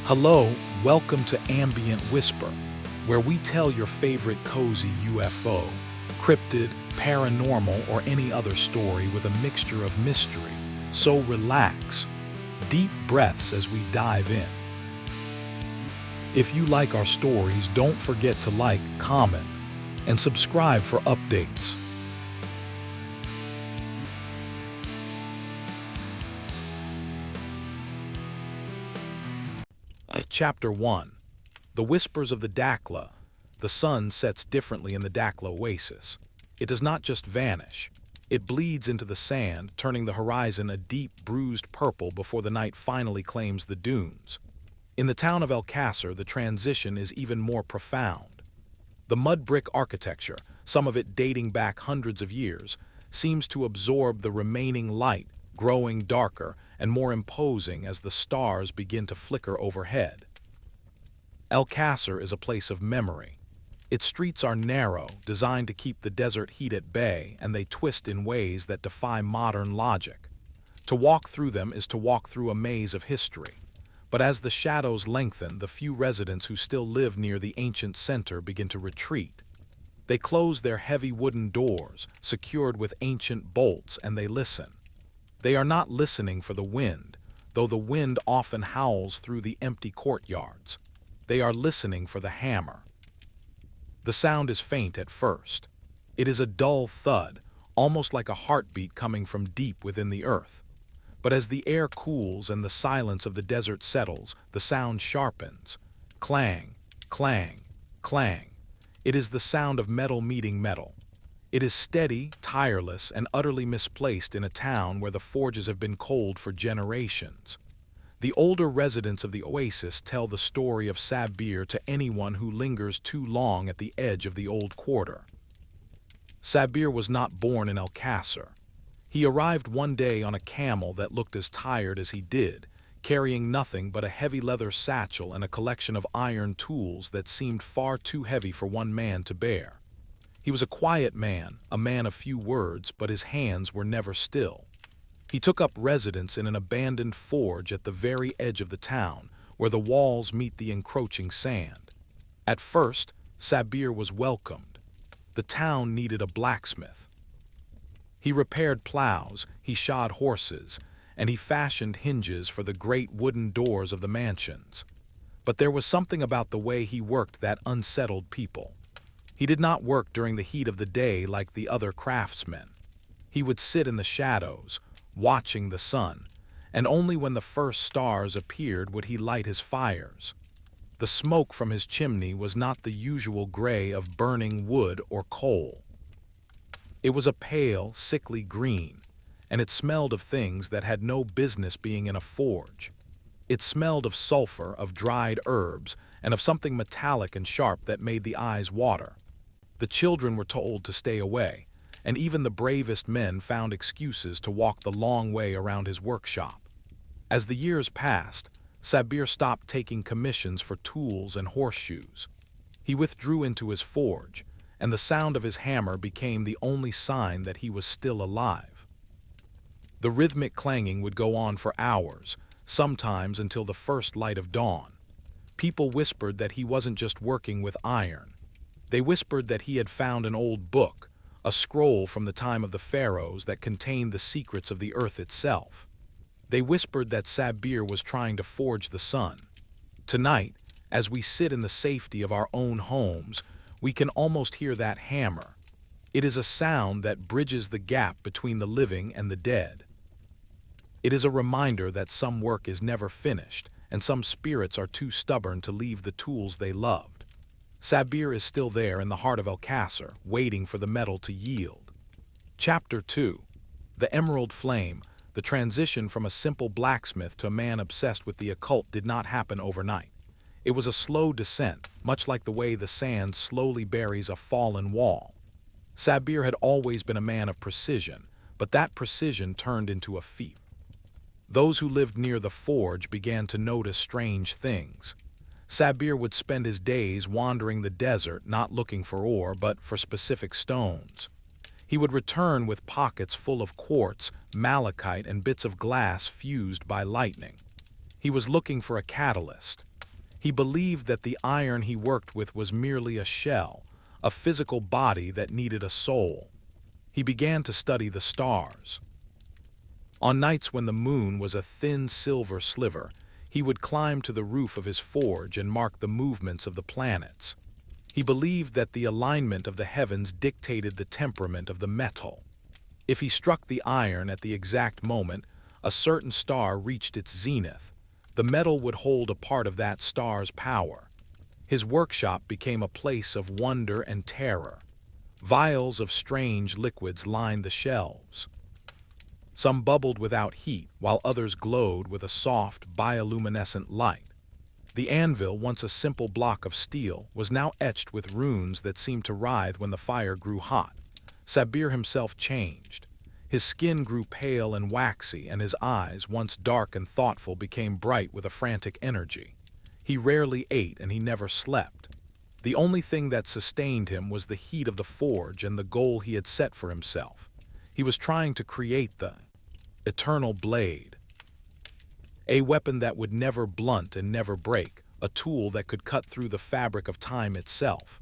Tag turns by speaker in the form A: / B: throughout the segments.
A: Hello, welcome to Ambient Whisper, where we tell your favorite cozy UFO, cryptid, paranormal, or any other story with a mixture of mystery. So relax. Deep breaths as we dive in. If you like our stories, don't forget to like, comment, and subscribe for updates. Chapter 1. The Whispers of the Dakhla. The sun sets differently in the Dakhla oasis. It does not just vanish. It bleeds into the sand, turning the horizon a deep, bruised purple before the night finally claims the dunes. In the town of Qasr, the transition is even more profound. The mud brick architecture, some of it dating back hundreds of years, seems to absorb the remaining light, growing darker and more imposing as the stars begin to flicker overhead. Qasr is a place of memory. Its streets are narrow, designed to keep the desert heat at bay, and they twist in ways that defy modern logic. To walk through them is to walk through a maze of history. But as the shadows lengthen, the few residents who still live near the ancient center begin to retreat. They close their heavy wooden doors, secured with ancient bolts, and they listen. They are not listening for the wind, though the wind often howls through the empty courtyards. They are listening for the hammer. The sound is faint at first. It is a dull thud, almost like a heartbeat coming from deep within the earth. But as the air cools and the silence of the desert settles, the sound sharpens. Clang, clang, clang. It is the sound of metal meeting metal. It is steady, tireless, and utterly misplaced in a town where the forges have been cold for generations. The older residents of the oasis tell the story of Sabir to anyone who lingers too long at the edge of the old quarter. Sabir was not born in Qasr. He arrived one day on a camel that looked as tired as he did, carrying nothing but a heavy leather satchel and a collection of iron tools that seemed far too heavy for one man to bear. He was a quiet man, a man of few words, but his hands were never still. He took up residence in an abandoned forge at the very edge of the town, where the walls meet the encroaching sand. At first, Sabir was welcomed. The town needed a blacksmith. He repaired plows, he shod horses, and he fashioned hinges for the great wooden doors of the mansions. But there was something about the way he worked that unsettled people. He did not work during the heat of the day like the other craftsmen. He would sit in the shadows, watching the sun, and only when the first stars appeared would he light his fires. The smoke from his chimney was not the usual gray of burning wood or coal. It was a pale, sickly green, and it smelled of things that had no business being in a forge. It smelled of sulfur, of dried herbs, and of something metallic and sharp that made the eyes water. The children were told to stay away, and even the bravest men found excuses to walk the long way around his workshop. As the years passed, Sabir stopped taking commissions for tools and horseshoes. He withdrew into his forge, and the sound of his hammer became the only sign that he was still alive. The rhythmic clanging would go on for hours, sometimes until the first light of dawn. People whispered that he wasn't just working with iron. They whispered that he had found an old book, a scroll from the time of the pharaohs that contained the secrets of the earth itself. They whispered that Sabir was trying to forge the sun. Tonight, as we sit in the safety of our own homes, we can almost hear that hammer. It is a sound that bridges the gap between the living and the dead. It is a reminder that some work is never finished, and some spirits are too stubborn to leave the tools they loved. Sabir is still there in the heart of Qasr, waiting for the metal to yield. Chapter 2. The Emerald Flame. The transition from a simple blacksmith to a man obsessed with the occult did not happen overnight. It was a slow descent, much like the way the sand slowly buries a fallen wall. Sabir had always been a man of precision, but that precision turned into a feat. Those who lived near the forge began to notice strange things. Sabir would spend his days wandering the desert, not looking for ore, but for specific stones. He would return with pockets full of quartz, malachite, and bits of glass fused by lightning. He was looking for a catalyst. He believed that the iron he worked with was merely a shell, a physical body that needed a soul. He began to study the stars. On nights when the moon was a thin silver sliver, he would climb to the roof of his forge and mark the movements of the planets. He believed that the alignment of the heavens dictated the temperament of the metal. If he struck the iron at the exact moment a certain star reached its zenith, the metal would hold a part of that star's power. His workshop became a place of wonder and terror. Vials of strange liquids lined the shelves. Some bubbled without heat, while others glowed with a soft, bioluminescent light. The anvil, once a simple block of steel, was now etched with runes that seemed to writhe when the fire grew hot. Sabir himself changed. His skin grew pale and waxy, and his eyes, once dark and thoughtful, became bright with a frantic energy. He rarely ate and he never slept. The only thing that sustained him was the heat of the forge and the goal he had set for himself. He was trying to create the eternal blade. A weapon that would never blunt and never break, a tool that could cut through the fabric of time itself.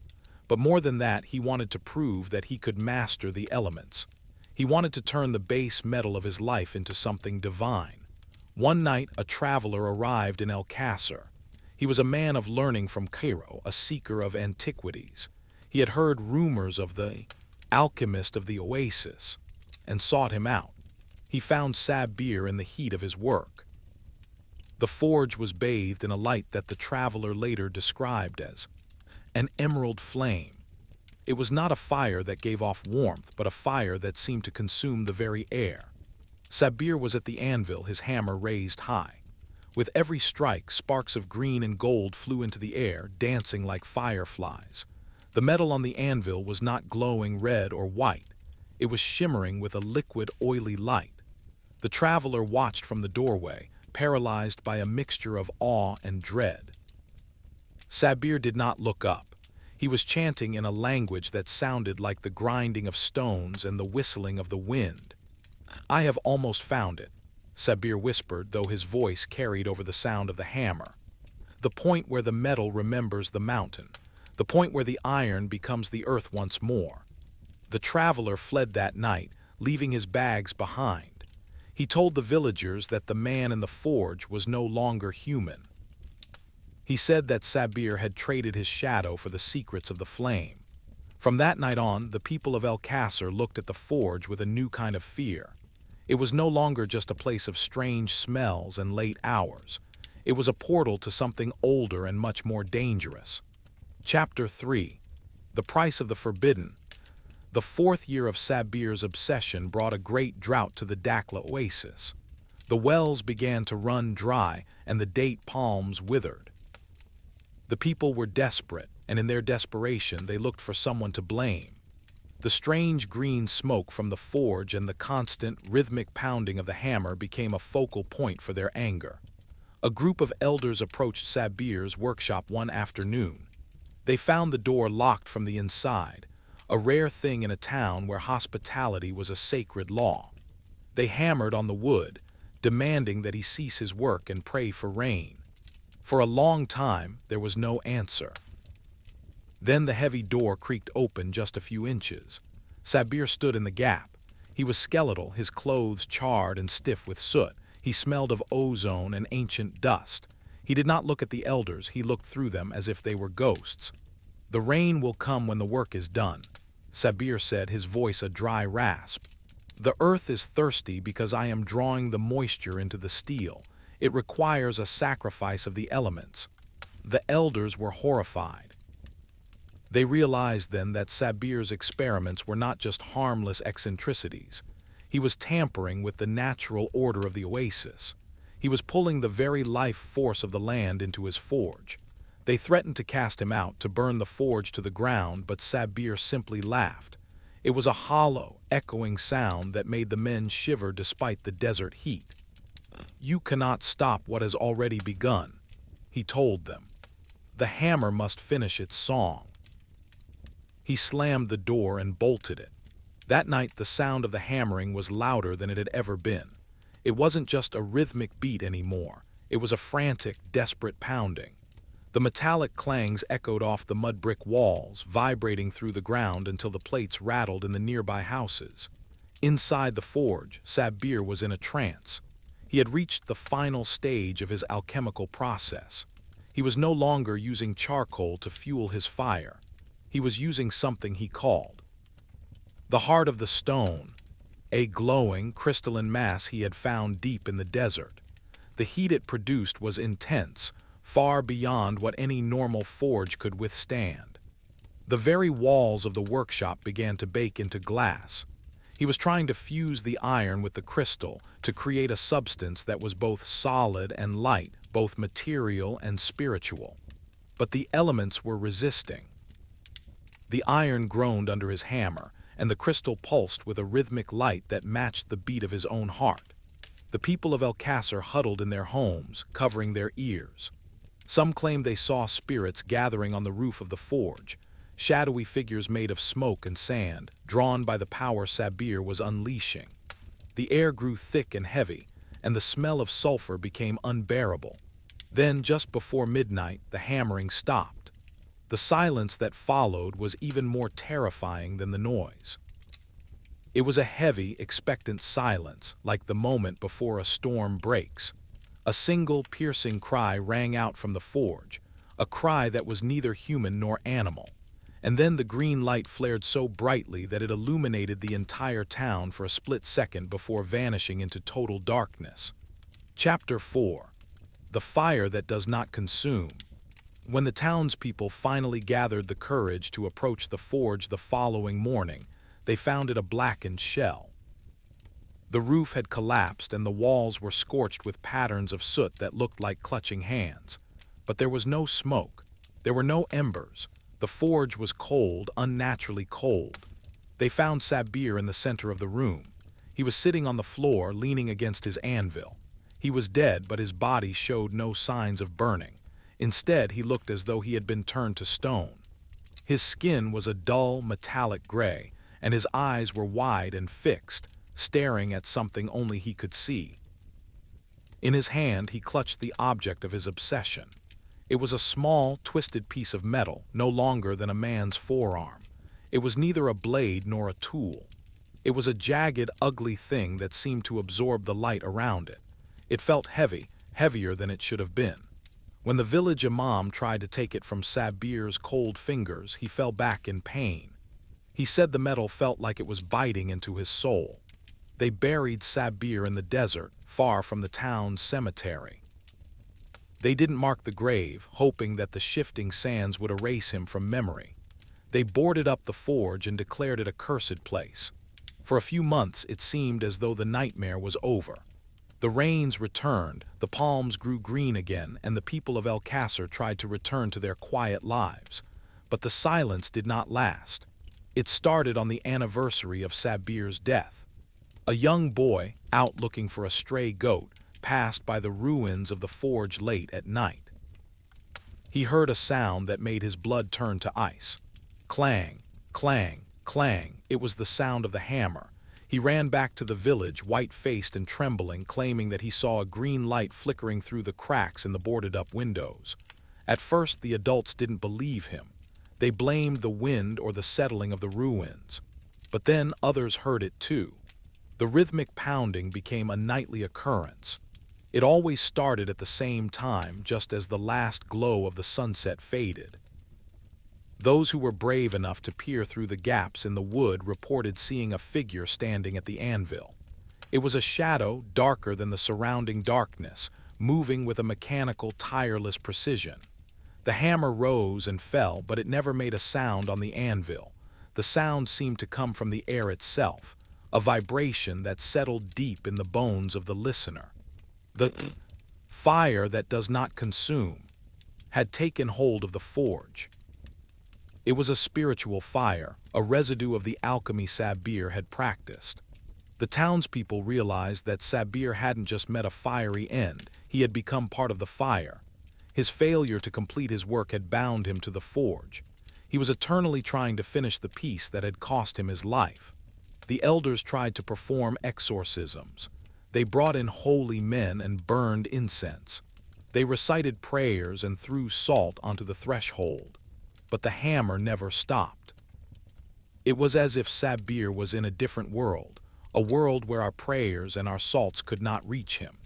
A: But more than that, he wanted to prove that he could master the elements. He wanted to turn the base metal of his life into something divine. One night, a traveler arrived in Qasr. He was a man of learning from Cairo, a seeker of antiquities. He had heard rumors of the alchemist of the oasis and sought him out. He found Sabir in the heat of his work. The forge was bathed in a light that the traveler later described as an emerald flame. It was not a fire that gave off warmth, but a fire that seemed to consume the very air. Sabir was at the anvil, his hammer raised high. With every strike, sparks of green and gold flew into the air, dancing like fireflies. The metal on the anvil was not glowing red or white. It was shimmering with a liquid, oily light. The traveler watched from the doorway, paralyzed by a mixture of awe and dread. Sabir did not look up. He was chanting in a language that sounded like the grinding of stones and the whistling of the wind. "I have almost found it," Sabir whispered, though his voice carried over the sound of the hammer. "The point where the metal remembers the mountain. The point where the iron becomes the earth once more." The traveler fled that night, leaving his bags behind. He told the villagers that the man in the forge was no longer human. He said that Sabir had traded his shadow for the secrets of the flame. From that night on, the people of Qasr looked at the forge with a new kind of fear. It was no longer just a place of strange smells and late hours. It was a portal to something older and much more dangerous. Chapter 3. The Price of the Forbidden. The 4th year of Sabir's obsession brought a great drought to the Dakhla oasis. The wells began to run dry and the date palms withered. The people were desperate, and in their desperation they looked for someone to blame. The strange green smoke from the forge and the constant, rhythmic pounding of the hammer became a focal point for their anger. A group of elders approached Sabir's workshop one afternoon. They found the door locked from the inside, a rare thing in a town where hospitality was a sacred law. They hammered on the wood, demanding that he cease his work and pray for rain. For a long time, there was no answer. Then the heavy door creaked open just a few inches. Sabir stood in the gap. He was skeletal, his clothes charred and stiff with soot. He smelled of ozone and ancient dust. He did not look at the elders, he looked through them as if they were ghosts. "The rain will come when the work is done," Sabir said, his voice a dry rasp. "The earth is thirsty because I am drawing the moisture into the steel. It requires a sacrifice of the elements." The elders were horrified. They realized then that Sabir's experiments were not just harmless eccentricities. He was tampering with the natural order of the oasis. He was pulling the very life force of the land into his forge. They threatened to cast him out, to burn the forge to the ground, but Sabir simply laughed. It was a hollow, echoing sound that made the men shiver despite the desert heat. "You cannot stop what has already begun," he told them. "The hammer must finish its song." He slammed the door and bolted it. That night the sound of the hammering was louder than it had ever been. It wasn't just a rhythmic beat anymore. It was a frantic, desperate pounding. The metallic clangs echoed off the mud brick walls, vibrating through the ground until the plates rattled in the nearby houses. Inside the forge, Sabbir was in a trance. He had reached the final stage of his alchemical process. He was no longer using charcoal to fuel his fire. He was using something he called the heart of the stone, a glowing, crystalline mass he had found deep in the desert. The heat it produced was intense, far beyond what any normal forge could withstand. The very walls of the workshop began to bake into glass. He was trying to fuse the iron with the crystal to create a substance that was both solid and light, both material and spiritual. But the elements were resisting. The iron groaned under his hammer, and the crystal pulsed with a rhythmic light that matched the beat of his own heart. The people of Qasr huddled in their homes, covering their ears. Some claimed they saw spirits gathering on the roof of the forge, shadowy figures made of smoke and sand, drawn by the power Sabbir was unleashing. The air grew thick and heavy, and the smell of sulfur became unbearable. Then, just before midnight, the hammering stopped. The silence that followed was even more terrifying than the noise. It was a heavy, expectant silence, like the moment before a storm breaks. A single piercing cry rang out from the forge, a cry that was neither human nor animal. And then the green light flared so brightly that it illuminated the entire town for a split second before vanishing into total darkness. Chapter 4. The Fire That Does Not Consume. When the townspeople finally gathered the courage to approach the forge the following morning, they found it a blackened shell. The roof had collapsed and the walls were scorched with patterns of soot that looked like clutching hands. But there was no smoke. There were no embers. The forge was cold, unnaturally cold. They found Sabbir in the center of the room. He was sitting on the floor, leaning against his anvil. He was dead, but his body showed no signs of burning. Instead, he looked as though he had been turned to stone. His skin was a dull, metallic gray, and his eyes were wide and fixed, staring at something only he could see. In his hand, he clutched the object of his obsession. It was a small, twisted piece of metal, no longer than a man's forearm. It was neither a blade nor a tool. It was a jagged, ugly thing that seemed to absorb the light around it. It felt heavy, heavier than it should have been. When the village imam tried to take it from Sabbir's cold fingers, he fell back in pain. He said the metal felt like it was biting into his soul. They buried Sabbir in the desert, far from the town's cemetery. They didn't mark the grave, hoping that the shifting sands would erase him from memory. They boarded up the forge and declared it a cursed place. For a few months it seemed as though the nightmare was over. The rains returned, the palms grew green again, and the people of Qasr tried to return to their quiet lives. But the silence did not last. It started on the anniversary of Sabbir's death. A young boy, out looking for a stray goat, passed by the ruins of the forge late at night. He heard a sound that made his blood turn to ice. Clang, clang, clang. It was the sound of the hammer. He ran back to the village, white-faced and trembling, claiming that he saw a green light flickering through the cracks in the boarded-up windows. At first, the adults didn't believe him. They blamed the wind or the settling of the ruins. But then others heard it too. The rhythmic pounding became a nightly occurrence. It always started at the same time, just as the last glow of the sunset faded. Those who were brave enough to peer through the gaps in the wood reported seeing a figure standing at the anvil. It was a shadow darker than the surrounding darkness, moving with a mechanical, tireless precision. The hammer rose and fell, but it never made a sound on the anvil. The sound seemed to come from the air itself, a vibration that settled deep in the bones of the listener. The fire that does not consume had taken hold of the forge. It was a spiritual fire, a residue of the alchemy Sabbir had practiced. The townspeople realized that Sabbir hadn't just met a fiery end, he had become part of the fire. His failure to complete his work had bound him to the forge. He was eternally trying to finish the piece that had cost him his life. The elders tried to perform exorcisms. They brought in holy men and burned incense. They recited prayers and threw salt onto the threshold, but the hammer never stopped. It was as if Sabbir was in a different world, a world where our prayers and our salts could not reach him.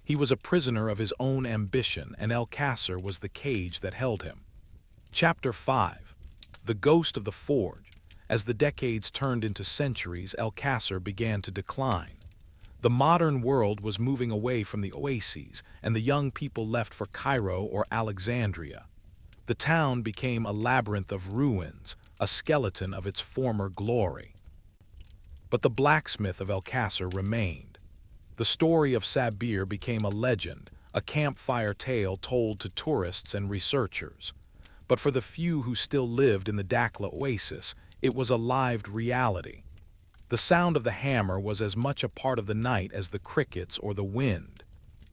A: He was a prisoner of his own ambition, and Qasr was the cage that held him. Chapter 5. The Ghost of the Forge. As the decades turned into centuries, Qasr began to decline. The modern world was moving away from the oases, and the young people left for Cairo or Alexandria. The town became a labyrinth of ruins, a skeleton of its former glory. But the blacksmith of Qasr remained. The story of Sabbir became a legend, a campfire tale told to tourists and researchers. But for the few who still lived in the Dakhla oasis, it was a lived reality. The sound of the hammer was as much a part of the night as the crickets or the wind.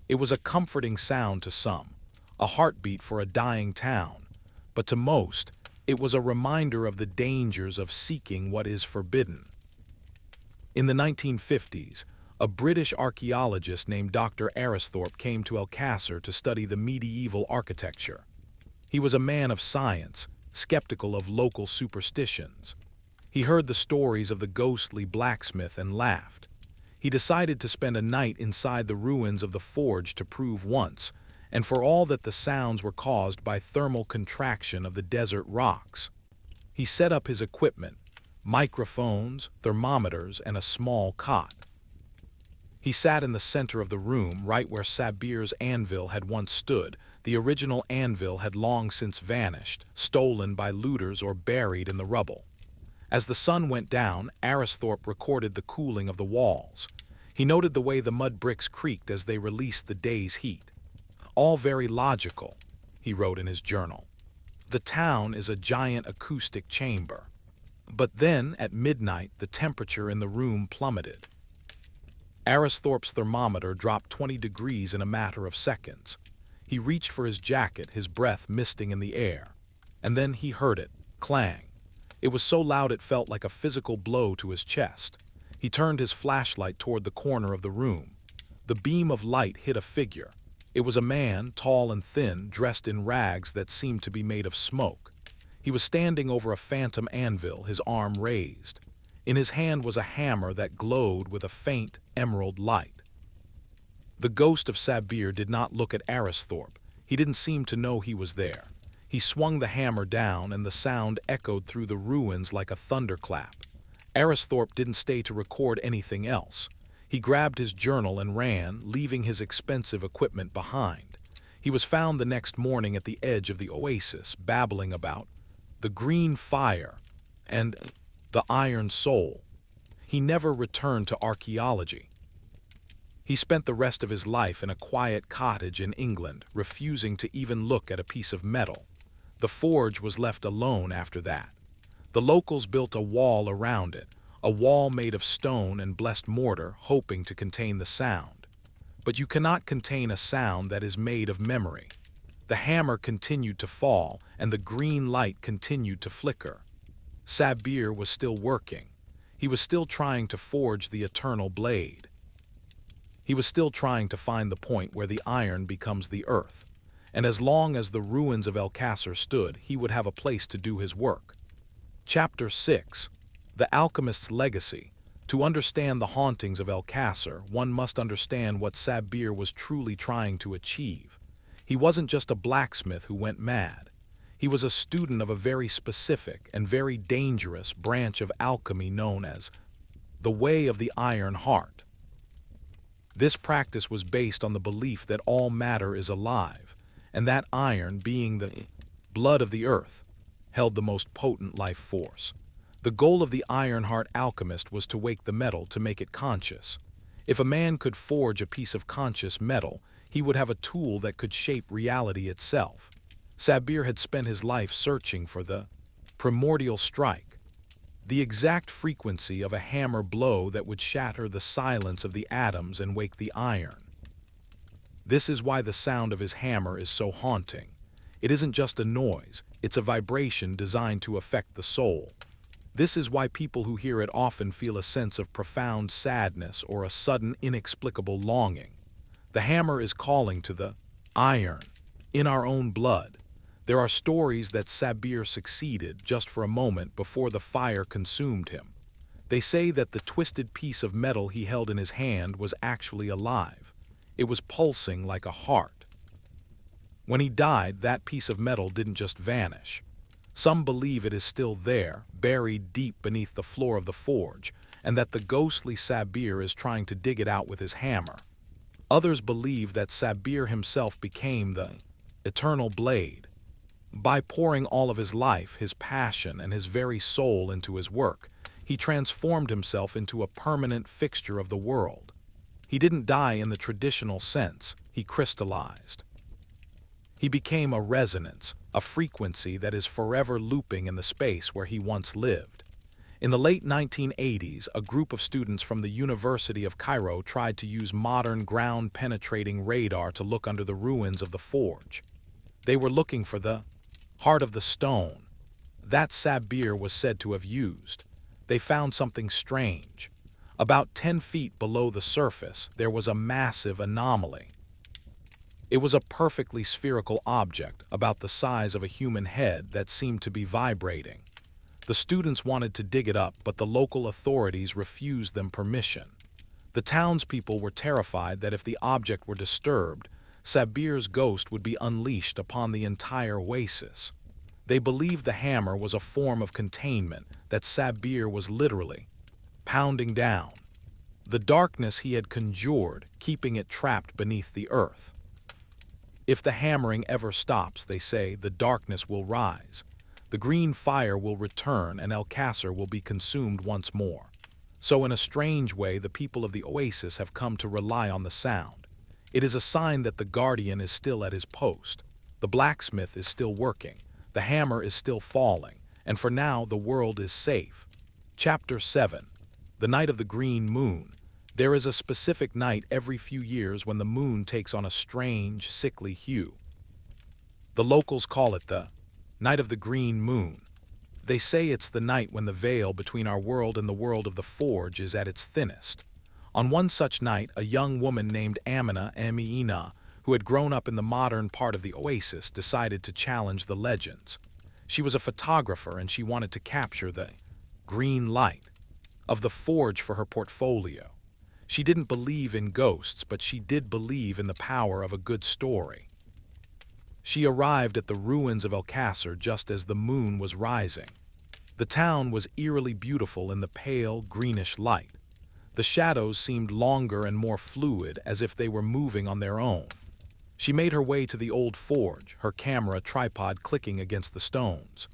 A: It was a comforting sound to some, a heartbeat for a dying town, but to most, it was a reminder of the dangers of seeking what is forbidden. In the 1950s, a British archaeologist named Dr. Aristhorpe came to Qasr to study the medieval architecture. He was a man of science, skeptical of local superstitions. He heard the stories of the ghostly blacksmith and laughed. He decided to spend a night inside the ruins of the forge to prove once, and for all that the sounds were caused by thermal contraction of the desert rocks. He set up his equipment, microphones, thermometers, and a small cot. He sat in the center of the room, right where Sabbir's anvil had once stood. The original anvil had long since vanished, stolen by looters or buried in the rubble. As the sun went down, Aristhorpe recorded the cooling of the walls. He noted the way the mud bricks creaked as they released the day's heat. All very logical, he wrote in his journal. The town is a giant acoustic chamber. But then, at midnight, the temperature in the room plummeted. Aristhorpe's thermometer dropped 20 degrees in a matter of seconds. He reached for his jacket, his breath misting in the air. And then he heard it, clang. It was so loud it felt like a physical blow to his chest. He turned his flashlight toward the corner of the room. The beam of light hit a figure. It was a man, tall and thin, dressed in rags that seemed to be made of smoke. He was standing over a phantom anvil, his arm raised. In his hand was a hammer that glowed with a faint emerald light. The ghost of Sabbir did not look at Aristhorpe. He didn't seem to know he was there. He swung the hammer down, and the sound echoed through the ruins like a thunderclap. Aristhorpe didn't stay to record anything else. He grabbed his journal and ran, leaving his expensive equipment behind. He was found the next morning at the edge of the oasis, babbling about the green fire and the iron soul. He never returned to archaeology. He spent the rest of his life in a quiet cottage in England, refusing to even look at a piece of metal. The forge was left alone after that. The locals built a wall around it, a wall made of stone and blessed mortar, hoping to contain the sound. But you cannot contain a sound that is made of memory. The hammer continued to fall, and the green light continued to flicker. Sabbir was still working. He was still trying to forge the eternal blade. He was still trying to find the point where the iron becomes the earth. And as long as the ruins of Qasr stood, he would have a place to do his work. Chapter 6. The Alchemist's Legacy. To understand the hauntings of Qasr, one must understand what Sabbir was truly trying to achieve. He wasn't just a blacksmith who went mad. He was a student of a very specific and very dangerous branch of alchemy known as the Way of the Iron Heart. This practice was based on the belief that all matter is alive, and that iron, being the blood of the earth, held the most potent life force. The goal of the Ironheart alchemist was to wake the metal to make it conscious. If a man could forge a piece of conscious metal, he would have a tool that could shape reality itself. Sabbir had spent his life searching for the primordial strike, the exact frequency of a hammer blow that would shatter the silence of the atoms and wake the iron. This is why the sound of his hammer is so haunting. It isn't just a noise, it's a vibration designed to affect the soul. This is why people who hear it often feel a sense of profound sadness or a sudden inexplicable longing. The hammer is calling to the Iron. In our own blood. There are stories that Sabir succeeded just for a moment before the fire consumed him. They say that the twisted piece of metal he held in his hand was actually alive. It was pulsing like a heart. When he died, that piece of metal didn't just vanish. Some believe it is still there, buried deep beneath the floor of the forge, and that the ghostly Sabir is trying to dig it out with his hammer. Others believe that Sabir himself became the eternal blade. By pouring all of his life, his passion, and his very soul into his work, he transformed himself into a permanent fixture of the world. He didn't die in the traditional sense, he crystallized. He became a resonance, a frequency that is forever looping in the space where he once lived. In the late 1980s, a group of students from the University of Cairo tried to use modern ground-penetrating radar to look under the ruins of the forge. They were looking for the heart of the stone that Sabir was said to have used. They found something strange. About 10 feet below the surface, there was a massive anomaly. It was a perfectly spherical object, about the size of a human head, that seemed to be vibrating. The students wanted to dig it up, but the local authorities refused them permission. The townspeople were terrified that if the object were disturbed, Sabir's ghost would be unleashed upon the entire oasis. They believed the hammer was a form of containment, that Sabir was literally pounding down the darkness he had conjured, keeping it trapped beneath the earth. If the hammering ever stops, they say, the darkness will rise. The green fire will return and Qasr will be consumed once more. So in a strange way, the people of the oasis have come to rely on the sound. It is a sign that the guardian is still at his post. The blacksmith is still working. The hammer is still falling. And for now, the world is safe. Chapter 7. The Night of the Green Moon. There is a specific night every few years when the moon takes on a strange, sickly hue. The locals call it the Night of the Green Moon. They say it's the night when the veil between our world and the world of the forge is at its thinnest. On one such night, a young woman named Amina, who had grown up in the modern part of the oasis, decided to challenge the legends. She was a photographer and she wanted to capture the green light of the forge for her portfolio. She didn't believe in ghosts, but she did believe in the power of a good story. She arrived at the ruins of Qasr just as the moon was rising. The town was eerily beautiful in the pale, greenish light. The shadows seemed longer and more fluid, as if they were moving on their own. She made her way to the old forge, her camera tripod clicking against the stones.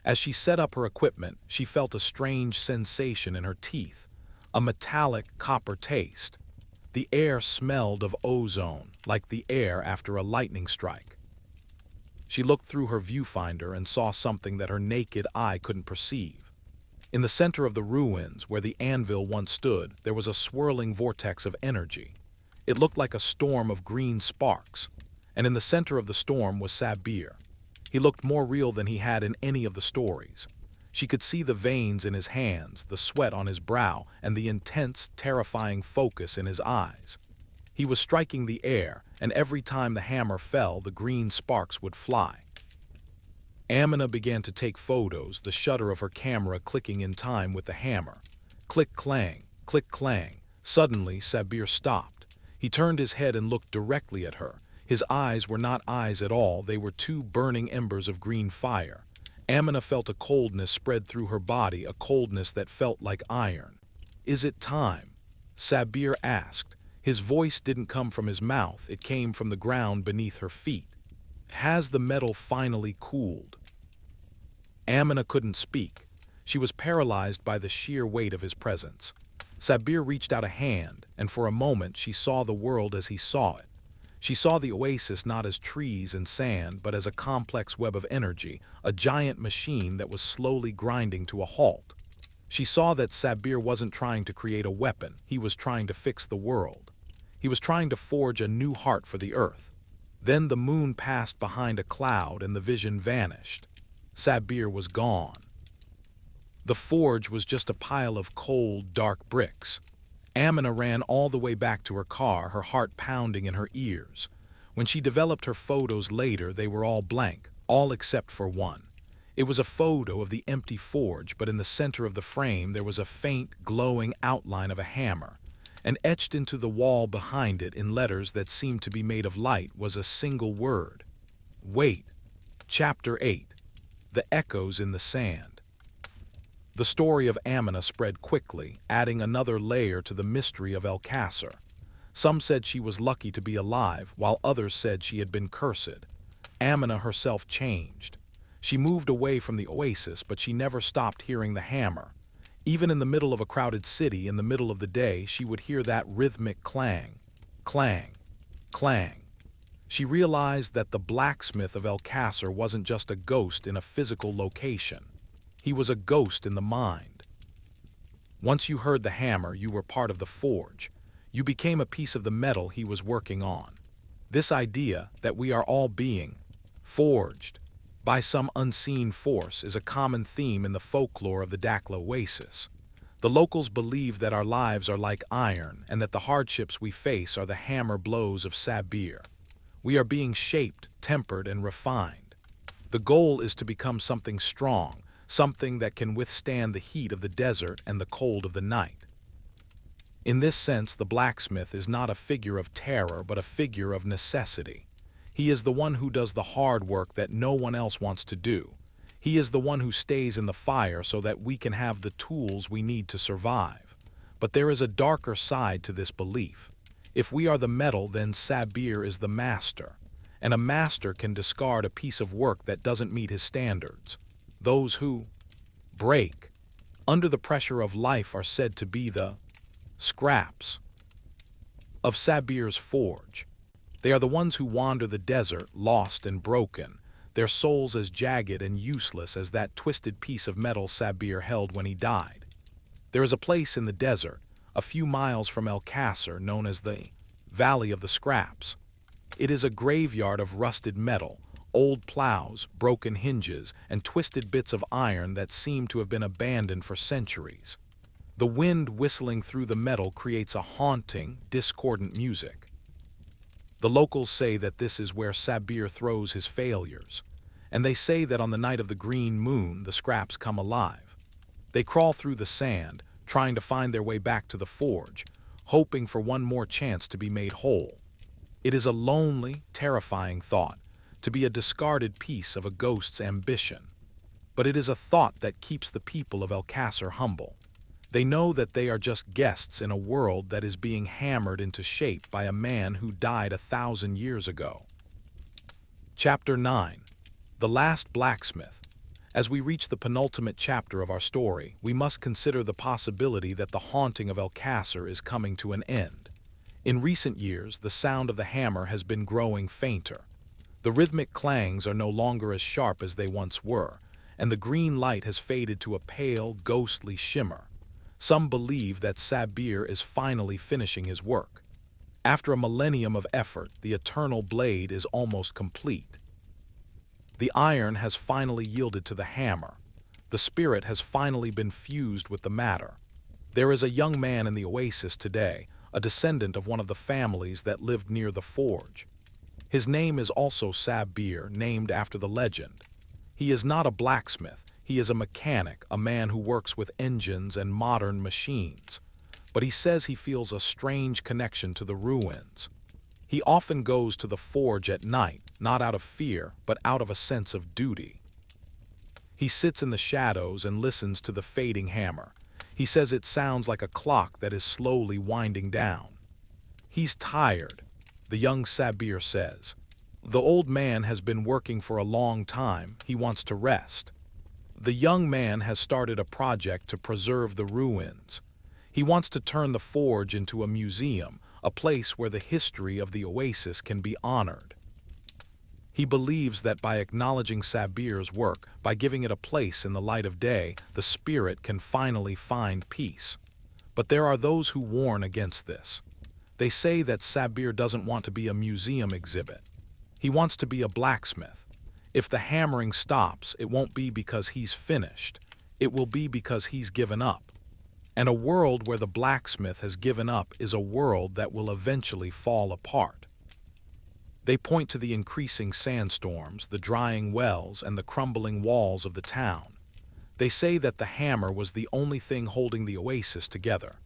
A: As she set up her equipment, she felt a strange sensation in her teeth. A metallic copper taste. The air smelled of ozone, like the air after a lightning strike. She looked through her viewfinder and saw something that her naked eye couldn't perceive. In the center of the ruins, where the anvil once stood, there was a swirling vortex of energy. It looked like a storm of green sparks, and in the center of the storm was Sabir. He looked more real than he had in any of the stories. She could see the veins in his hands, the sweat on his brow, and the intense, terrifying focus in his eyes. He was striking the air, and every time the hammer fell, the green sparks would fly. Amina began to take photos, the shutter of her camera clicking in time with the hammer. Click-clang, click-clang. Suddenly, Sabir stopped. He turned his head and looked directly at her. His eyes were not eyes at all, they were two burning embers of green fire. Amina felt a coldness spread through her body, a coldness that felt like iron. "Is it time?" Sabir asked. His voice didn't come from his mouth, it came from the ground beneath her feet. "Has the metal finally cooled?" Amina couldn't speak. She was paralyzed by the sheer weight of his presence. Sabir reached out a hand, and for a moment she saw the world as he saw it. She saw the oasis not as trees and sand, but as a complex web of energy, a giant machine that was slowly grinding to a halt. She saw that Sabir wasn't trying to create a weapon, he was trying to fix the world. He was trying to forge a new heart for the earth. Then the moon passed behind a cloud and the vision vanished. Sabir was gone. The forge was just a pile of cold, dark bricks. Amina ran all the way back to her car, her heart pounding in her ears. When she developed her photos later, they were all blank, all except for one. It was a photo of the empty forge, but in the center of the frame there was a faint, glowing outline of a hammer, and etched into the wall behind it in letters that seemed to be made of light was a single word. Wait. Chapter 8. The Echoes in the Sand. The story of Amina spread quickly, adding another layer to the mystery of Qasr. Some said she was lucky to be alive, while others said she had been cursed. Amina herself changed. She moved away from the oasis, but she never stopped hearing the hammer. Even in the middle of a crowded city, in the middle of the day, she would hear that rhythmic clang, clang, clang. She realized that the blacksmith of Qasr wasn't just a ghost in a physical location. He was a ghost in the mind. Once you heard the hammer, you were part of the forge. You became a piece of the metal he was working on. This idea that we are all being forged by some unseen force is a common theme in the folklore of the Dakhla Oasis. The locals believe that our lives are like iron and that the hardships we face are the hammer blows of Sabir. We are being shaped, tempered, and refined. The goal is to become something strong, something that can withstand the heat of the desert and the cold of the night. In this sense, the blacksmith is not a figure of terror, but a figure of necessity. He is the one who does the hard work that no one else wants to do. He is the one who stays in the fire so that we can have the tools we need to survive. But there is a darker side to this belief. If we are the metal, then Sabir is the master. And a master can discard a piece of work that doesn't meet his standards. Those who break under the pressure of life are said to be the scraps of Sabir's forge. They are the ones who wander the desert, lost and broken, their souls as jagged and useless as that twisted piece of metal Sabir held when he died. There is a place in the desert, a few miles from Qasr, known as the Valley of the Scraps. It is a graveyard of rusted metal, old plows, broken hinges, and twisted bits of iron that seem to have been abandoned for centuries. The wind whistling through the metal creates a haunting, discordant music. The locals say that this is where Sabir throws his failures, and they say that on the night of the green moon, the scraps come alive. They crawl through the sand, trying to find their way back to the forge, hoping for one more chance to be made whole. It is a lonely, terrifying thought, to be a discarded piece of a ghost's ambition. But it is a thought that keeps the people of Qasr humble. They know that they are just guests in a world that is being hammered into shape by a man who died 1,000 years ago. Chapter 9. The Last Blacksmith. As we reach the penultimate chapter of our story, we must consider the possibility that the haunting of Qasr is coming to an end. In recent years, the sound of the hammer has been growing fainter. The rhythmic clangs are no longer as sharp as they once were, and the green light has faded to a pale, ghostly shimmer. Some believe that Sabir is finally finishing his work. After a millennium of effort, the eternal blade is almost complete. The iron has finally yielded to the hammer. The spirit has finally been fused with the matter. There is a young man in the oasis today, a descendant of one of the families that lived near the forge. His name is also Sabir, named after the legend. He is not a blacksmith. He is a mechanic, a man who works with engines and modern machines. But he says he feels a strange connection to the ruins. He often goes to the forge at night, not out of fear, but out of a sense of duty. He sits in the shadows and listens to the fading hammer. He says it sounds like a clock that is slowly winding down. He's tired, the young Sabir says. The old man has been working for a long time. He wants to rest. The young man has started a project to preserve the ruins. He wants to turn the forge into a museum, a place where the history of the oasis can be honored. He believes that by acknowledging Sabir's work, by giving it a place in the light of day, the spirit can finally find peace. But there are those who warn against this. They say that Sabir doesn't want to be a museum exhibit. He wants to be a blacksmith. If the hammering stops, it won't be because he's finished. It will be because he's given up. And a world where the blacksmith has given up is a world that will eventually fall apart. They point to the increasing sandstorms, the drying wells, and the crumbling walls of the town. They say that the hammer was the only thing holding the oasis together.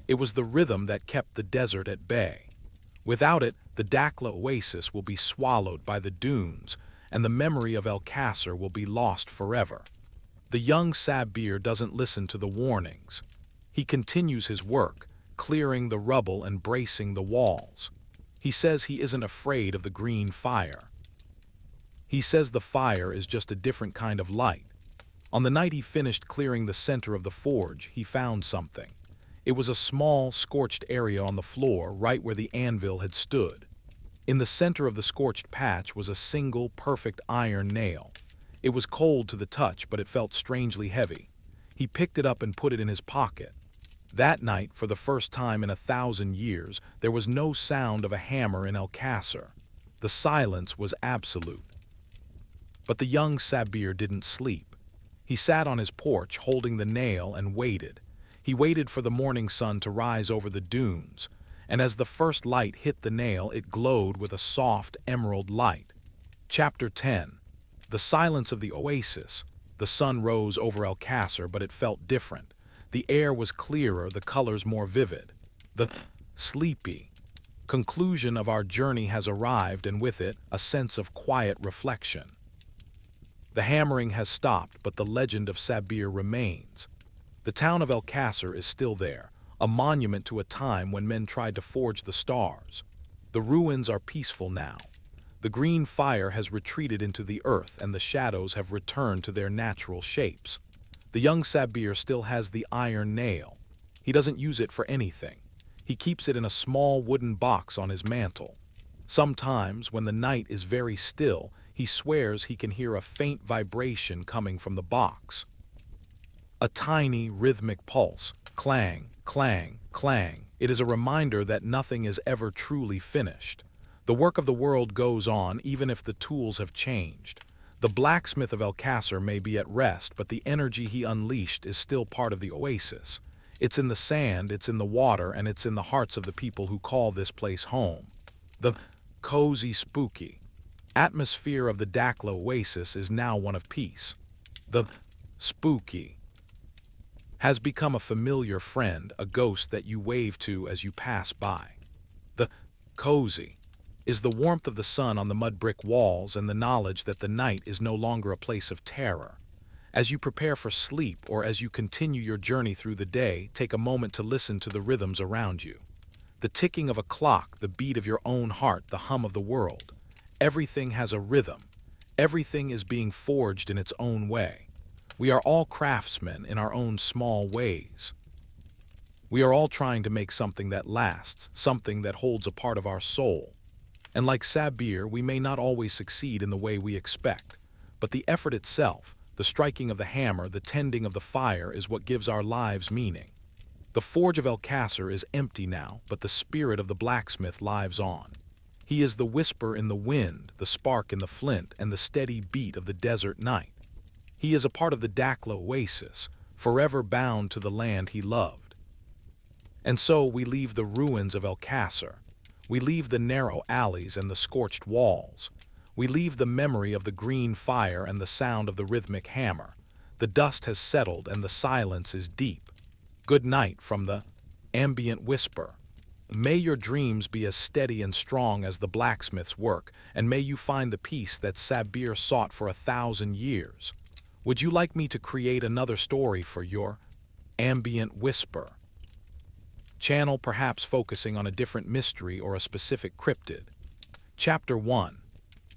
A: It was the rhythm that kept the desert at bay. Without it, the Dakhla oasis will be swallowed by the dunes, and the memory of Qasr will be lost forever. The young Sabir doesn't listen to the warnings. He continues his work, clearing the rubble and bracing the walls. He says he isn't afraid of the green fire. He says the fire is just a different kind of light. On the night he finished clearing the center of the forge, he found something. It was a small, scorched area on the floor right where the anvil had stood. In the center of the scorched patch was a single, perfect iron nail. It was cold to the touch, but it felt strangely heavy. He picked it up and put it in his pocket. That night, for the first time in 1,000 years, there was no sound of a hammer in Qasr. The silence was absolute. But the young Sabir didn't sleep. He sat on his porch holding the nail and waited. He waited for the morning sun to rise over the dunes, and as the first light hit the nail, it glowed with a soft emerald light. Chapter 10. The silence of the oasis. The sun rose over Qasr, but it felt different. The air was clearer, the colors more vivid. The sleepy conclusion of our journey has arrived, and with it, a sense of quiet reflection. The hammering has stopped, but the legend of Sabir remains. The town of Qasr is still there, a monument to a time when men tried to forge the stars. The ruins are peaceful now. The green fire has retreated into the earth, and the shadows have returned to their natural shapes. The young Sabir still has the iron nail. He doesn't use it for anything. He keeps it in a small wooden box on his mantle. Sometimes, when the night is very still, he swears he can hear a faint vibration coming from the box. A tiny, rhythmic pulse, clang, clang, clang. It is a reminder that nothing is ever truly finished. The work of the world goes on even if the tools have changed. The blacksmith of Qasr may be at rest, but the energy he unleashed is still part of the oasis. It's in the sand, it's in the water, and it's in the hearts of the people who call this place home. The cozy, spooky atmosphere of the Dakhla oasis is now one of peace. The spooky has become a familiar friend, a ghost that you wave to as you pass by. The cozy is the warmth of the sun on the mud brick walls and the knowledge that the night is no longer a place of terror. As you prepare for sleep or as you continue your journey through the day, take a moment to listen to the rhythms around you. The ticking of a clock, the beat of your own heart, the hum of the world. Everything has a rhythm. Everything is being forged in its own way. We are all craftsmen in our own small ways. We are all trying to make something that lasts, something that holds a part of our soul. And like Sabir, we may not always succeed in the way we expect, but the effort itself, the striking of the hammer, the tending of the fire is what gives our lives meaning. The forge of Qasr is empty now, but the spirit of the blacksmith lives on. He is the whisper in the wind, the spark in the flint, and the steady beat of the desert night. He is a part of the Dakhla oasis, forever bound to the land he loved. And so we leave the ruins of Qasr. We leave the narrow alleys and the scorched walls. We leave the memory of the green fire and the sound of the rhythmic hammer. The dust has settled and the silence is deep. Good night from the Ambient Whisper. May your dreams be as steady and strong as the blacksmith's work, and may you find the peace that Sabir sought for 1,000 years. Would you like me to create another story for your Ambient Whisper channel, perhaps focusing on a different mystery or a specific cryptid? Chapter 1.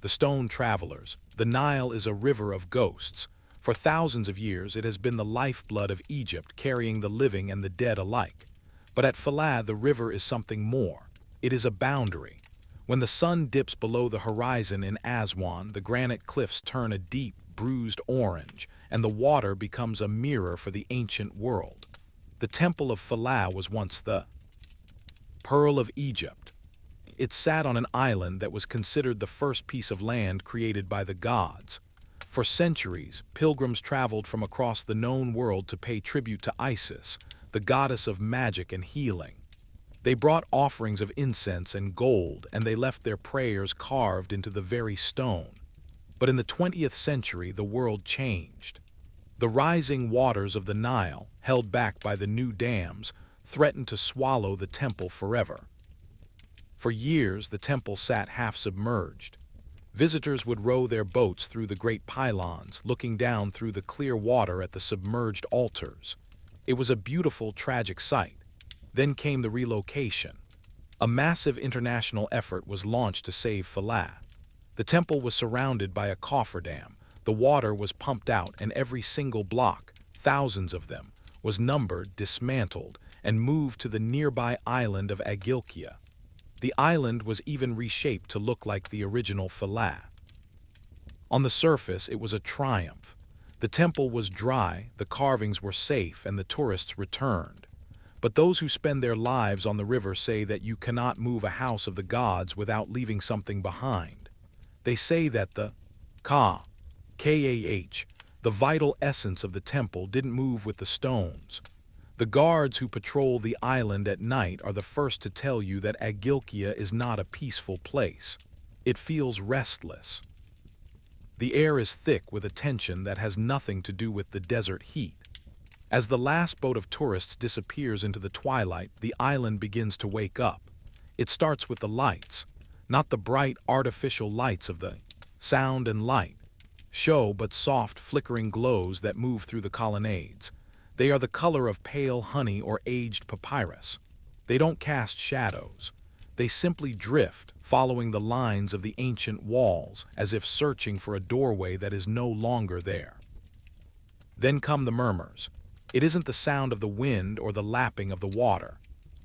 A: The Stone Travelers. The Nile is a river of ghosts. For thousands of years it has been the lifeblood of Egypt, carrying the living and the dead alike. But at Philae the river is something more. It is a boundary. When the sun dips below the horizon in Aswan, the granite cliffs turn a deep, bruised orange, and the water becomes a mirror for the ancient world. The Temple of Philae was once the Pearl of Egypt. It sat on an island that was considered the first piece of land created by the gods. For centuries, pilgrims traveled from across the known world to pay tribute to Isis, the goddess of magic and healing. They brought offerings of incense and gold, and they left their prayers carved into the very stone. But in the 20th century, the world changed. The rising waters of the Nile, held back by the new dams, threatened to swallow the temple forever. For years, the temple sat half-submerged. Visitors would row their boats through the great pylons, looking down through the clear water at the submerged altars. It was a beautiful, tragic sight. Then came the relocation. A massive international effort was launched to save Philae. The temple was surrounded by a cofferdam. The water was pumped out, and every single block, thousands of them, was numbered, dismantled, and moved to the nearby island of Agilkia. The island was even reshaped to look like the original Philae. On the surface, it was a triumph. The temple was dry, the carvings were safe, and the tourists returned. But those who spend their lives on the river say that you cannot move a house of the gods without leaving something behind. They say that the Ka, K-A-H, the vital essence of the temple, didn't move with the stones. The guards who patrol the island at night are the first to tell you that Agilkia is not a peaceful place. It feels restless. The air is thick with a tension that has nothing to do with the desert heat. As the last boat of tourists disappears into the twilight, the island begins to wake up. It starts with the lights, not the bright artificial lights of the sound and light show, but soft flickering glows that move through the colonnades. They are the color of pale honey or aged papyrus. They don't cast shadows. They simply drift, following the lines of the ancient walls, as if searching for a doorway that is no longer there. Then come the murmurs. It isn't the sound of the wind or the lapping of the water.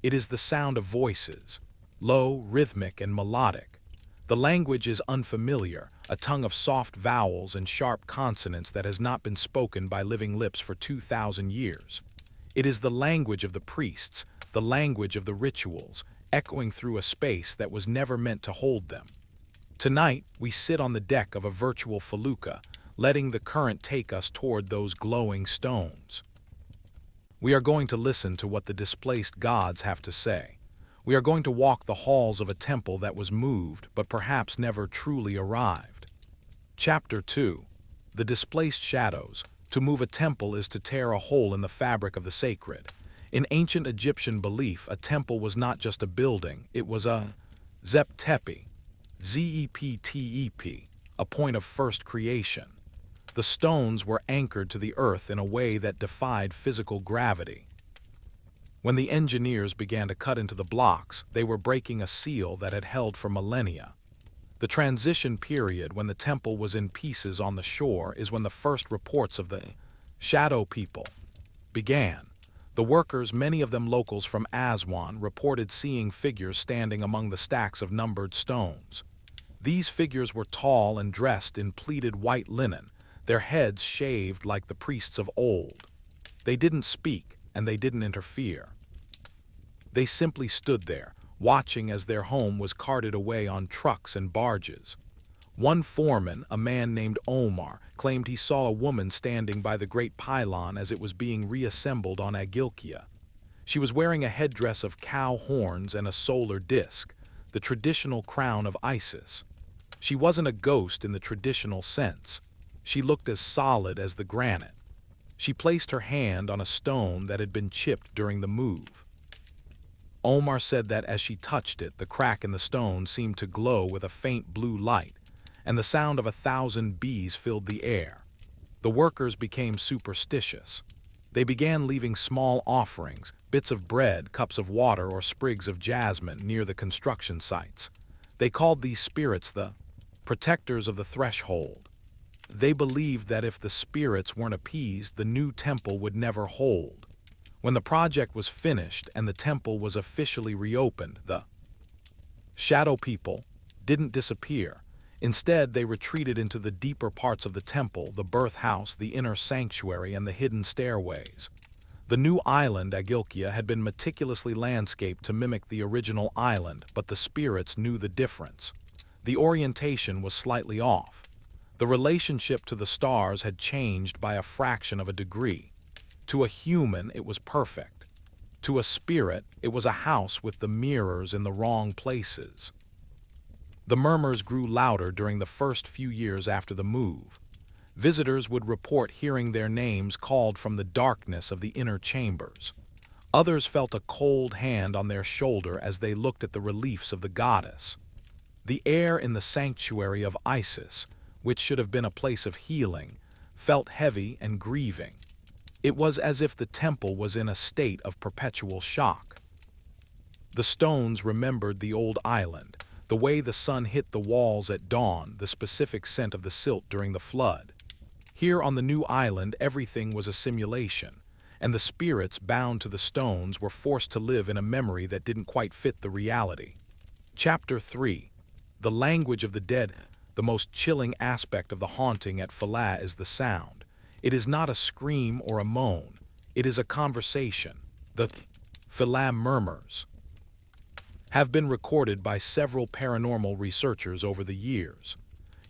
A: It is the sound of voices, low, rhythmic, and melodic. The language is unfamiliar, a tongue of soft vowels and sharp consonants that has not been spoken by living lips for 2,000 years. It is the language of the priests, the language of the rituals, echoing through a space that was never meant to hold them. Tonight, we sit on the deck of a virtual felucca, letting the current take us toward those glowing stones. We are going to listen to what the displaced gods have to say. We are going to walk the halls of a temple that was moved, but perhaps never truly arrived. Chapter 2. The Displaced Shadows. To move a temple is to tear a hole in the fabric of the sacred. In ancient Egyptian belief, a temple was not just a building, it was a zep-tepi, Z-E-P-T-E-P, a point of first creation. The stones were anchored to the earth in a way that defied physical gravity. When the engineers began to cut into the blocks, they were breaking a seal that had held for millennia. The transition period, when the temple was in pieces on the shore, is when the first reports of the shadow people began. The workers, many of them locals from Aswan, reported seeing figures standing among the stacks of numbered stones. These figures were tall and dressed in pleated white linen, their heads shaved like the priests of old. They didn't speak, and they didn't interfere. They simply stood there, watching as their home was carted away on trucks and barges. One foreman, a man named Omar, claimed he saw a woman standing by the great pylon as it was being reassembled on Agilkia. She was wearing a headdress of cow horns and a solar disk, the traditional crown of Isis. She wasn't a ghost in the traditional sense. She looked as solid as the granite. She placed her hand on a stone that had been chipped during the move. Omar said that as she touched it, the crack in the stone seemed to glow with a faint blue light, and the sound of 1,000 bees filled the air. The workers became superstitious. They began leaving small offerings, bits of bread, cups of water, or sprigs of jasmine near the construction sites. They called these spirits the protectors of the threshold. They believed that if the spirits weren't appeased, the new temple would never hold. When the project was finished and the temple was officially reopened, the shadow people didn't disappear. Instead, they retreated into the deeper parts of the temple, the birth house, the inner sanctuary, and the hidden stairways. The new island, Agilkia, had been meticulously landscaped to mimic the original island, but the spirits knew the difference. The orientation was slightly off. The relationship to the stars had changed by a fraction of a degree. To a human, it was perfect. To a spirit, it was a house with the mirrors in the wrong places. The murmurs grew louder during the first few years after the move. Visitors would report hearing their names called from the darkness of the inner chambers. Others felt a cold hand on their shoulder as they looked at the reliefs of the goddess. The air in the sanctuary of Isis, which should have been a place of healing, felt heavy and grieving. It was as if the temple was in a state of perpetual shock. The stones remembered the old island, the way the sun hit the walls at dawn, the specific scent of the silt during the flood. Here on the new island, everything was a simulation, and the spirits bound to the stones were forced to live in a memory that didn't quite fit the reality. Chapter 3. The language of the dead. The most chilling aspect of the haunting at Philae is the sound. It is not a scream or a moan. It is a conversation. The Philae murmurs have been recorded by several paranormal researchers over the years.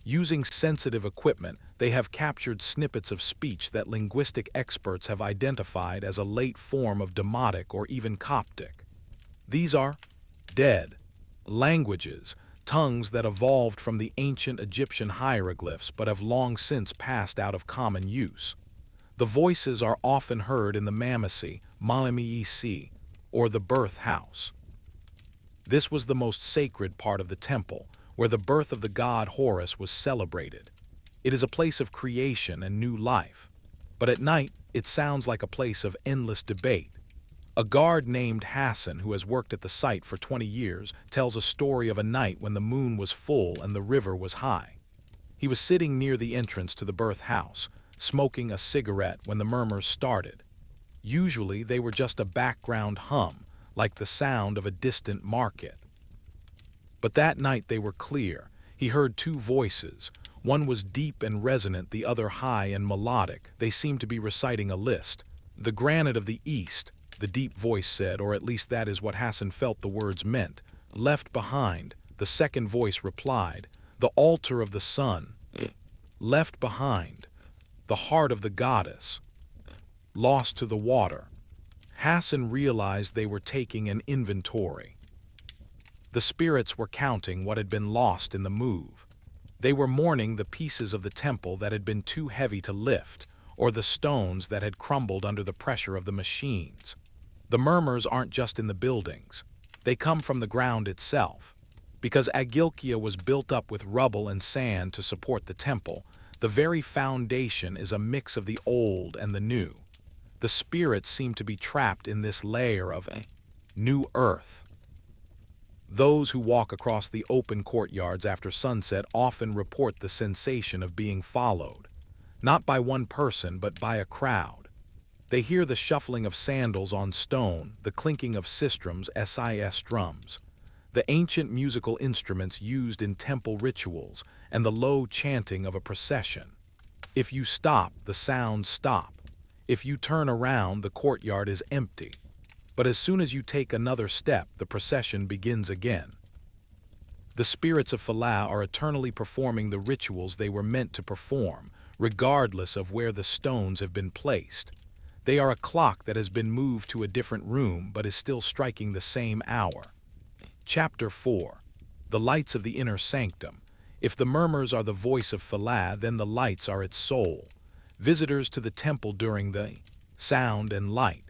A: Using sensitive equipment, they have captured snippets of speech that linguistic experts have identified as a late form of Demotic or even Coptic. These are dead languages, tongues that evolved from the ancient Egyptian hieroglyphs but have long since passed out of common use. The voices are often heard in the Mamasi, or the birth house. This was the most sacred part of the temple, where the birth of the god Horus was celebrated. It is a place of creation and new life. But at night, it sounds like a place of endless debate. A guard named Hassan, who has worked at the site for 20 years, tells a story of a night when the moon was full and the river was high. He was sitting near the entrance to the birth house, smoking a cigarette when the murmurs started. Usually, they were just a background hum, like the sound of a distant market. But that night they were clear. He heard two voices. One was deep and resonant, the other high and melodic. They seemed to be reciting a list. "The granite of the east," the deep voice said, or at least that is what Hassan felt the words meant. "Left behind," the second voice replied. "The altar of the sun." "Left behind." "The heart of the goddess." "Lost to the water." Hassan realized they were taking an inventory. The spirits were counting what had been lost in the move. They were mourning the pieces of the temple that had been too heavy to lift, or the stones that had crumbled under the pressure of the machines. The murmurs aren't just in the buildings. They come from the ground itself. Because Agilkia was built up with rubble and sand to support the temple, the very foundation is a mix of the old and the new. The spirits seem to be trapped in this layer of new earth. Those who walk across the open courtyards after sunset often report the sensation of being followed, not by one person but by a crowd. They hear the shuffling of sandals on stone, the clinking of sistrums, drums, the ancient musical instruments used in temple rituals, and the low chanting of a procession. If you stop, the sounds stop. If you turn around, the courtyard is empty. But as soon as you take another step, the procession begins again. The spirits of Philae are eternally performing the rituals they were meant to perform, regardless of where the stones have been placed. They are a clock that has been moved to a different room but is still striking the same hour. Chapter 4. The lights of the inner sanctum. If the murmurs are the voice of Philae, then the lights are its soul. Visitors to the temple during the sound and light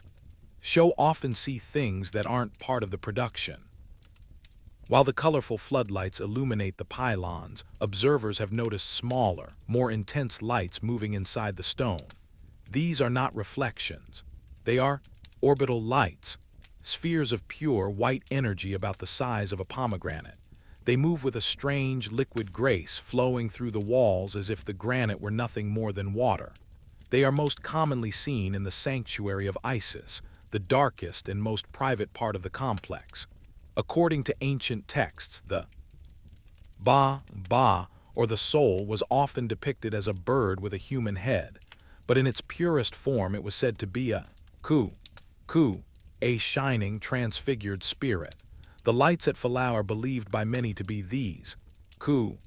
A: show often see things that aren't part of the production. While the colorful floodlights illuminate the pylons, observers have noticed smaller, more intense lights moving inside the stone. These are not reflections. They are orbital lights, spheres of pure white energy about the size of a pomegranate. They move with a strange liquid grace, flowing through the walls as if the granite were nothing more than water. They are most commonly seen in the sanctuary of Isis, the darkest and most private part of the complex. According to ancient texts, the Ba, or the soul, was often depicted as a bird with a human head, but in its purest form it was said to be a Ku, a shining, transfigured spirit. The lights at Philae are believed by many to be these Ku,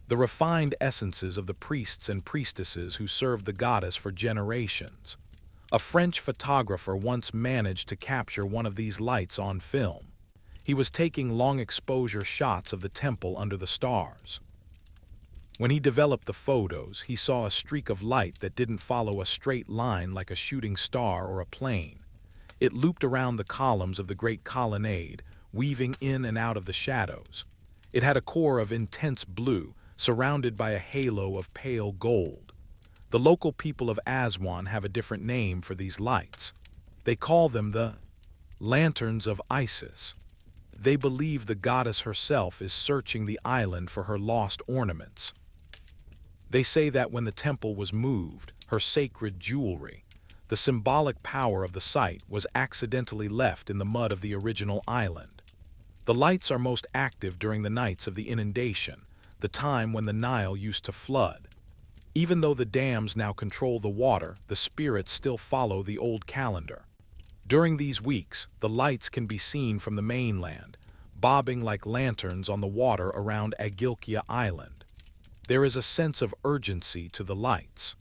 A: the refined essences of the priests and priestesses who served the goddess for generations. A French photographer once managed to capture one of these lights on film. He was taking long-exposure shots of the temple under the stars. When he developed the photos, he saw a streak of light that didn't follow a straight line like a shooting star or a plane. It looped around the columns of the great colonnade, weaving in and out of the shadows. It had a core of intense blue, surrounded by a halo of pale gold. The local people of Aswan have a different name for these lights. They call them the Lanterns of Isis. They believe the goddess herself is searching the island for her lost ornaments. They say that when the temple was moved, her sacred jewelry, the symbolic power of the site, was accidentally left in the mud of the original island. The lights are most active during the nights of the inundation, the time when the Nile used to flood. Even though the dams now control the water, the spirits still follow the old calendar. During these weeks, the lights can be seen from the mainland, bobbing like lanterns on the water around Agilkia Island. There is a sense of urgency to the lights.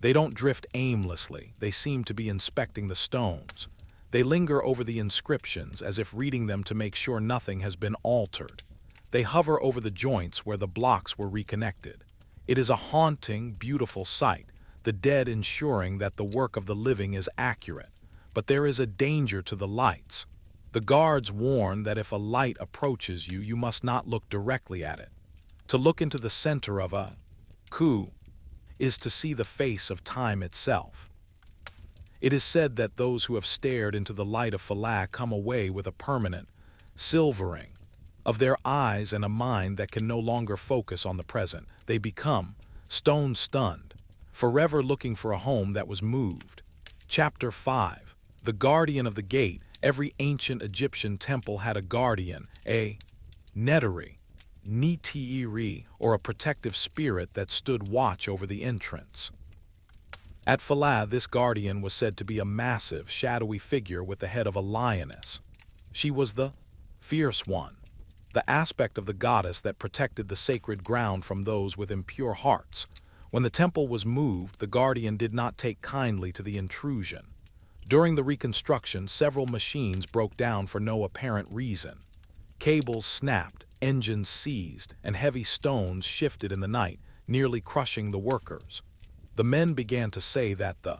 A: They don't drift aimlessly, they seem to be inspecting the stones. They linger over the inscriptions as if reading them to make sure nothing has been altered. They hover over the joints where the blocks were reconnected. It is a haunting, beautiful sight, the dead ensuring that the work of the living is accurate. But there is a danger to the lights. The guards warn that if a light approaches you, you must not look directly at it. To look into the center of a coup is to see the face of time itself. It is said that those who have stared into the light of Philae come away with a permanent silvering of their eyes and a mind that can no longer focus on the present. They become stone-stunned, forever looking for a home that was moved. Chapter 5. The Guardian of the Gate. Every ancient Egyptian temple had a guardian, a netiri, nitiri, or a protective spirit that stood watch over the entrance. At Philae, this guardian was said to be a massive, shadowy figure with the head of a lioness. She was the fierce one, the aspect of the goddess that protected the sacred ground from those with impure hearts. When the temple was moved, the guardian did not take kindly to the intrusion. During the reconstruction, several machines broke down for no apparent reason. Cables snapped, engines seized, and heavy stones shifted in the night, nearly crushing the workers. The men began to say that the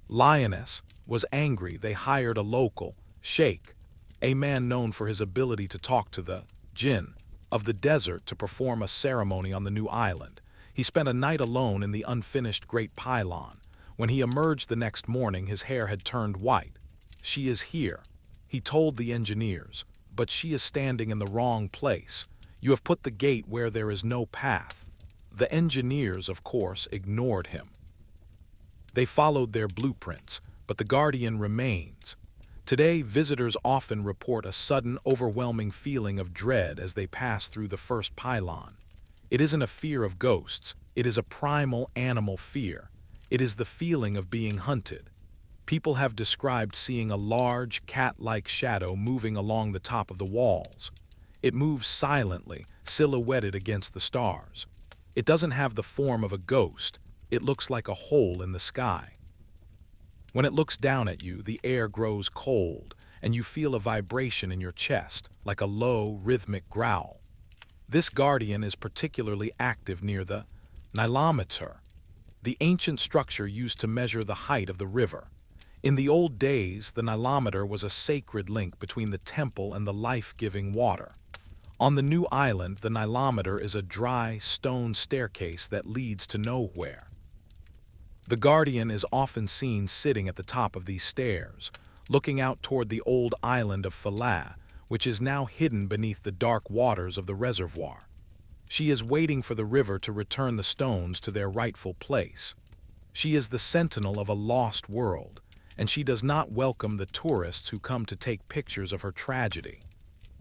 A: lioness was angry. They hired a local sheikh, a man known for his ability to talk to the jinn of the desert, to perform a ceremony on the new island. He spent a night alone in the unfinished great pylon. When he emerged the next morning, his hair had turned white. "She is here," he told the engineers, "but she is standing in the wrong place. You have put the gate where there is no path." The engineers, of course, ignored him. They followed their blueprints, but the guardian remains. Today, visitors often report a sudden, overwhelming feeling of dread as they pass through the first pylon. It isn't a fear of ghosts, it is a primal animal fear. It is the feeling of being hunted. People have described seeing a large, cat-like shadow moving along the top of the walls. It moves silently, silhouetted against the stars. It doesn't have the form of a ghost. It looks like a hole in the sky. When it looks down at you, the air grows cold, and you feel a vibration in your chest, like a low, rhythmic growl. This guardian is particularly active near the nilometer, the ancient structure used to measure the height of the river. In the old days, the nilometer was a sacred link between the temple and the life-giving water. On the new island, the nilometer is a dry, stone staircase that leads to nowhere. The guardian is often seen sitting at the top of these stairs, looking out toward the old island of Philae, which is now hidden beneath the dark waters of the reservoir. She is waiting for the river to return the stones to their rightful place. She is the sentinel of a lost world, and she does not welcome the tourists who come to take pictures of her tragedy.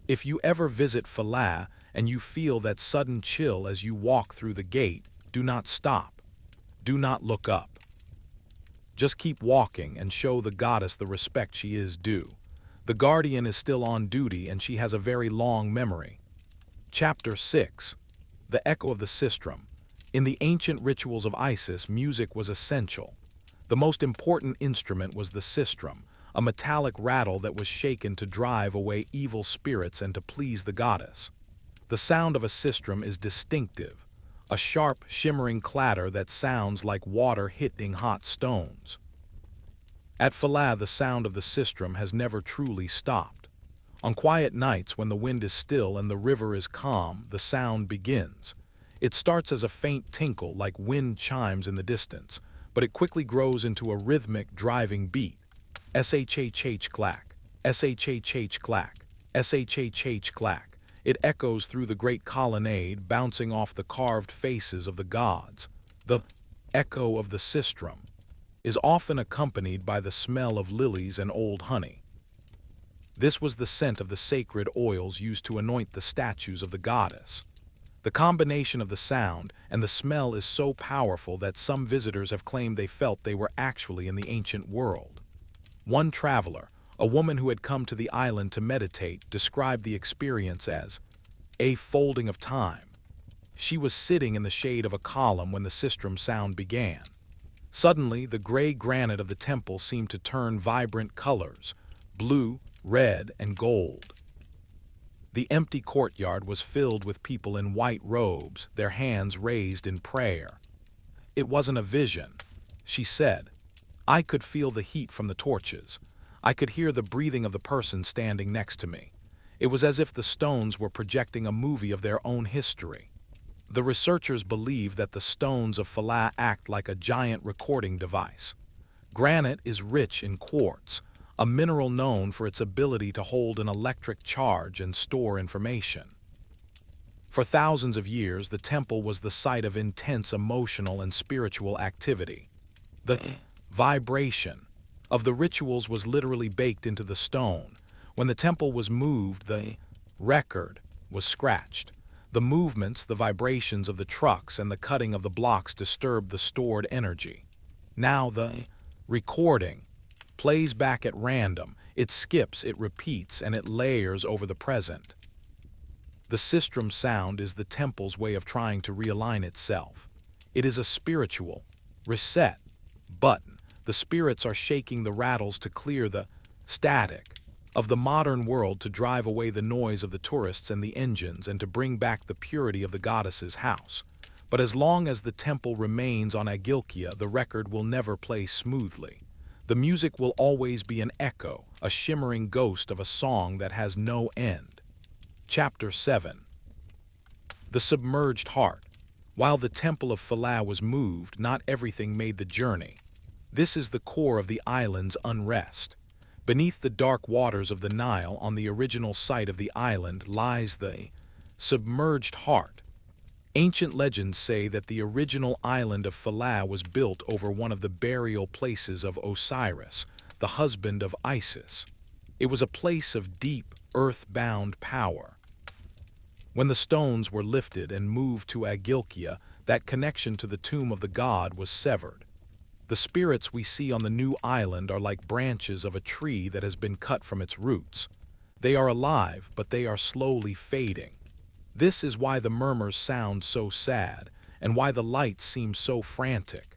A: If you ever visit Philae and you feel that sudden chill as you walk through the gate, do not stop. Do not look up. Just keep walking and show the goddess the respect she is due. The guardian is still on duty, and she has a very long memory. Chapter 6. The Echo of the Sistrum. In the ancient rituals of Isis, music was essential. The most important instrument was the sistrum, a metallic rattle that was shaken to drive away evil spirits and to please the goddess. The sound of a sistrum is distinctive, a sharp, shimmering clatter that sounds like water hitting hot stones. At Philae, the sound of the sistrum has never truly stopped. On quiet nights when the wind is still and the river is calm, the sound begins. It starts as a faint tinkle like wind chimes in the distance, but it quickly grows into a rhythmic, driving beat. Shh clack, shh clack, shh clack. It echoes through the great colonnade, bouncing off the carved faces of the gods. The echo of the sistrum is often accompanied by the smell of lilies and old honey. This was the scent of the sacred oils used to anoint the statues of the goddess. The combination of the sound and the smell is so powerful that some visitors have claimed they felt they were actually in the ancient world. One traveler, a woman who had come to the island to meditate, described the experience as a folding of time. She was sitting in the shade of a column when the sistrum sound began. Suddenly, the gray granite of the temple seemed to turn vibrant colors, blue, red, and gold. The empty courtyard was filled with people in white robes, their hands raised in prayer. It wasn't a vision, she said. I could feel the heat from the torches. I could hear the breathing of the person standing next to me. It was as if the stones were projecting a movie of their own history. The researchers believe that the stones of Philae act like a giant recording device. Granite is rich in quartz, a mineral known for its ability to hold an electric charge and store information. For thousands of years, the temple was the site of intense emotional and spiritual activity. The vibration of the rituals was literally baked into the stone. When the temple was moved, the record was scratched. The movements, the vibrations of the trucks, and the cutting of the blocks disturbed the stored energy. Now the recording plays back at random. It skips, it repeats, and it layers over the present. The sistrum sound is the temple's way of trying to realign itself. It is a spiritual reset button. The spirits are shaking the rattles to clear the static of the modern world, to drive away the noise of the tourists and the engines, and to bring back the purity of the goddess's house. But as long as the temple remains on Agilkia, the record will never play smoothly. The music will always be an echo, a shimmering ghost of a song that has no end. Chapter 7. The Submerged Heart. While the temple of Philae was moved, not everything made the journey. This is the core of the island's unrest. Beneath the dark waters of the Nile, on the original site of the island, lies the submerged heart. Ancient legends say that the original island of Philae was built over one of the burial places of Osiris, the husband of Isis. It was a place of deep, earth-bound power. When the stones were lifted and moved to Agilkia, that connection to the tomb of the god was severed. The spirits we see on the new island are like branches of a tree that has been cut from its roots. They are alive, but they are slowly fading. This is why the murmurs sound so sad, and why the lights seem so frantic.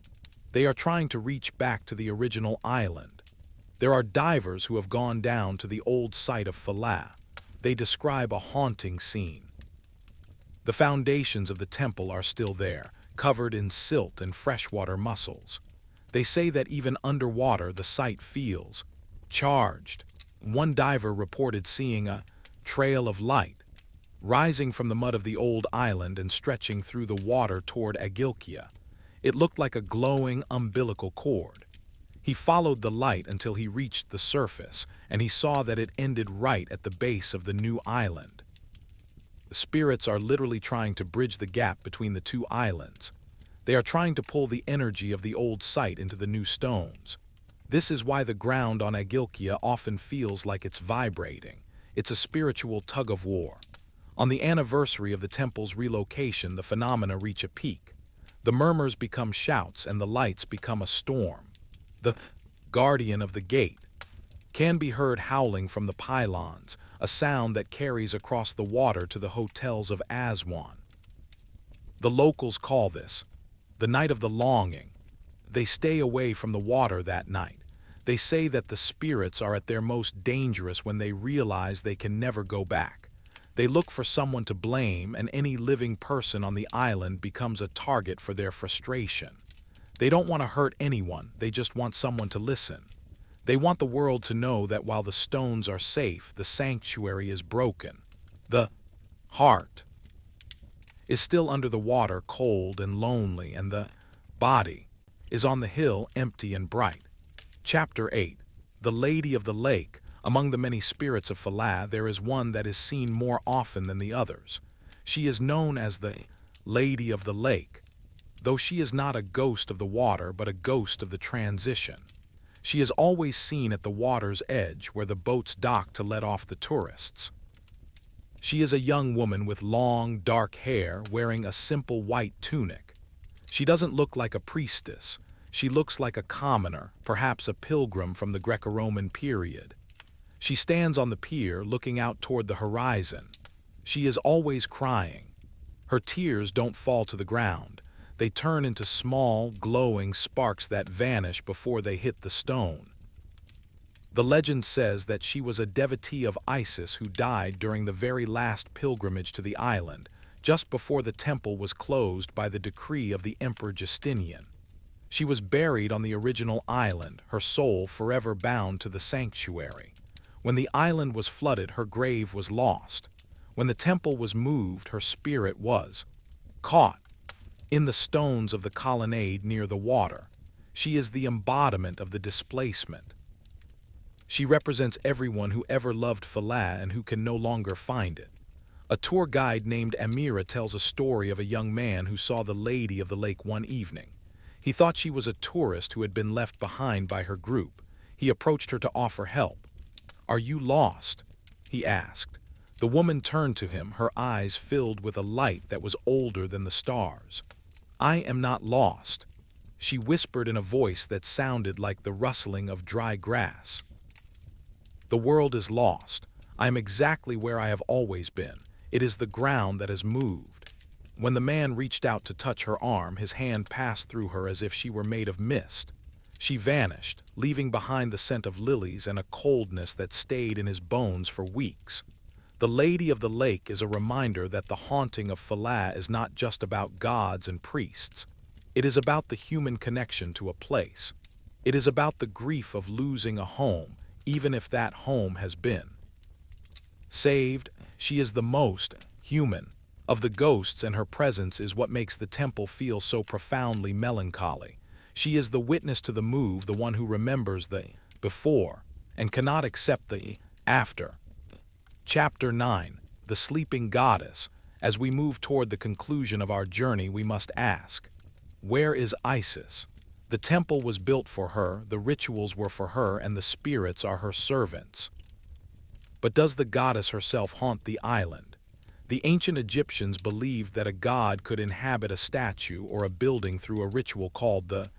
A: They are trying to reach back to the original island. There are divers who have gone down to the old site of Philae. They describe a haunting scene. The foundations of the temple are still there, covered in silt and freshwater mussels. They say that even underwater the site feels charged. One diver reported seeing a trail of light rising from the mud of the old island and stretching through the water toward Agilkia. It looked like a glowing umbilical cord. He followed the light until he reached the surface, and he saw that it ended right at the base of the new island. The spirits are literally trying to bridge the gap between the two islands. They are trying to pull the energy of the old site into the new stones. This is why the ground on Agilkia often feels like it's vibrating. It's a spiritual tug-of-war. On the anniversary of the temple's relocation, the phenomena reach a peak. The murmurs become shouts and the lights become a storm. The guardian of the gate can be heard howling from the pylons, a sound that carries across the water to the hotels of Aswan. The locals call this the Night of the Longing. They stay away from the water that night. They say that the spirits are at their most dangerous when they realize they can never go back. They look for someone to blame, and any living person on the island becomes a target for their frustration. They don't want to hurt anyone, they just want someone to listen. They want the world to know that while the stones are safe, the sanctuary is broken. The heart is still under the water, cold and lonely, and the body is on the hill, empty and bright. Chapter 8. The Lady of the Lake. Among the many spirits of Philae, there is one that is seen more often than the others. She is known as the Lady of the Lake, though she is not a ghost of the water but a ghost of the transition. She is always seen at the water's edge where the boats dock to let off the tourists. She is a young woman with long, dark hair, wearing a simple white tunic. She doesn't look like a priestess. She looks like a commoner, perhaps a pilgrim from the Greco-Roman period. She stands on the pier, looking out toward the horizon. She is always crying. Her tears don't fall to the ground. They turn into small, glowing sparks that vanish before they hit the stone. The legend says that she was a devotee of Isis who died during the very last pilgrimage to the island, just before the temple was closed by the decree of the Emperor Justinian. She was buried on the original island, her soul forever bound to the sanctuary. When the island was flooded, her grave was lost. When the temple was moved, her spirit was caught in the stones of the colonnade near the water. She is the embodiment of the displacement. She represents everyone who ever loved Philae and who can no longer find it. A tour guide named Amira tells a story of a young man who saw the Lady of the Lake one evening. He thought she was a tourist who had been left behind by her group. He approached her to offer help. "Are you lost?" he asked. The woman turned to him, her eyes filled with a light that was older than the stars. "I am not lost," she whispered in a voice that sounded like the rustling of dry grass. "The world is lost. I am exactly where I have always been. It is the ground that has moved." When the man reached out to touch her arm, his hand passed through her as if she were made of mist. She vanished, leaving behind the scent of lilies and a coldness that stayed in his bones for weeks. The Lady of the Lake is a reminder that the haunting of Philae is not just about gods and priests. It is about the human connection to a place. It is about the grief of losing a home, even if that home has been saved. She is the most human of the ghosts, and her presence is what makes the temple feel so profoundly melancholy. She is the witness to the move, the one who remembers the before and cannot accept the after. Chapter 9. The Sleeping Goddess. As we move toward the conclusion of our journey, we must ask, where is Isis? The temple was built for her, the rituals were for her, and the spirits are her servants. But does the goddess herself haunt the island? The ancient Egyptians believed that a god could inhabit a statue or a building through a ritual called the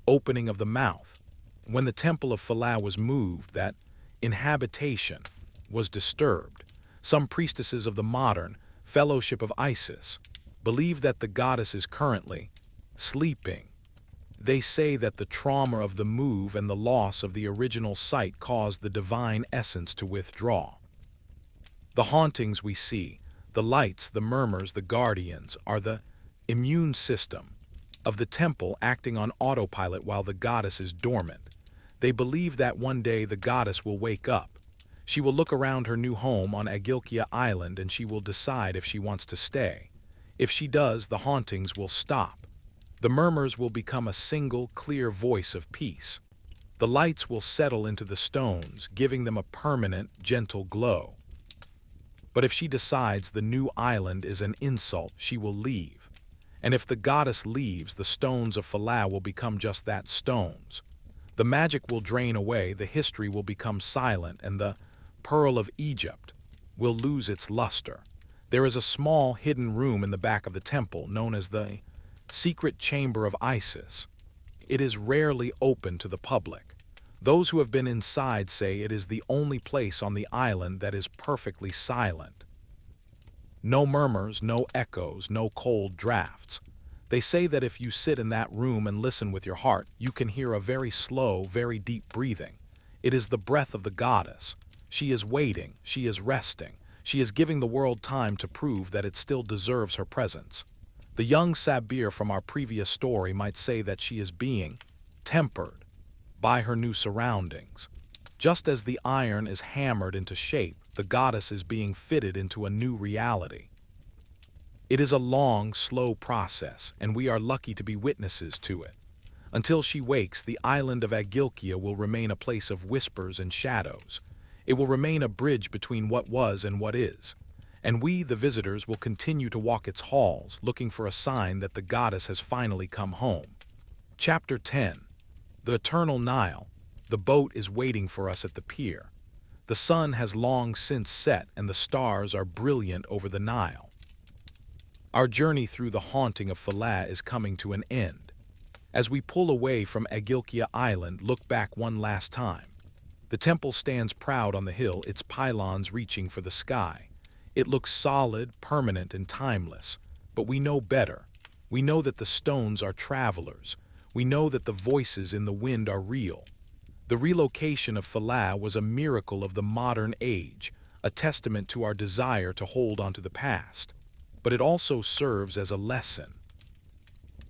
A: opening of the mouth. When the temple of Philae was moved, that inhabitation was disturbed. Some priestesses of the modern Fellowship of Isis believe that the goddess is currently sleeping. They say that the trauma of the move and the loss of the original site caused the divine essence to withdraw. The hauntings we see, the lights, the murmurs, the guardians, are the immune system of the temple acting on autopilot while the goddess is dormant. They believe that one day the goddess will wake up. She will look around her new home on Agilkia Island and she will decide if she wants to stay. If she does, the hauntings will stop. The murmurs will become a single, clear voice of peace. The lights will settle into the stones, giving them a permanent, gentle glow. But if she decides the new island is an insult, she will leave. And if the goddess leaves, the stones of Philae will become just that, stones. The magic will drain away, the history will become silent, and the Pearl of Egypt will lose its luster. There is a small, hidden room in the back of the temple known as the Secret Chamber of Isis. It is rarely open to the public. Those who have been inside say it is the only place on the island that is perfectly silent. No murmurs, no echoes, no cold drafts. They say that if you sit in that room and listen with your heart, you can hear a very slow, very deep breathing. It is the breath of the goddess. She is waiting, she is resting, she is giving the world time to prove that it still deserves her presence. The young Sabir from our previous story might say that she is being tempered by her new surroundings. Just as the iron is hammered into shape, the goddess is being fitted into a new reality. It is a long, slow process, and we are lucky to be witnesses to it. Until she wakes, the island of Agilkia will remain a place of whispers and shadows. It will remain a bridge between what was and what is. And we, the visitors, will continue to walk its halls, looking for a sign that the goddess has finally come home. Chapter 10. The Eternal Nile. The boat is waiting for us at the pier. The sun has long since set, and the stars are brilliant over the Nile. Our journey through the haunting of Philae is coming to an end. As we pull away from Agilkia Island, look back one last time. The temple stands proud on the hill, its pylons reaching for the sky. It looks solid, permanent, and timeless. But we know better. We know that the stones are travelers. We know that the voices in the wind are real. The relocation of Philae was a miracle of the modern age, a testament to our desire to hold onto the past. But it also serves as a lesson.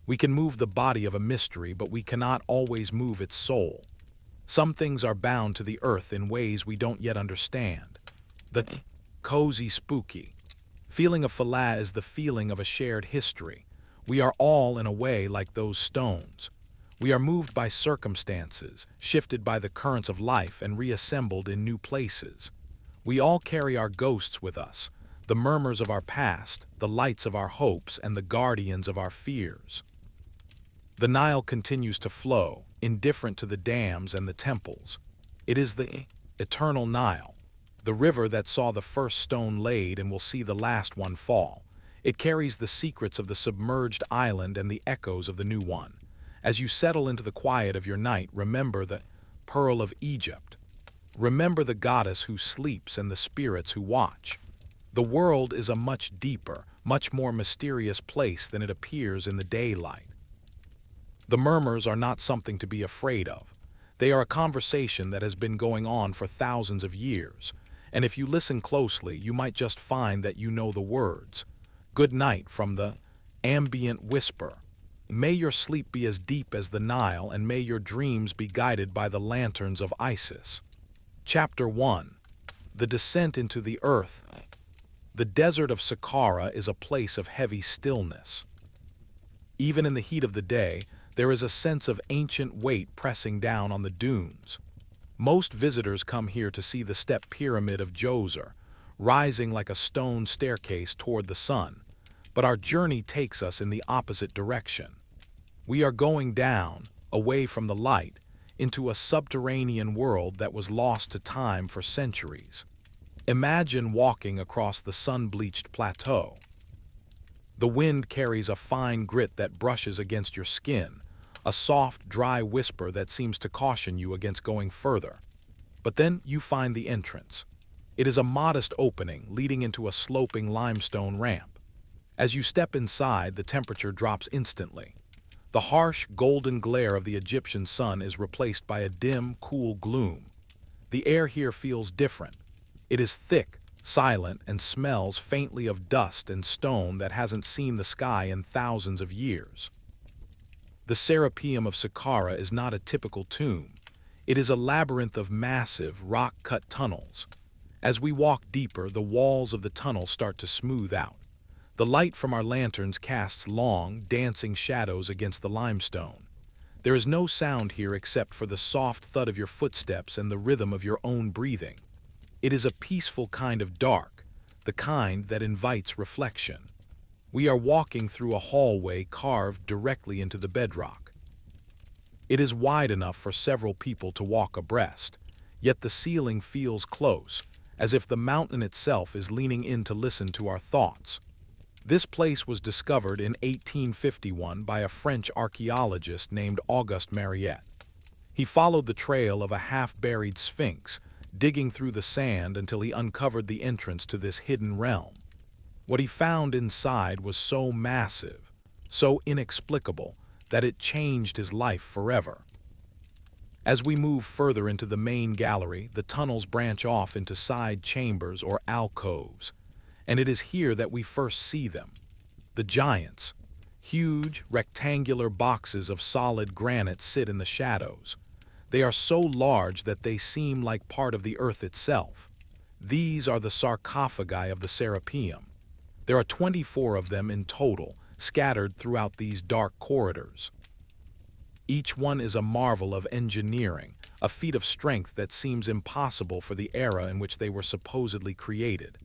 A: We can move the body of a mystery, but we cannot always move its soul. Some things are bound to the earth in ways we don't yet understand. The cozy, spooky feeling of Philae is the feeling of a shared history. We are all, in a way, like those stones. We are moved by circumstances, shifted by the currents of life, and reassembled in new places. We all carry our ghosts with us, the murmurs of our past, the lights of our hopes, and the guardians of our fears. The Nile continues to flow, indifferent to the dams and the temples. It is the eternal Nile, the river that saw the first stone laid and will see the last one fall. It carries the secrets of the submerged island and the echoes of the new one. As you settle into the quiet of your night, remember the Pearl of Egypt. Remember the goddess who sleeps and the spirits who watch. The world is a much deeper, much more mysterious place than it appears in the daylight. The murmurs are not something to be afraid of. They are a conversation that has been going on for thousands of years, and if you listen closely, you might just find that you know the words. Good night from the Ambient Whisper. May your sleep be as deep as the Nile, and may your dreams be guided by the lanterns of Isis. Chapter 1. The Descent into the Earth. The desert of Saqqara is a place of heavy stillness. Even in the heat of the day, there is a sense of ancient weight pressing down on the dunes. Most visitors come here to see the step pyramid of Qasr, rising like a stone staircase toward the sun. But our journey takes us in the opposite direction. We are going down, away from the light, into a subterranean world that was lost to time for centuries. Imagine walking across the sun-bleached plateau. The wind carries a fine grit that brushes against your skin, a soft, dry whisper that seems to caution you against going further. But then you find the entrance. It is a modest opening leading into a sloping limestone ramp. As you step inside, the temperature drops instantly. The harsh, golden glare of the Egyptian sun is replaced by a dim, cool gloom. The air here feels different. It is thick, silent, and smells faintly of dust and stone that hasn't seen the sky in thousands of years. The Serapeum of Saqqara is not a typical tomb. It is a labyrinth of massive, rock-cut tunnels. As we walk deeper, the walls of the tunnel start to smooth out. The light from our lanterns casts long, dancing shadows against the limestone. There is no sound here except for the soft thud of your footsteps and the rhythm of your own breathing. It is a peaceful kind of dark, the kind that invites reflection. We are walking through a hallway carved directly into the bedrock. It is wide enough for several people to walk abreast, yet the ceiling feels close, as if the mountain itself is leaning in to listen to our thoughts. This place was discovered in 1851 by a French archaeologist named Auguste Mariette. He followed the trail of a half-buried sphinx, digging through the sand until he uncovered the entrance to this hidden realm. What he found inside was so massive, so inexplicable that it changed his life forever. As we move further into the main gallery, the tunnels branch off into side chambers or alcoves, and it is here that we first see them. The giants. Huge, rectangular boxes of solid granite sit in the shadows. They are so large that they seem like part of the earth itself. These are the sarcophagi of the Serapeum. There are 24 of them in total, scattered throughout these dark corridors. Each one is a marvel of engineering, a feat of strength that seems impossible for the era in which they were supposedly created.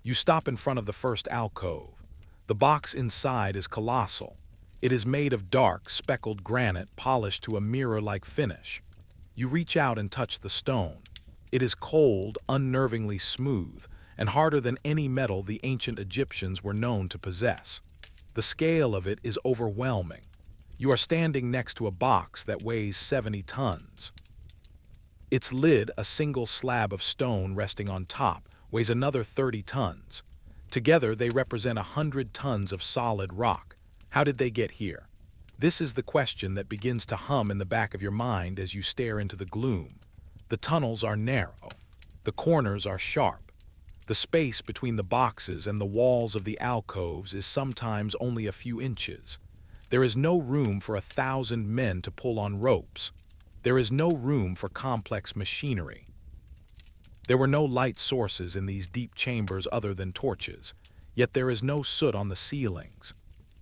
A: You stop in front of the first alcove. The box inside is colossal. It is made of dark, speckled granite polished to a mirror-like finish. You reach out and touch the stone. It is cold, unnervingly smooth, and harder than any metal the ancient Egyptians were known to possess. The scale of it is overwhelming. You are standing next to a box that weighs 70 tons. Its lid, a single slab of stone resting on top, weighs another 30 tons. Together, they represent 100 tons of solid rock. How did they get here? This is the question that begins to hum in the back of your mind as you stare into the gloom. The tunnels are narrow. The corners are sharp. The space between the boxes and the walls of the alcoves is sometimes only a few inches. There is no room for 1,000 men to pull on ropes. There is no room for complex machinery. There were no light sources in these deep chambers other than torches, yet there is no soot on the ceilings.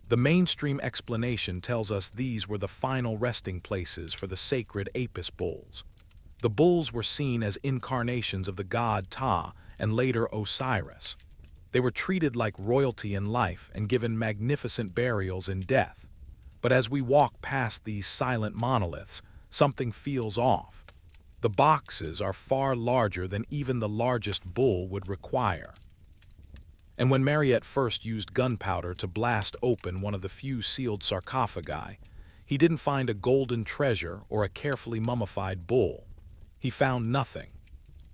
A: The mainstream explanation tells us these were the final resting places for the sacred Apis bulls. The bulls were seen as incarnations of the god Ptah and later Osiris. They were treated like royalty in life and given magnificent burials in death. But as we walk past these silent monoliths, something feels off. The boxes are far larger than even the largest bull would require. And when Mariette first used gunpowder to blast open one of the few sealed sarcophagi, he didn't find a golden treasure or a carefully mummified bull. He found nothing.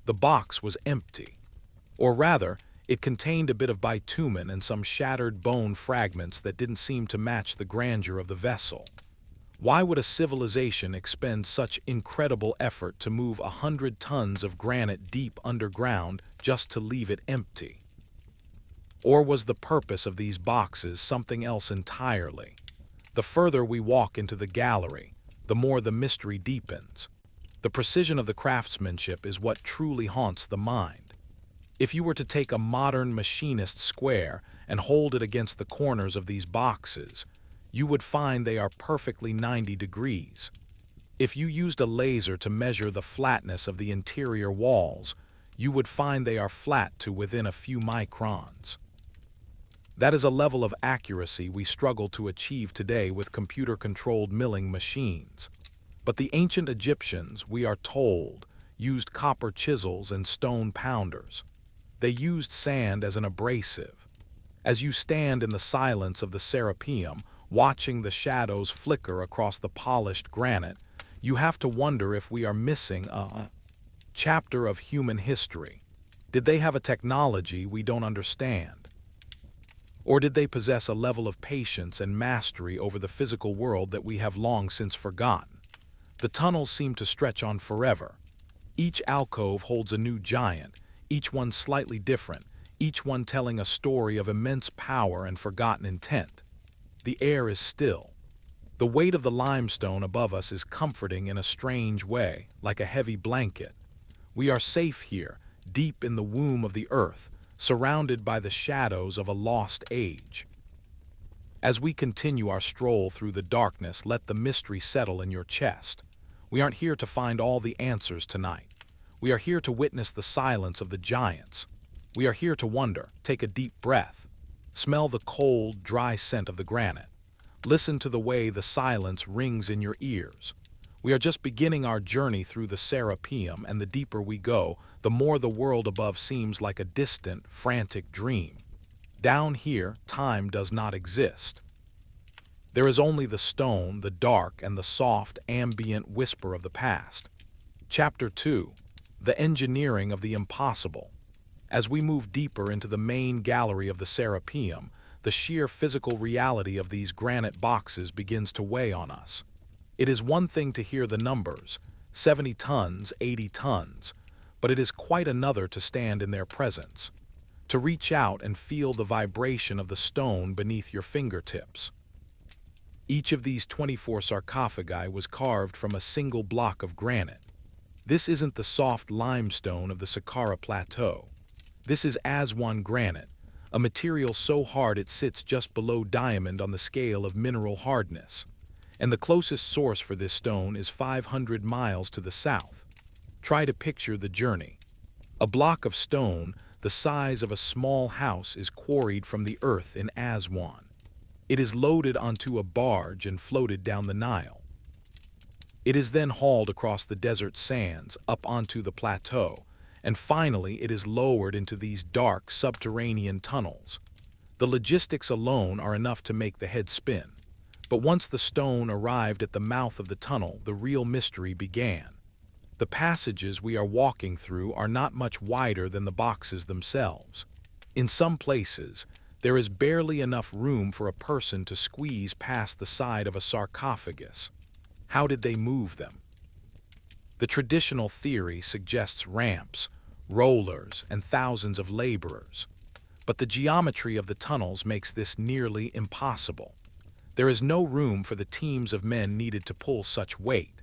A: The box was empty. Or rather, it contained a bit of bitumen and some shattered bone fragments that didn't seem to match the grandeur of the vessel. Why would a civilization expend such incredible effort to move 100 tons of granite deep underground just to leave it empty? Or was the purpose of these boxes something else entirely? The further we walk into the gallery, the more the mystery deepens. The precision of the craftsmanship is what truly haunts the mind. If you were to take a modern machinist square and hold it against the corners of these boxes, you would find they are perfectly 90 degrees. If you used a laser to measure the flatness of the interior walls, you would find they are flat to within a few microns. That is a level of accuracy we struggle to achieve today with computer-controlled milling machines. But the ancient Egyptians, we are told, used copper chisels and stone pounders. They used sand as an abrasive. As you stand in the silence of the Serapeum, watching the shadows flicker across the polished granite, you have to wonder if we are missing a chapter of human history. Did they have a technology we don't understand? Or did they possess a level of patience and mastery over the physical world that we have long since forgotten? The tunnels seem to stretch on forever. Each alcove holds a new giant, each one slightly different, each one telling a story of immense power and forgotten intent. The air is still. The weight of the limestone above us is comforting in a strange way, like a heavy blanket. We are safe here, deep in the womb of the earth, surrounded by the shadows of a lost age. As we continue our stroll through the darkness, let the mystery settle in your chest. We aren't here to find all the answers tonight. We are here to witness the silence of the giants. We are here to wonder, take a deep breath, smell the cold, dry scent of the granite. Listen to the way the silence rings in your ears. We are just beginning our journey through the Serapeum, and the deeper we go, the more the world above seems like a distant, frantic dream. Down here, time does not exist. There is only the stone, the dark, and the soft, ambient whisper of the past. Chapter 2. The engineering of the impossible. As we move deeper into the main gallery of the Serapeum, the sheer physical reality of these granite boxes begins to weigh on us. It is one thing to hear the numbers, 70 tons, 80 tons, but it is quite another to stand in their presence, to reach out and feel the vibration of the stone beneath your fingertips. Each of these 24 sarcophagi was carved from a single block of granite. This isn't the soft limestone of the Saqqara plateau. This is Aswan granite, a material so hard it sits just below diamond on the scale of mineral hardness. And the closest source for this stone is 500 miles to the south. Try to picture the journey. A block of stone the size of a small house is quarried from the earth in Aswan. It is loaded onto a barge and floated down the Nile. It is then hauled across the desert sands up onto the plateau, and finally it is lowered into these dark subterranean tunnels. The logistics alone are enough to make the head spin. But once the stone arrived at the mouth of the tunnel, the real mystery began. The passages we are walking through are not much wider than the boxes themselves. In some places, there is barely enough room for a person to squeeze past the side of a sarcophagus. How did they move them? The traditional theory suggests ramps, rollers, and thousands of laborers. But the geometry of the tunnels makes this nearly impossible. There is no room for the teams of men needed to pull such weight.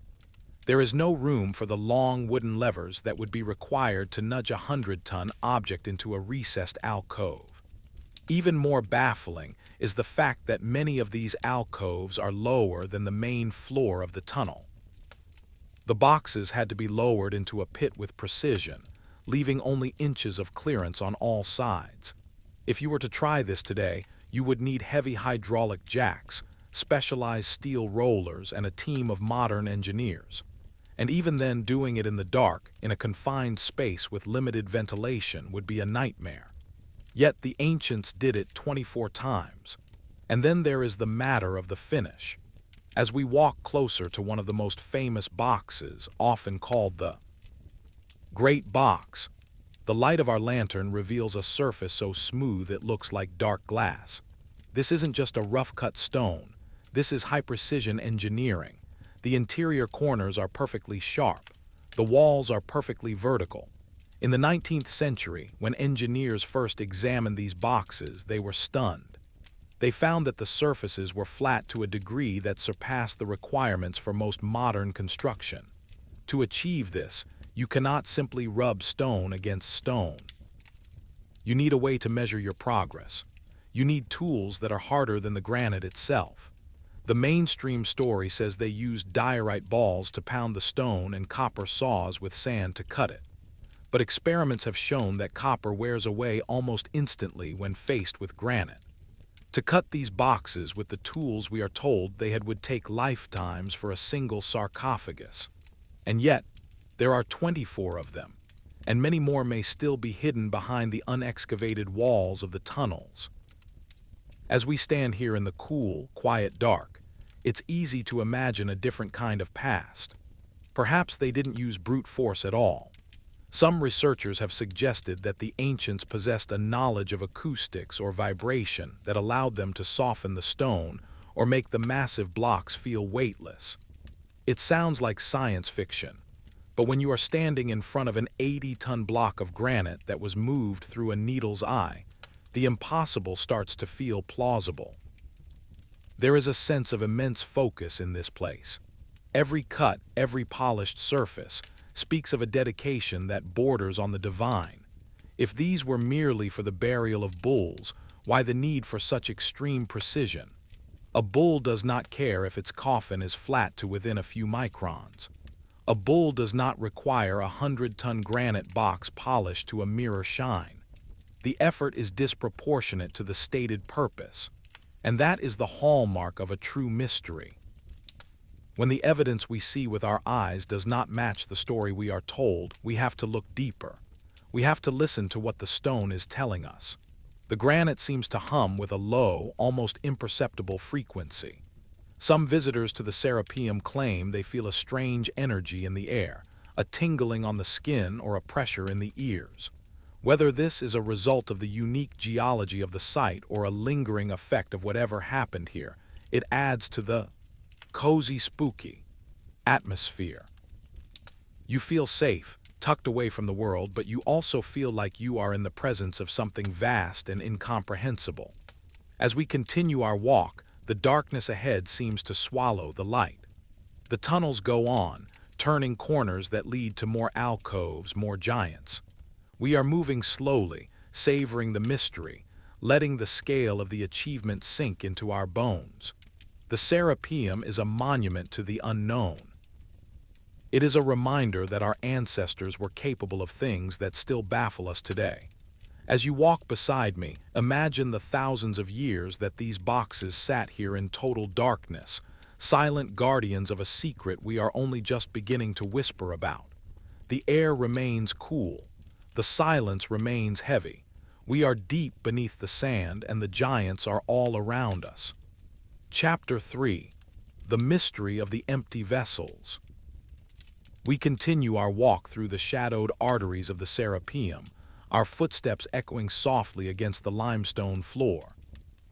A: There is no room for the long wooden levers that would be required to nudge a 100-ton object into a recessed alcove. Even more baffling is the fact that many of these alcoves are lower than the main floor of the tunnel. The boxes had to be lowered into a pit with precision, leaving only inches of clearance on all sides. If you were to try this today, you would need heavy hydraulic jacks, specialized steel rollers, and a team of modern engineers. And even then, doing it in the dark, in a confined space with limited ventilation, would be a nightmare. Yet the ancients did it 24 times. And then there is the matter of the finish. As we walk closer to one of the most famous boxes, often called the Great Box, the light of our lantern reveals a surface so smooth it looks like dark glass. This isn't just a rough-cut stone. This is high-precision engineering. The interior corners are perfectly sharp. The walls are perfectly vertical. In the 19th century, when engineers first examined these boxes, they were stunned. They found that the surfaces were flat to a degree that surpassed the requirements for most modern construction. To achieve this, you cannot simply rub stone against stone. You need a way to measure your progress. You need tools that are harder than the granite itself. The mainstream story says they used diorite balls to pound the stone and copper saws with sand to cut it. But experiments have shown that copper wears away almost instantly when faced with granite. To cut these boxes with the tools we are told they would take lifetimes for a single sarcophagus. And yet, there are 24 of them, and many more may still be hidden behind the unexcavated walls of the tunnels. As we stand here in the cool, quiet dark, it's easy to imagine a different kind of past. Perhaps they didn't use brute force at all. Some researchers have suggested that the ancients possessed a knowledge of acoustics or vibration that allowed them to soften the stone or make the massive blocks feel weightless. It sounds like science fiction, but when you are standing in front of an 80-ton block of granite that was moved through a needle's eye, the impossible starts to feel plausible. There is a sense of immense focus in this place. Every cut, every polished surface, speaks of a dedication that borders on the divine. If these were merely for the burial of bulls, why the need for such extreme precision? A bull does not care if its coffin is flat to within a few microns. A bull does not require a 100-ton granite box polished to a mirror shine. The effort is disproportionate to the stated purpose, and that is the hallmark of a true mystery. When the evidence we see with our eyes does not match the story we are told, we have to look deeper. We have to listen to what the stone is telling us. The granite seems to hum with a low, almost imperceptible frequency. Some visitors to the Serapeum claim they feel a strange energy in the air, a tingling on the skin or a pressure in the ears. Whether this is a result of the unique geology of the site or a lingering effect of whatever happened here, it adds to the cozy, spooky atmosphere. You feel safe, tucked away from the world, but you also feel like you are in the presence of something vast and incomprehensible. As we continue our walk, the darkness ahead seems to swallow the light. The tunnels go on, turning corners that lead to more alcoves, more giants. We are moving slowly, savoring the mystery, letting the scale of the achievement sink into our bones. The Serapeum is a monument to the unknown. It is a reminder that our ancestors were capable of things that still baffle us today. As you walk beside me, imagine the thousands of years that these boxes sat here in total darkness, silent guardians of a secret we are only just beginning to whisper about. The air remains cool. The silence remains heavy. We are deep beneath the sand, and the giants are all around us. Chapter 3: The Mystery of the Empty Vessels. We continue our walk through the shadowed arteries of the Serapeum, our footsteps echoing softly against the limestone floor.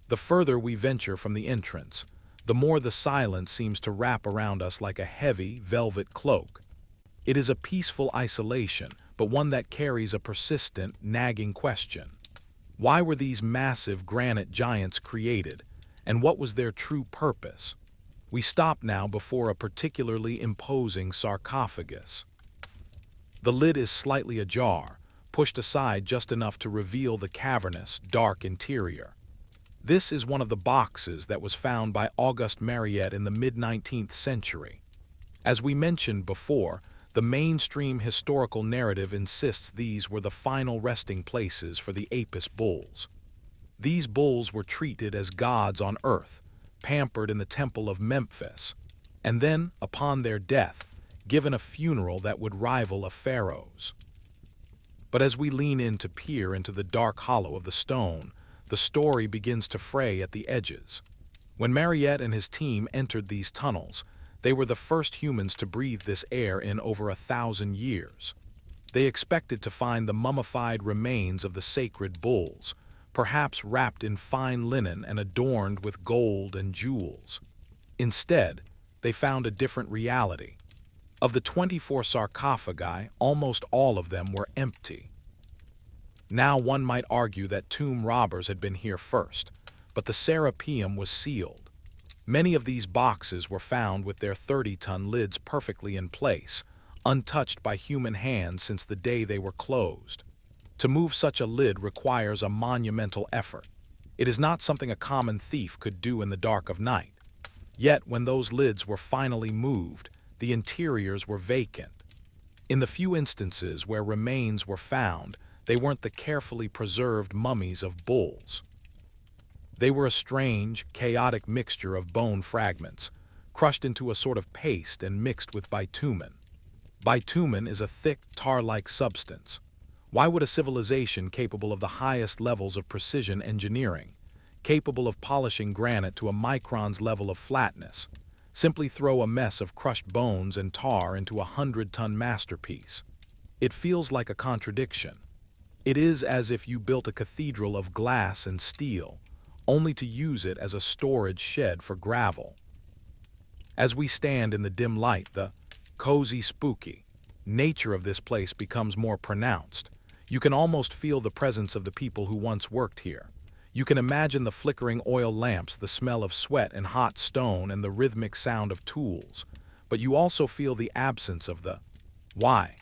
A: The further we venture from the entrance, the more the silence seems to wrap around us like a heavy, velvet cloak. It is a peaceful isolation, but one that carries a persistent, nagging question. Why were these massive granite giants created, and what was their true purpose? We stop now before a particularly imposing sarcophagus. The lid is slightly ajar, pushed aside just enough to reveal the cavernous, dark interior. This is one of the boxes that was found by Auguste Mariette in the mid-19th century. As we mentioned before, the mainstream historical narrative insists these were the final resting places for the Apis bulls. These bulls were treated as gods on earth, pampered in the temple of Memphis, and then, upon their death, given a funeral that would rival a pharaoh's. But as we lean in to peer into the dark hollow of the stone, the story begins to fray at the edges. When Mariette and his team entered these tunnels, they were the first humans to breathe this air in over 1,000 years. They expected to find the mummified remains of the sacred bulls, perhaps wrapped in fine linen and adorned with gold and jewels. Instead, they found a different reality. Of the 24 sarcophagi, almost all of them were empty. Now one might argue that tomb robbers had been here first, but the Serapeum was sealed. Many of these boxes were found with their 30-ton lids perfectly in place, untouched by human hands since the day they were closed. To move such a lid requires a monumental effort. It is not something a common thief could do in the dark of night. Yet, when those lids were finally moved, the interiors were vacant. In the few instances where remains were found, they weren't the carefully preserved mummies of bulls. They were a strange, chaotic mixture of bone fragments, crushed into a sort of paste and mixed with bitumen. Bitumen is a thick, tar-like substance. Why would a civilization capable of the highest levels of precision engineering, capable of polishing granite to a micron's level of flatness, simply throw a mess of crushed bones and tar into a 100-ton masterpiece? It feels like a contradiction. It is as if you built a cathedral of glass and steel, only to use it as a storage shed for gravel. As we stand in the dim light, the cozy, spooky nature of this place becomes more pronounced. You can almost feel the presence of the people who once worked here. You can imagine the flickering oil lamps, the smell of sweat and hot stone, and the rhythmic sound of tools. But you also feel the absence of the why.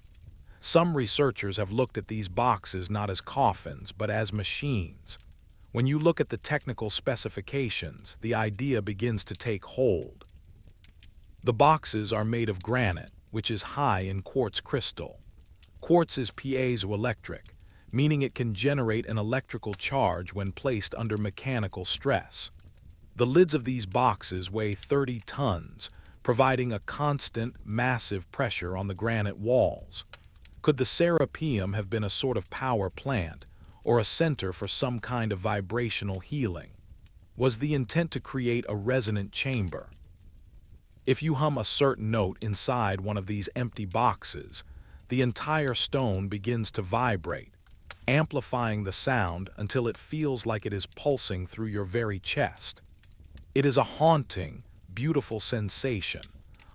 A: Some researchers have looked at these boxes not as coffins, but as machines. When you look at the technical specifications, the idea begins to take hold. The boxes are made of granite, which is high in quartz crystal. Quartz is piezoelectric, meaning it can generate an electrical charge when placed under mechanical stress. The lids of these boxes weigh 30 tons, providing a constant, massive pressure on the granite walls. Could the Serapeum have been a sort of power plant, or a center for some kind of vibrational healing? Was the intent to create a resonant chamber? If you hum a certain note inside one of these empty boxes, the entire stone begins to vibrate, amplifying the sound until it feels like it is pulsing through your very chest. It is a haunting, beautiful sensation,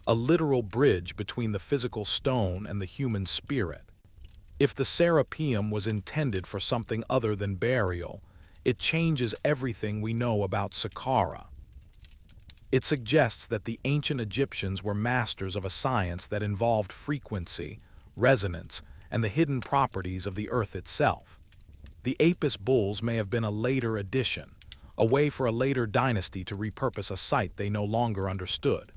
A: a literal bridge between the physical stone and the human spirit. If the Serapeum was intended for something other than burial, it changes everything we know about Saqqara. It suggests that the ancient Egyptians were masters of a science that involved frequency, resonance, and the hidden properties of the earth itself. The Apis bulls may have been a later addition, a way for a later dynasty to repurpose a site they no longer understood.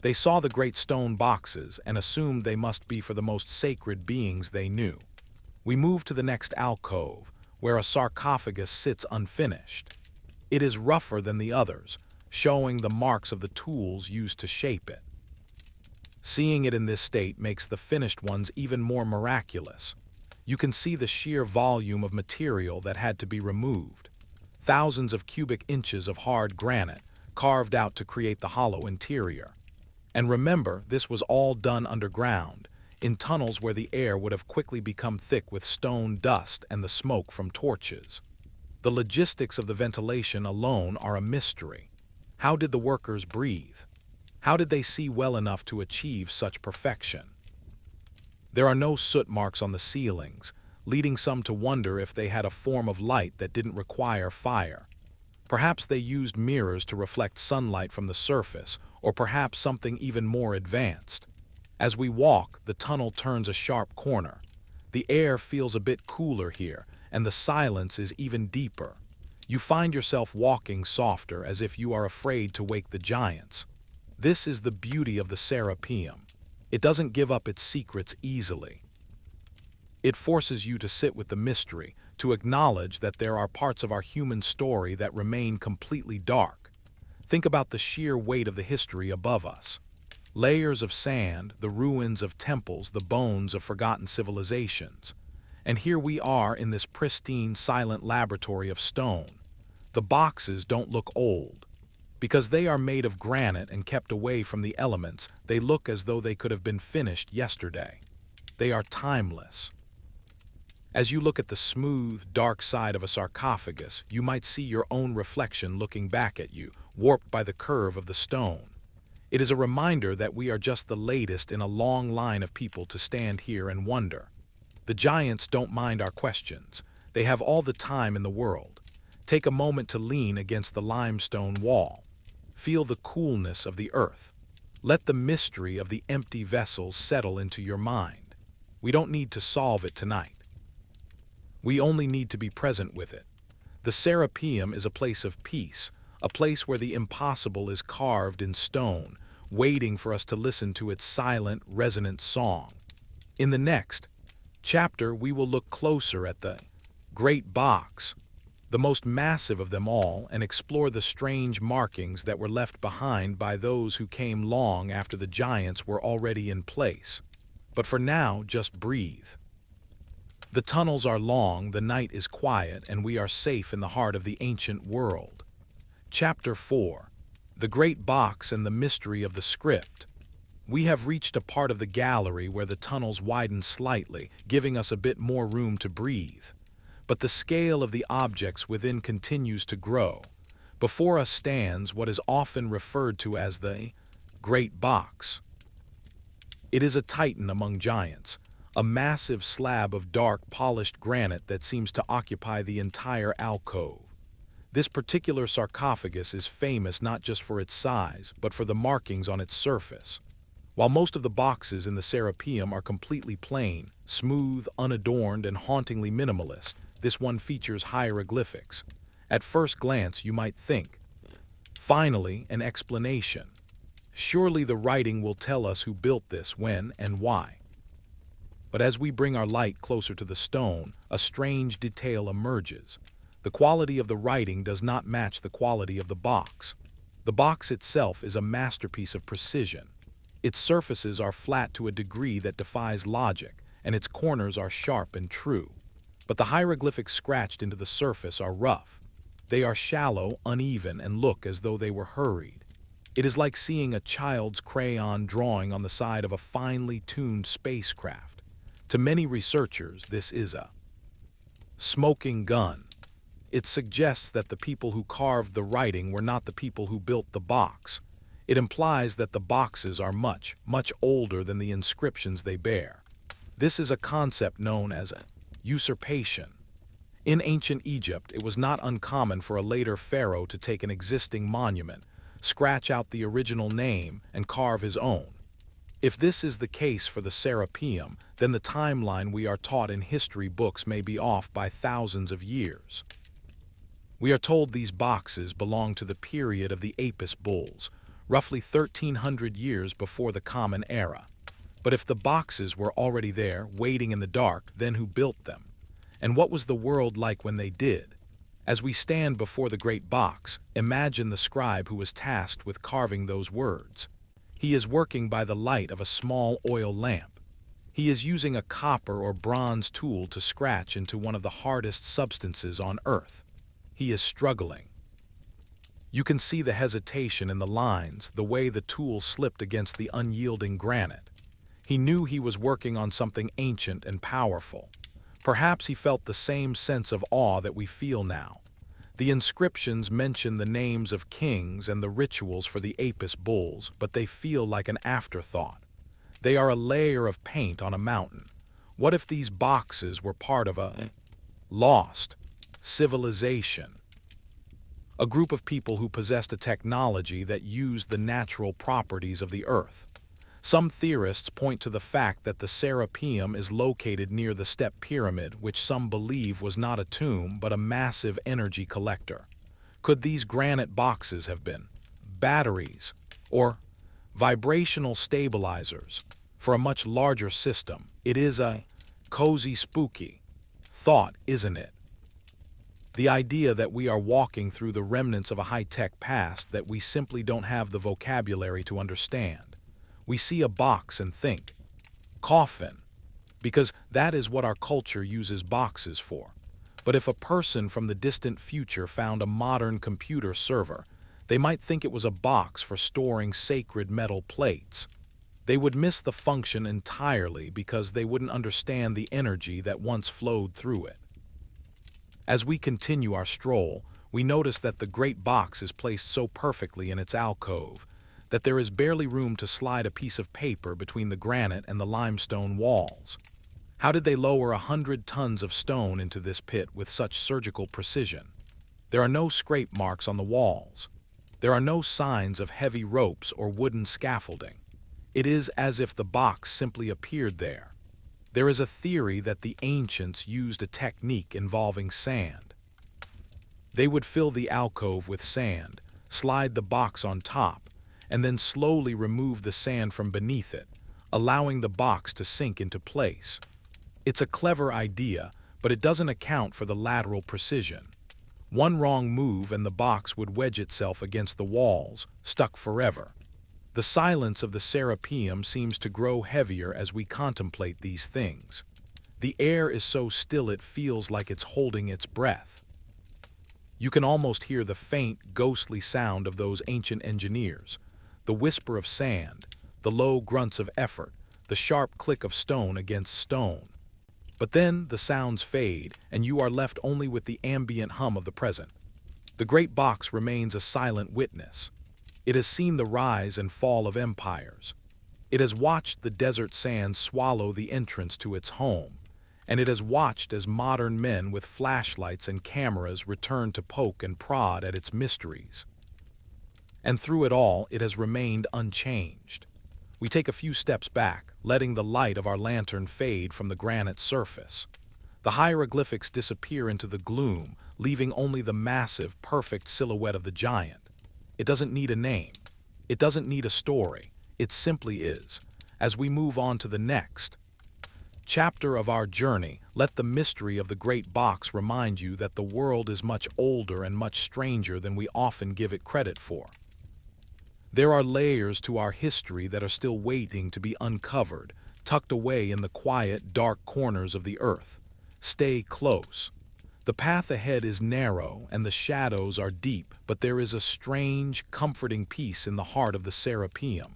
A: They saw the great stone boxes and assumed they must be for the most sacred beings they knew. We move to the next alcove, where a sarcophagus sits unfinished. It is rougher than the others, showing the marks of the tools used to shape it. Seeing it in this state makes the finished ones even more miraculous. You can see the sheer volume of material that had to be removed. Thousands of cubic inches of hard granite, carved out to create the hollow interior. And remember, this was all done underground, in tunnels where the air would have quickly become thick with stone dust and the smoke from torches. The logistics of the ventilation alone are a mystery. How did the workers breathe? How did they see well enough to achieve such perfection? There are no soot marks on the ceilings, leading some to wonder if they had a form of light that didn't require fire. Perhaps they used mirrors to reflect sunlight from the surface, or perhaps something even more advanced. As we walk, the tunnel turns a sharp corner. The air feels a bit cooler here, and the silence is even deeper. You find yourself walking softer, as if you are afraid to wake the giants. This is the beauty of the Serapeum. It doesn't give up its secrets easily. It forces you to sit with the mystery, to acknowledge that there are parts of our human story that remain completely dark. Think about the sheer weight of the history above us. Layers of sand, the ruins of temples, the bones of forgotten civilizations. And here we are in this pristine, silent laboratory of stone. The boxes don't look old. Because they are made of granite and kept away from the elements, they look as though they could have been finished yesterday. They are timeless. As you look at the smooth, dark side of a sarcophagus, you might see your own reflection looking back at you, warped by the curve of the stone. It is a reminder that we are just the latest in a long line of people to stand here and wonder. The giants don't mind our questions. They have all the time in the world. Take a moment to lean against the limestone wall. Feel the coolness of the earth. Let the mystery of the empty vessels settle into your mind. We don't need to solve it tonight. We only need to be present with it. The Serapeum is a place of peace, a place where the impossible is carved in stone, waiting for us to listen to its silent, resonant song. In the next chapter, we will look closer at the Great Box, the most massive of them all, and explore the strange markings that were left behind by those who came long after the giants were already in place. But for now, just breathe. The tunnels are long, the night is quiet, and we are safe in the heart of the ancient world. Chapter 4. The Great Box and the Mystery of the Script. We have reached a part of the gallery where the tunnels widen slightly, giving us a bit more room to breathe. But the scale of the objects within continues to grow. Before us stands what is often referred to as the Great Box. It is a titan among giants, a massive slab of dark, polished granite that seems to occupy the entire alcove. This particular sarcophagus is famous not just for its size, but for the markings on its surface. While most of the boxes in the Serapeum are completely plain, smooth, unadorned, and hauntingly minimalist, this one features hieroglyphics. At first glance, you might think, finally, an explanation. Surely the writing will tell us who built this, when, and why. But as we bring our light closer to the stone, a strange detail emerges. The quality of the writing does not match the quality of the box. The box itself is a masterpiece of precision. Its surfaces are flat to a degree that defies logic, and its corners are sharp and true. But the hieroglyphics scratched into the surface are rough. They are shallow, uneven, and look as though they were hurried. It is like seeing a child's crayon drawing on the side of a finely tuned spacecraft. To many researchers, this is a smoking gun. It suggests that the people who carved the writing were not the people who built the box. It implies that the boxes are much, much older than the inscriptions they bear. This is a concept known as usurpation. In ancient Egypt, it was not uncommon for a later pharaoh to take an existing monument, scratch out the original name, and carve his own. If this is the case for the Serapeum, then the timeline we are taught in history books may be off by thousands of years. We are told these boxes belong to the period of the Apis bulls, roughly 1,300 years before the Common Era. But if the boxes were already there, waiting in the dark, then who built them? And what was the world like when they did? As we stand before the great box, imagine the scribe who was tasked with carving those words. He is working by the light of a small oil lamp. He is using a copper or bronze tool to scratch into one of the hardest substances on earth. He is struggling. You can see the hesitation in the lines, the way the tool slipped against the unyielding granite. He knew he was working on something ancient and powerful. Perhaps he felt the same sense of awe that we feel now. The inscriptions mention the names of kings and the rituals for the Apis bulls, but they feel like an afterthought. They are a layer of paint on a mountain. What if these boxes were part of a lost civilization? A group of people who possessed a technology that used the natural properties of the earth. Some theorists point to the fact that the Serapeum is located near the Step Pyramid, which some believe was not a tomb but a massive energy collector. Could these granite boxes have been batteries or vibrational stabilizers for a much larger system? It is a cozy, spooky thought, isn't it? The idea that we are walking through the remnants of a high-tech past that we simply don't have the vocabulary to understand. We see a box and think, coffin, because that is what our culture uses boxes for. But if a person from the distant future found a modern computer server, they might think it was a box for storing sacred metal plates. They would miss the function entirely because they wouldn't understand the energy that once flowed through it. As we continue our stroll, we notice that the great box is placed so perfectly in its alcove that there is barely room to slide a piece of paper between the granite and the limestone walls. How did they lower 100 tons of stone into this pit with such surgical precision? There are no scrape marks on the walls. There are no signs of heavy ropes or wooden scaffolding. It is as if the box simply appeared there. There is a theory that the ancients used a technique involving sand. They would fill the alcove with sand, slide the box on top, and then slowly remove the sand from beneath it, allowing the box to sink into place. It's a clever idea, but it doesn't account for the lateral precision. One wrong move and the box would wedge itself against the walls, stuck forever. The silence of the Serapeum seems to grow heavier as we contemplate these things. The air is so still it feels like it's holding its breath. You can almost hear the faint, ghostly sound of those ancient engineers. The whisper of sand, the low grunts of effort, the sharp click of stone against stone. But then the sounds fade, and you are left only with the ambient hum of the present. The great box remains a silent witness. It has seen the rise and fall of empires. It has watched the desert sands swallow the entrance to its home, and it has watched as modern men with flashlights and cameras return to poke and prod at its mysteries. And through it all, it has remained unchanged. We take a few steps back, letting the light of our lantern fade from the granite surface. The hieroglyphics disappear into the gloom, leaving only the massive, perfect silhouette of the giant. It doesn't need a name. It doesn't need a story. It simply is. As we move on to the next chapter of our journey, let the mystery of the great box remind you that the world is much older and much stranger than we often give it credit for. There are layers to our history that are still waiting to be uncovered, tucked away in the quiet, dark corners of the earth. Stay close. The path ahead is narrow and the shadows are deep, but there is a strange, comforting peace in the heart of the Serapeum.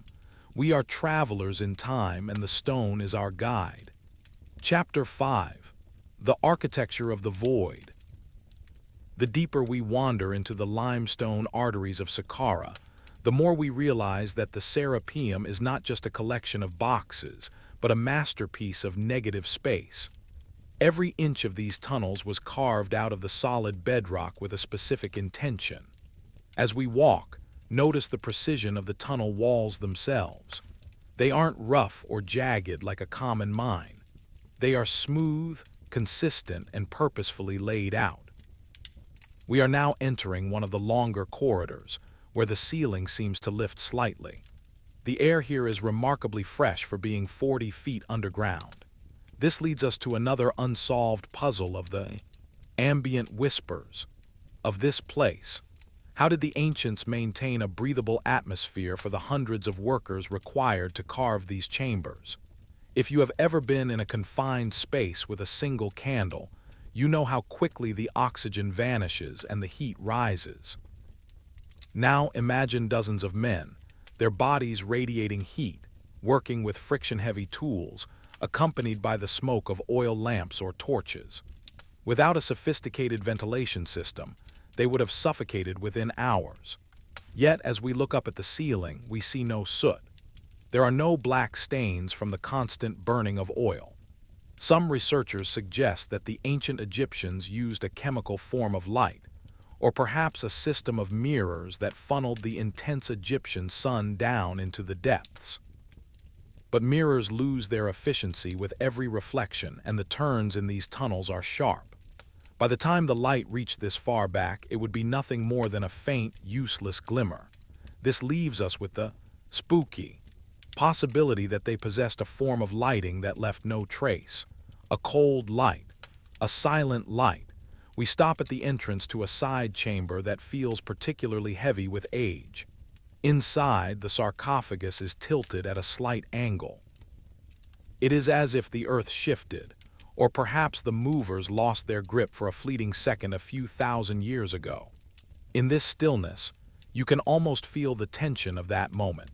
A: We are travelers in time and the stone is our guide. Chapter 5. The architecture of the void. The deeper we wander into the limestone arteries of Saqqara, the more we realize that the Serapeum is not just a collection of boxes, but a masterpiece of negative space. Every inch of these tunnels was carved out of the solid bedrock with a specific intention. As we walk, notice the precision of the tunnel walls themselves. They aren't rough or jagged like a common mine. They are smooth, consistent, and purposefully laid out. We are now entering one of the longer corridors, where the ceiling seems to lift slightly. The air here is remarkably fresh for being 40 feet underground. This leads us to another unsolved puzzle of the ambient whispers of this place. How did the ancients maintain a breathable atmosphere for the hundreds of workers required to carve these chambers? If you have ever been in a confined space with a single candle, you know how quickly the oxygen vanishes and the heat rises. Now imagine dozens of men, their bodies radiating heat, working with friction-heavy tools, accompanied by the smoke of oil lamps or torches. Without a sophisticated ventilation system, they would have suffocated within hours. Yet, as we look up at the ceiling, we see no soot. There are no black stains from the constant burning of oil. Some researchers suggest that the ancient Egyptians used a chemical form of light, or perhaps a system of mirrors that funneled the intense Egyptian sun down into the depths. But mirrors lose their efficiency with every reflection, and the turns in these tunnels are sharp. By the time the light reached this far back, it would be nothing more than a faint, useless glimmer. This leaves us with the spooky possibility that they possessed a form of lighting that left no trace. A cold light, a silent light. We stop at the entrance to a side chamber that feels particularly heavy with age. Inside, the sarcophagus is tilted at a slight angle. It is as if the earth shifted, or perhaps the movers lost their grip for a fleeting second a few thousand years ago. In this stillness, you can almost feel the tension of that moment.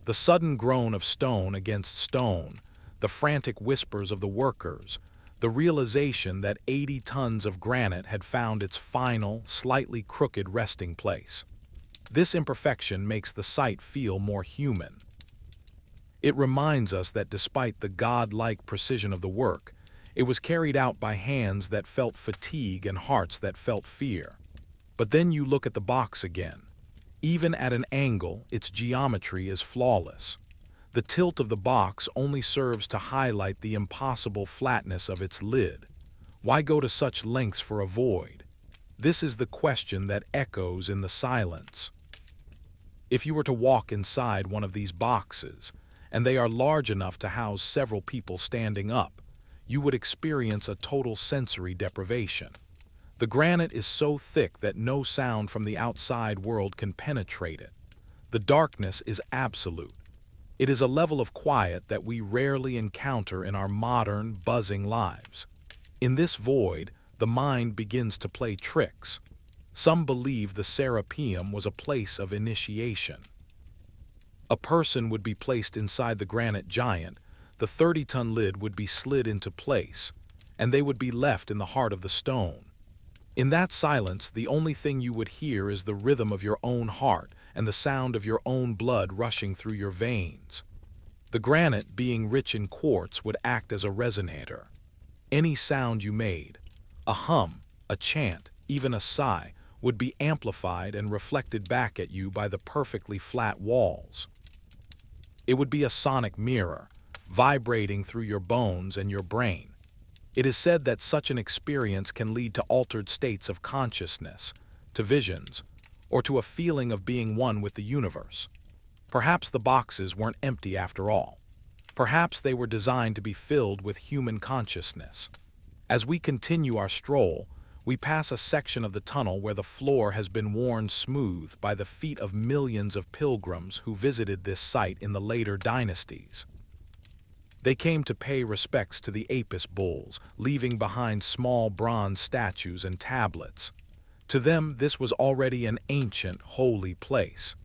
A: The sudden groan of stone against stone, the frantic whispers of the workers, the realization that 80 tons of granite had found its final, slightly crooked resting place. This imperfection makes the sight feel more human. It reminds us that despite the godlike precision of the work, it was carried out by hands that felt fatigue and hearts that felt fear. But then you look at the box again. Even at an angle, its geometry is flawless. The tilt of the box only serves to highlight the impossible flatness of its lid. Why go to such lengths for a void? This is the question that echoes in the silence. If you were to walk inside one of these boxes, and they are large enough to house several people standing up, you would experience a total sensory deprivation. The granite is so thick that no sound from the outside world can penetrate it. The darkness is absolute. It is a level of quiet that we rarely encounter in our modern, buzzing lives. In this void, the mind begins to play tricks. Some believe the Serapeum was a place of initiation. A person would be placed inside the granite giant, the 30-ton lid would be slid into place, and they would be left in the heart of the stone. In that silence, the only thing you would hear is the rhythm of your own heart and the sound of your own blood rushing through your veins. The granite, being rich in quartz, would act as a resonator. Any sound you made, a hum, a chant, even a sigh, would be amplified and reflected back at you by the perfectly flat walls. It would be a sonic mirror, vibrating through your bones and your brain. It is said that such an experience can lead to altered states of consciousness, to visions, or to a feeling of being one with the universe. Perhaps the boxes weren't empty after all. Perhaps they were designed to be filled with human consciousness. As we continue our stroll, we pass a section of the tunnel where the floor has been worn smooth by the feet of millions of pilgrims who visited this site in the later dynasties. They came to pay respects to the Apis bulls, leaving behind small bronze statues and tablets. To them, this was already an ancient, holy place.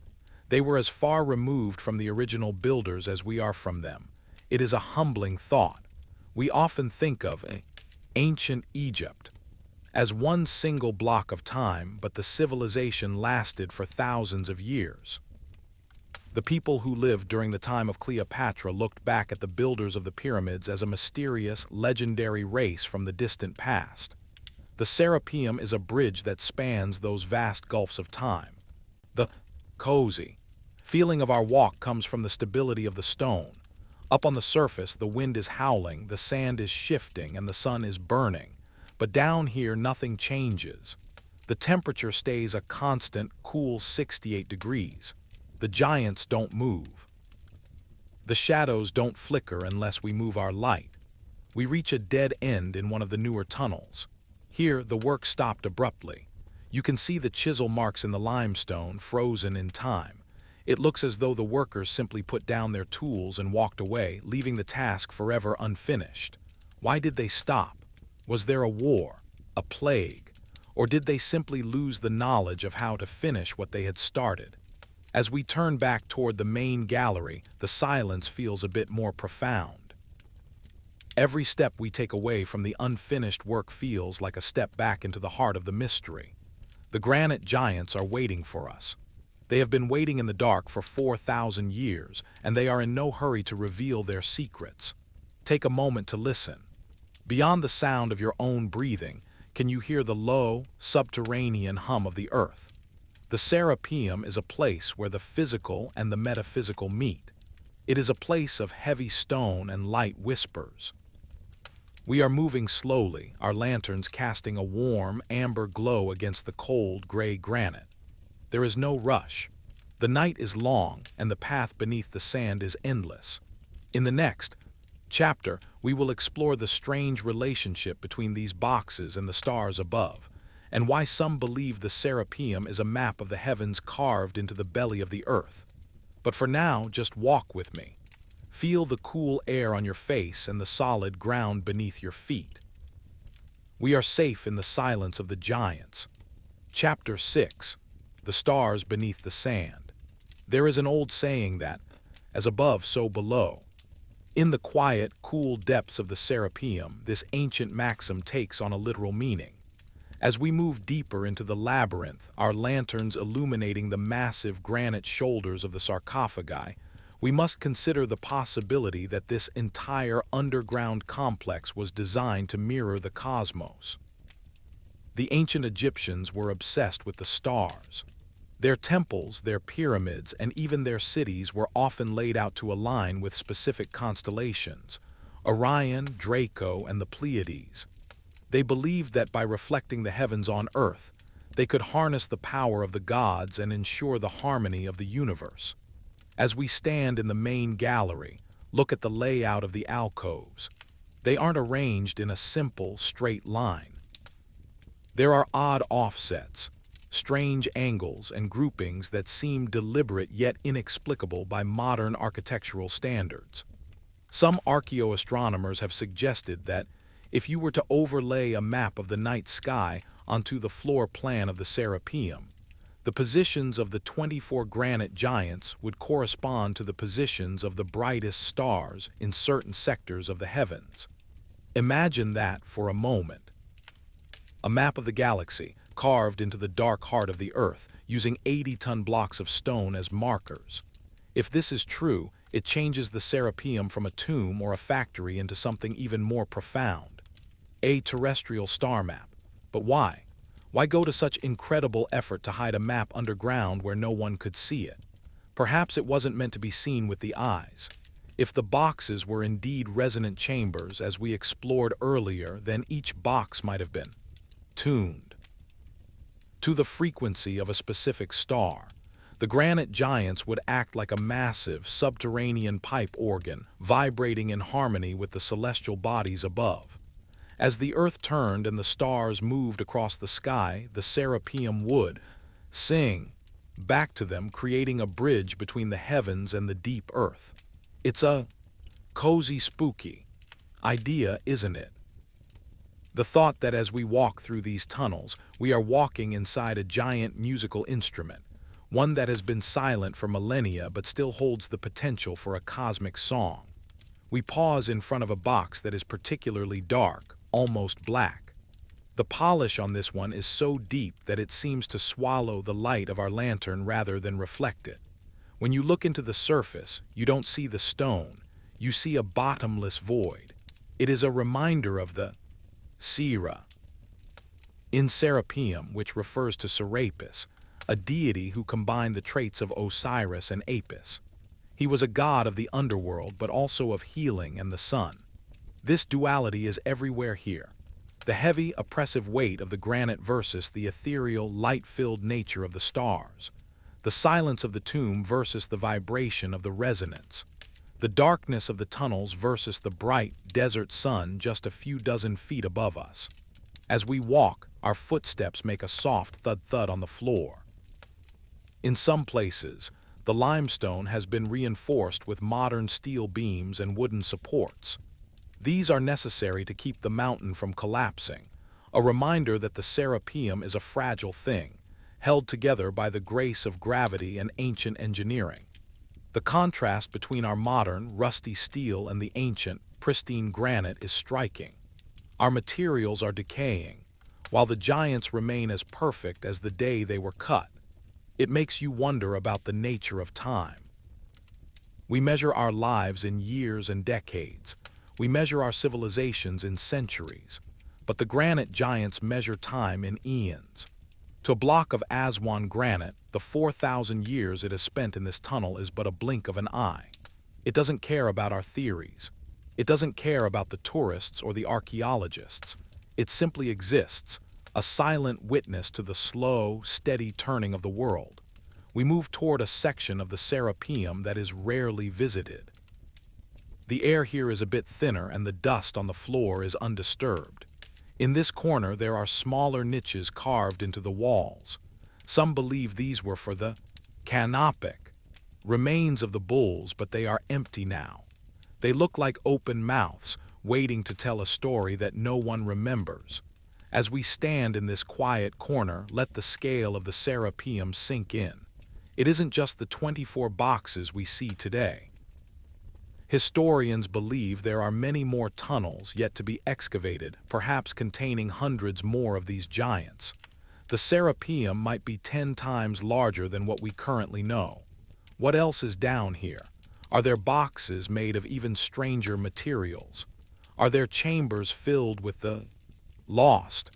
A: They were as far removed from the original builders as we are from them. It is a humbling thought. We often think of Ancient Egypt. As one single block of time, but the civilization lasted for thousands of years. The people who lived during the time of Cleopatra looked back at the builders of the pyramids as a mysterious, legendary race from the distant past. The Serapeum is a bridge that spans those vast gulfs of time. The cozy feeling of our walk comes from the stability of the stone. Up on the surface, the wind is howling, the sand is shifting, and the sun is burning. But down here, nothing changes. The temperature stays a constant, cool 68 degrees. The giants don't move. The shadows don't flicker unless we move our light. We reach a dead end in one of the newer tunnels. Here, the work stopped abruptly. You can see the chisel marks in the limestone, frozen in time. It looks as though the workers simply put down their tools and walked away, leaving the task forever unfinished. Why did they stop? Was there a war, a plague, or did they simply lose the knowledge of how to finish what they had started? As we turn back toward the main gallery, the silence feels a bit more profound. Every step we take away from the unfinished work feels like a step back into the heart of the mystery. The granite giants are waiting for us. They have been waiting in the dark for 4,000 years, and they are in no hurry to reveal their secrets. Take a moment to listen. Beyond the sound of your own breathing, can you hear the low, subterranean hum of the earth? The Serapeum is a place where the physical and the metaphysical meet. It is a place of heavy stone and light whispers. We are moving slowly, our lanterns casting a warm, amber glow against the cold, gray granite. There is no rush. The night is long, and the path beneath the sand is endless. In the next chapter, we will explore the strange relationship between these boxes and the stars above, and why some believe the Serapeum is a map of the heavens carved into the belly of the earth. But for now, just walk with me. Feel the cool air on your face and the solid ground beneath your feet. We are safe in the silence of the giants. Chapter 6. The Stars Beneath the Sand. There is an old saying that, as above, so below. In the quiet, cool depths of the Serapeum, this ancient maxim takes on a literal meaning. As we move deeper into the labyrinth, our lanterns illuminating the massive granite shoulders of the sarcophagi, we must consider the possibility that this entire underground complex was designed to mirror the cosmos. The ancient Egyptians were obsessed with the stars. Their temples, their pyramids, and even their cities were often laid out to align with specific constellations: Orion, Draco, and the Pleiades. They believed that by reflecting the heavens on Earth, they could harness the power of the gods and ensure the harmony of the universe. As we stand in the main gallery, look at the layout of the alcoves. They aren't arranged in a simple, straight line. There are odd offsets, strange angles, and groupings that seem deliberate yet inexplicable by modern architectural standards. Some archaeoastronomers have suggested that if you were to overlay a map of the night sky onto the floor plan of the Serapeum, the positions of the 24 granite giants would correspond to the positions of the brightest stars in certain sectors of the heavens. Imagine that for a moment. A map of the galaxy, carved into the dark heart of the Earth, using 80-ton blocks of stone as markers. If this is true, it changes the Serapeum from a tomb or a factory into something even more profound. A terrestrial star map. But why? Why go to such incredible effort to hide a map underground where no one could see it? Perhaps it wasn't meant to be seen with the eyes. If the boxes were indeed resonant chambers, as we explored earlier, then each box might have been tuned to the frequency of a specific star. The granite giants would act like a massive, subterranean pipe organ, vibrating in harmony with the celestial bodies above. As the Earth turned and the stars moved across the sky, the Serapeum would sing back to them, creating a bridge between the heavens and the deep Earth. It's a cozy, spooky idea, isn't it? The thought that as we walk through these tunnels, we are walking inside a giant musical instrument, one that has been silent for millennia but still holds the potential for a cosmic song. We pause in front of a box that is particularly dark, almost black. The polish on this one is so deep that it seems to swallow the light of our lantern rather than reflect it. When you look into the surface, you don't see the stone, you see a bottomless void. It is a reminder of the Sera. In Serapeum, which refers to Serapis, a deity who combined the traits of Osiris and Apis. He was a god of the underworld but also of healing and the sun. This duality is everywhere here. The heavy, oppressive weight of the granite versus the ethereal, light-filled nature of the stars. The silence of the tomb versus the vibration of the resonance. The darkness of the tunnels versus the bright, desert sun just a few dozen feet above us. As we walk, our footsteps make a soft thud-thud on the floor. In some places, the limestone has been reinforced with modern steel beams and wooden supports. These are necessary to keep the mountain from collapsing, a reminder that the Serapeum is a fragile thing, held together by the grace of gravity and ancient engineering. The contrast between our modern, rusty steel and the ancient, pristine granite is striking. Our materials are decaying, while the giants remain as perfect as the day they were cut. It makes you wonder about the nature of time. We measure our lives in years and decades. We measure our civilizations in centuries. But the granite giants measure time in eons. To a block of Aswan granite, the 4,000 years it has spent in this tunnel is but a blink of an eye. It doesn't care about our theories. It doesn't care about the tourists or the archaeologists. It simply exists, a silent witness to the slow, steady turning of the world. We move toward a section of the Serapeum that is rarely visited. The air here is a bit thinner and the dust on the floor is undisturbed. In this corner there are smaller niches carved into the walls. Some believe these were for the canopic remains of the bulls, but they are empty now. They look like open mouths, waiting to tell a story that no one remembers. As we stand in this quiet corner, let the scale of the Serapeum sink in. It isn't just the 24 boxes we see today. Historians believe there are many more tunnels yet to be excavated, perhaps containing hundreds more of these giants. The Serapeum might be 10 times larger than what we currently know. What else is down here? Are there boxes made of even stranger materials? Are there chambers filled with the lost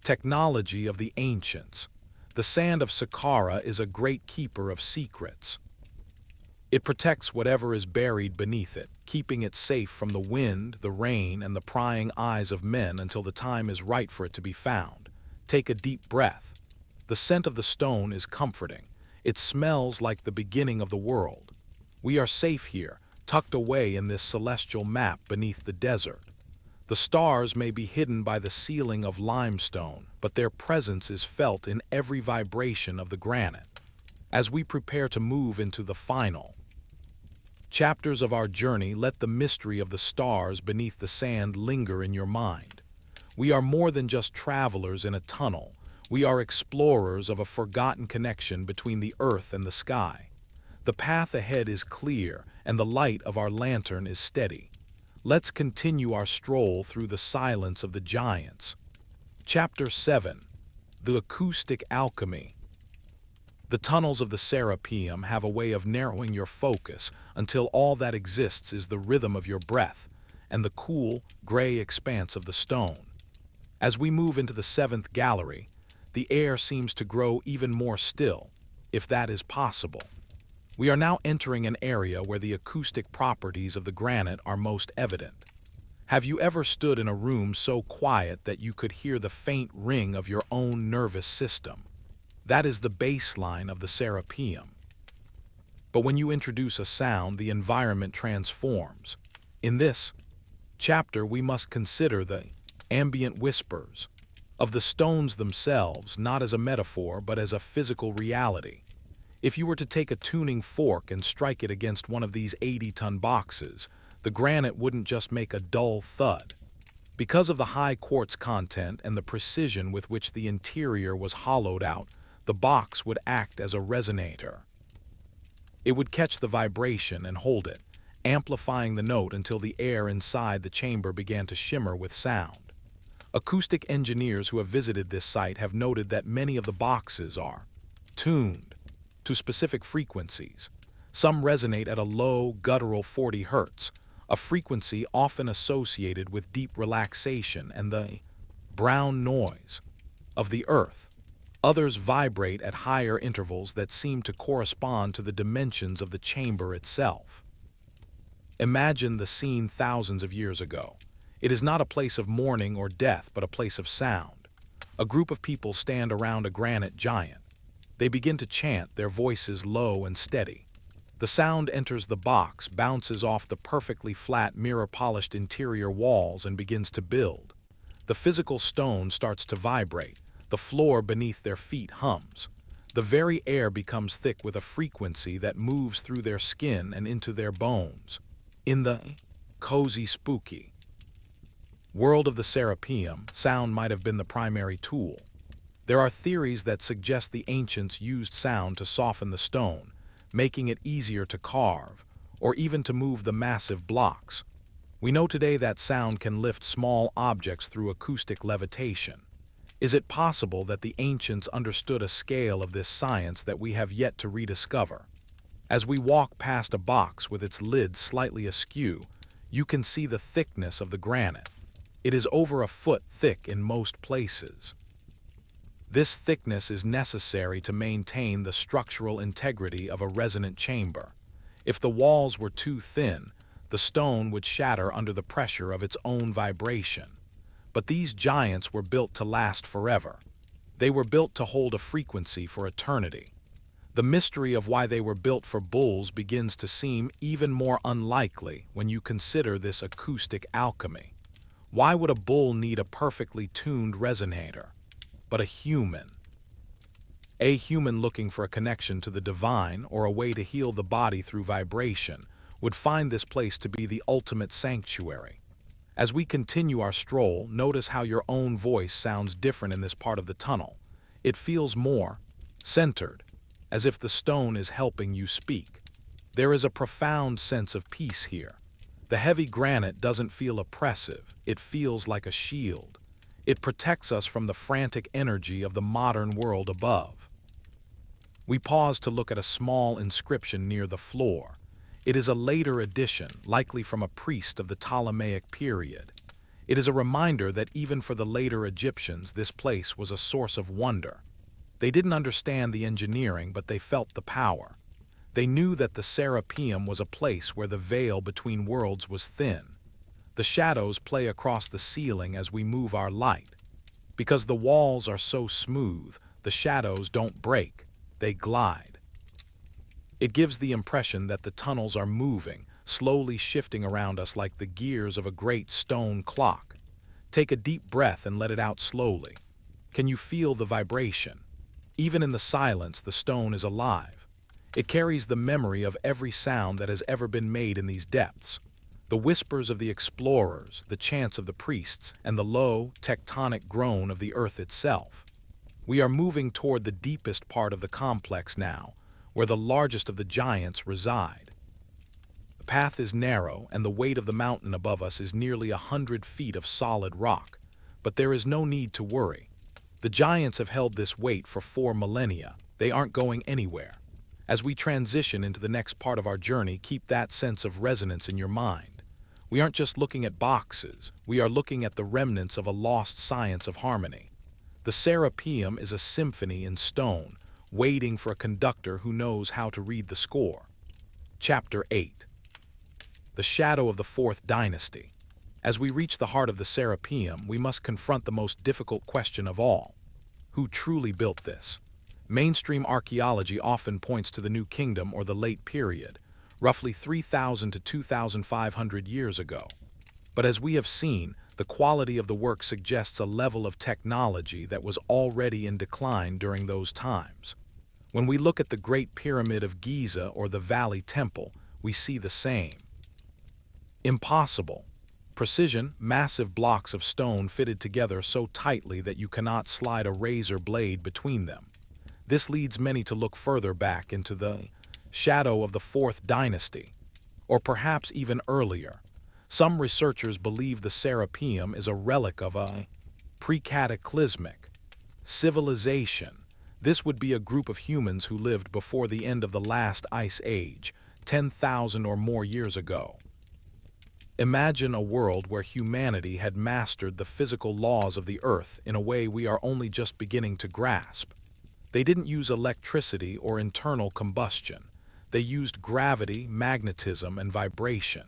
A: technology of the ancients? The sand of Saqqara is a great keeper of secrets. It protects whatever is buried beneath it, keeping it safe from the wind, the rain, and the prying eyes of men until the time is right for it to be found. Take a deep breath. The scent of the stone is comforting. It smells like the beginning of the world. We are safe here, tucked away in this celestial map beneath the desert. The stars may be hidden by the ceiling of limestone, but their presence is felt in every vibration of the granite. As we prepare to move into the final chapters of our journey, let the mystery of the stars beneath the sand linger in your mind. We are more than just travelers in a tunnel. We are explorers of a forgotten connection between the earth and the sky. The path ahead is clear, and the light of our lantern is steady. Let's continue our stroll through the silence of the giants. Chapter 7. The Acoustic Alchemy. The tunnels of the Serapeum have a way of narrowing your focus until all that exists is the rhythm of your breath and the cool, gray expanse of the stone. As we move into the 7th gallery, the air seems to grow even more still, if that is possible. We are now entering an area where the acoustic properties of the granite are most evident. Have you ever stood in a room so quiet that you could hear the faint ring of your own nervous system? That is the baseline of the Serapeum. But when you introduce a sound, the environment transforms. In this chapter, we must consider the ambient whispers of the stones themselves, not as a metaphor, but as a physical reality. If you were to take a tuning fork and strike it against one of these 80-ton boxes, the granite wouldn't just make a dull thud. Because of the high quartz content and the precision with which the interior was hollowed out, the box would act as a resonator. It would catch the vibration and hold it, amplifying the note until the air inside the chamber began to shimmer with sound. Acoustic engineers who have visited this site have noted that many of the boxes are tuned to specific frequencies. Some resonate at a low, guttural 40 Hz, a frequency often associated with deep relaxation and the brown noise of the earth. Others vibrate at higher intervals that seem to correspond to the dimensions of the chamber itself. Imagine the scene thousands of years ago. It is not a place of mourning or death, but a place of sound. A group of people stand around a granite giant. They begin to chant, their voices low and steady. The sound enters the box, bounces off the perfectly flat, mirror-polished interior walls, and begins to build. The physical stone starts to vibrate. The floor beneath their feet hums. The very air becomes thick with a frequency that moves through their skin and into their bones. In the cozy, spooky world of the Serapeum, sound might have been the primary tool. There are theories that suggest the ancients used sound to soften the stone, making it easier to carve, or even to move the massive blocks. We know today that sound can lift small objects through acoustic levitation. Is it possible that the ancients understood a scale of this science that we have yet to rediscover? As we walk past a box with its lid slightly askew, you can see the thickness of the granite. It is over a foot thick in most places. This thickness is necessary to maintain the structural integrity of a resonant chamber. If the walls were too thin, the stone would shatter under the pressure of its own vibration. But these giants were built to last forever. They were built to hold a frequency for eternity. The mystery of why they were built for bulls begins to seem even more unlikely when you consider this acoustic alchemy. Why would a bull need a perfectly tuned resonator? But a human looking for a connection to the divine or a way to heal the body through vibration would find this place to be the ultimate sanctuary. As we continue our stroll, notice how your own voice sounds different in this part of the tunnel. It feels more centered, as if the stone is helping you speak. There is a profound sense of peace here. The heavy granite doesn't feel oppressive, it feels like a shield. It protects us from the frantic energy of the modern world above. We pause to look at a small inscription near the floor. It is a later addition, likely from a priest of the Ptolemaic period. It is a reminder that even for the later Egyptians, this place was a source of wonder. They didn't understand the engineering, but they felt the power. They knew that the Serapeum was a place where the veil between worlds was thin. The shadows play across the ceiling as we move our light. Because the walls are so smooth, the shadows don't break, they glide. It gives the impression that the tunnels are moving, slowly shifting around us like the gears of a great stone clock. Take a deep breath and let it out slowly. Can you feel the vibration? Even in the silence, the stone is alive. It carries the memory of every sound that has ever been made in these depths. The whispers of the explorers, the chants of the priests, and the low, tectonic groan of the earth itself. We are moving toward the deepest part of the complex now, where the largest of the giants reside. The path is narrow, and the weight of the mountain above us is nearly 100 feet of solid rock. But there is no need to worry. The giants have held this weight for 4 millennia. They aren't going anywhere. As we transition into the next part of our journey, keep that sense of resonance in your mind. We aren't just looking at boxes, we are looking at the remnants of a lost science of harmony. The Serapeum is a symphony in stone, waiting for a conductor who knows how to read the score. Chapter 8. The Shadow of the Fourth Dynasty. As we reach the heart of the Serapeum, we must confront the most difficult question of all. Who truly built this? Mainstream archaeology often points to the New Kingdom or the Late Period, roughly 3,000 to 2,500 years ago. But as we have seen, the quality of the work suggests a level of technology that was already in decline during those times. When we look at the Great Pyramid of Giza or the Valley Temple, we see the same. Impossible. Precision, massive blocks of stone fitted together so tightly that you cannot slide a razor blade between them. This leads many to look further back into the shadow of the Fourth Dynasty, or perhaps even earlier. Some researchers believe the Serapeum is a relic of a Pre-cataclysmic. Civilization. This would be a group of humans who lived before the end of the last ice age, 10,000 or more years ago. Imagine a world where humanity had mastered the physical laws of the Earth in a way we are only just beginning to grasp. They didn't use electricity or internal combustion. They used gravity, magnetism, and vibration.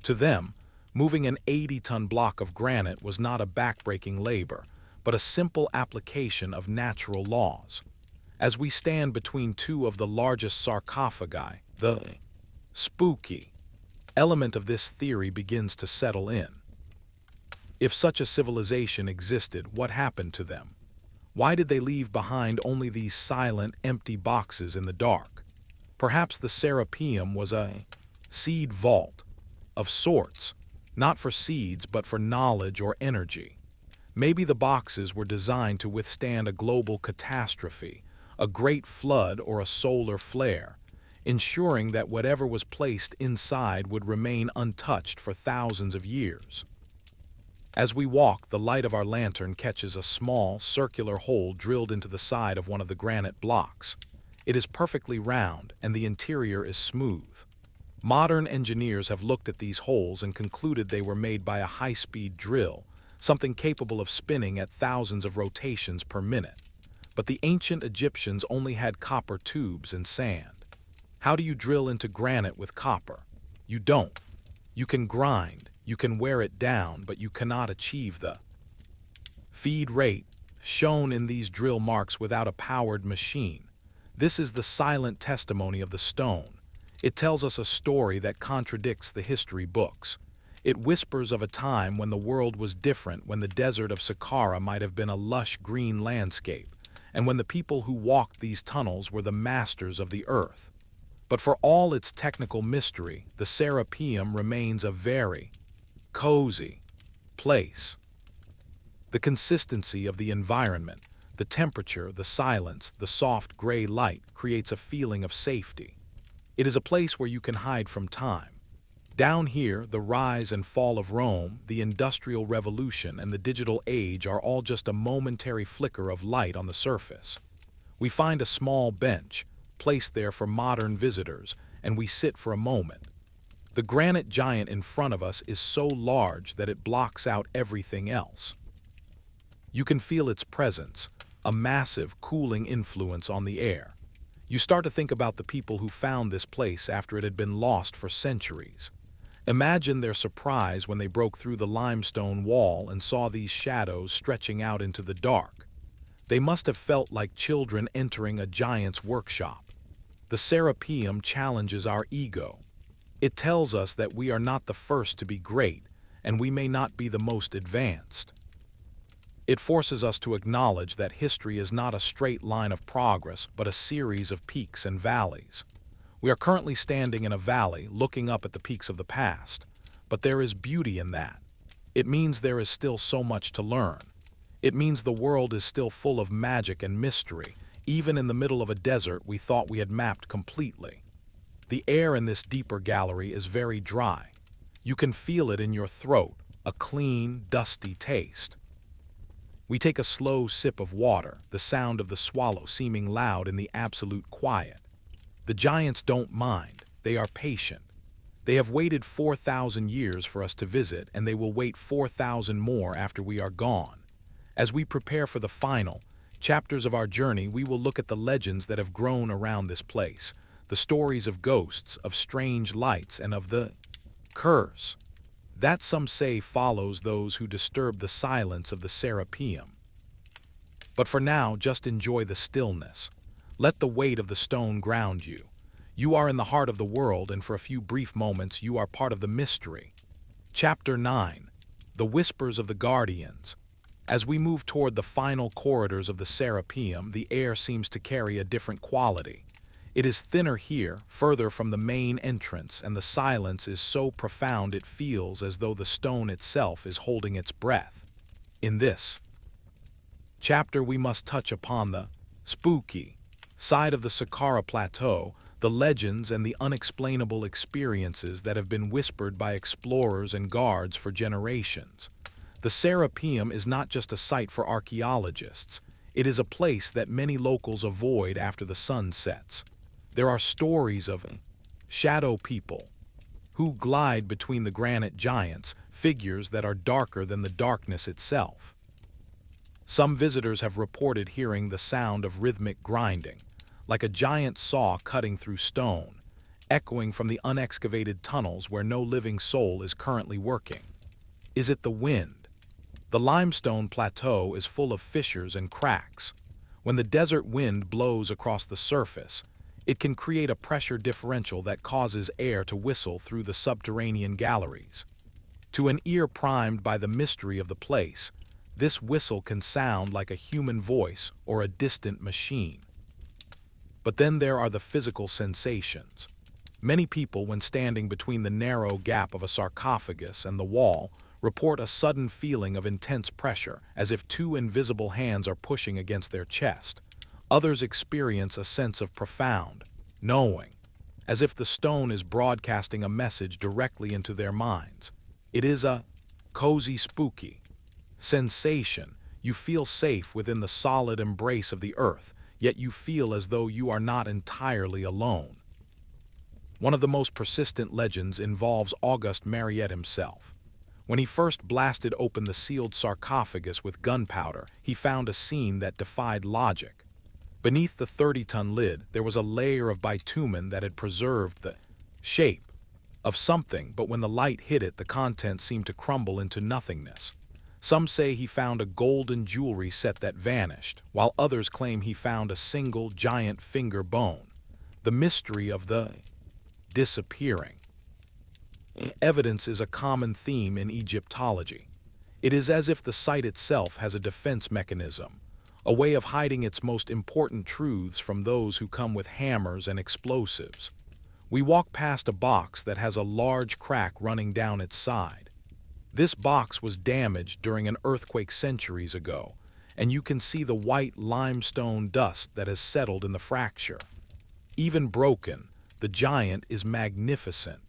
A: To them, moving an 80-ton block of granite was not a backbreaking labor, but a simple application of natural laws. As we stand between two of the largest sarcophagi, the spooky element of this theory begins to settle in. If such a civilization existed, what happened to them? Why did they leave behind only these silent, empty boxes in the dark? Perhaps the Serapeum was a seed vault of sorts, not for seeds but for knowledge or energy. Maybe the boxes were designed to withstand a global catastrophe, a great flood or a solar flare, ensuring that whatever was placed inside would remain untouched for thousands of years. As we walk, the light of our lantern catches a small, circular hole drilled into the side of one of the granite blocks. It is perfectly round, and the interior is smooth. Modern engineers have looked at these holes and concluded they were made by a high-speed drill, something capable of spinning at thousands of rotations per minute. But the ancient Egyptians only had copper tubes and sand. How do you drill into granite with copper? You don't. You can grind, you can wear it down, but you cannot achieve the feed rate shown in these drill marks without a powered machine. This is the silent testimony of the stone. It tells us a story that contradicts the history books. It whispers of a time when the world was different, when the desert of Saqqara might have been a lush green landscape, and when the people who walked these tunnels were the masters of the earth. But for all its technical mystery, the Serapeum remains a very cozy place. The consistency of the environment, the temperature, the silence, the soft gray light creates a feeling of safety. It is a place where you can hide from time. Down here, the rise and fall of Rome, the Industrial Revolution, and the digital age are all just a momentary flicker of light on the surface. We find a small bench, placed there for modern visitors, and we sit for a moment. The granite giant in front of us is so large that it blocks out everything else. You can feel its presence, a massive, cooling influence on the air. You start to think about the people who found this place after it had been lost for centuries. Imagine their surprise when they broke through the limestone wall and saw these shadows stretching out into the dark. They must have felt like children entering a giant's workshop. The Serapeum challenges our ego. It tells us that we are not the first to be great, and we may not be the most advanced. It forces us to acknowledge that history is not a straight line of progress, but a series of peaks and valleys. We are currently standing in a valley, looking up at the peaks of the past, but there is beauty in that. It means there is still so much to learn. It means the world is still full of magic and mystery. Even in the middle of a desert we thought we had mapped completely. The air in this deeper gallery is very dry. You can feel it in your throat, a clean, dusty taste. We take a slow sip of water, the sound of the swallow seeming loud in the absolute quiet. The giants don't mind, they are patient. They have waited 4,000 years for us to visit, and they will wait 4,000 more after we are gone. As we prepare for the final chapters of our journey, we will look at the legends that have grown around this place, the stories of ghosts, of strange lights, and of the curse that some say follows those who disturb the silence of the Serapeum. But for now, just enjoy the stillness. Let the weight of the stone ground you. You are in the heart of the world, and for a few brief moments you are part of the mystery. Chapter 9. The Whispers of the Guardians. As we move toward the final corridors of the Serapeum, the air seems to carry a different quality. It is thinner here, further from the main entrance, and the silence is so profound it feels as though the stone itself is holding its breath. In this chapter we must touch upon the spooky side of the Saqqara Plateau, the legends and the unexplainable experiences that have been whispered by explorers and guards for generations. The Serapeum is not just a site for archaeologists. It is a place that many locals avoid after the sun sets. There are stories of shadow people who glide between the granite giants, figures that are darker than the darkness itself. Some visitors have reported hearing the sound of rhythmic grinding, like a giant saw cutting through stone, echoing from the unexcavated tunnels where no living soul is currently working. Is it the wind? The limestone plateau is full of fissures and cracks. When the desert wind blows across the surface, it can create a pressure differential that causes air to whistle through the subterranean galleries. To an ear primed by the mystery of the place, this whistle can sound like a human voice or a distant machine. But then there are the physical sensations. Many people, when standing between the narrow gap of a sarcophagus and the wall, report a sudden feeling of intense pressure, as if two invisible hands are pushing against their chest. Others experience a sense of profound knowing, as if the stone is broadcasting a message directly into their minds. It is a cozy, spooky sensation. You feel safe within the solid embrace of the earth, yet you feel as though you are not entirely alone. One of the most persistent legends involves August Mariette himself. When he first blasted open the sealed sarcophagus with gunpowder, he found a scene that defied logic. Beneath the 30-ton lid, there was a layer of bitumen that had preserved the shape of something, but when the light hit it, the contents seemed to crumble into nothingness. Some say he found a golden jewelry set that vanished, while others claim he found a single giant finger bone. The mystery of the disappearing evidence is a common theme in Egyptology. It is as if the site itself has a defense mechanism, a way of hiding its most important truths from those who come with hammers and explosives. We walk past a box that has a large crack running down its side. This box was damaged during an earthquake centuries ago, and you can see the white limestone dust that has settled in the fracture. Even broken, the giant is magnificent.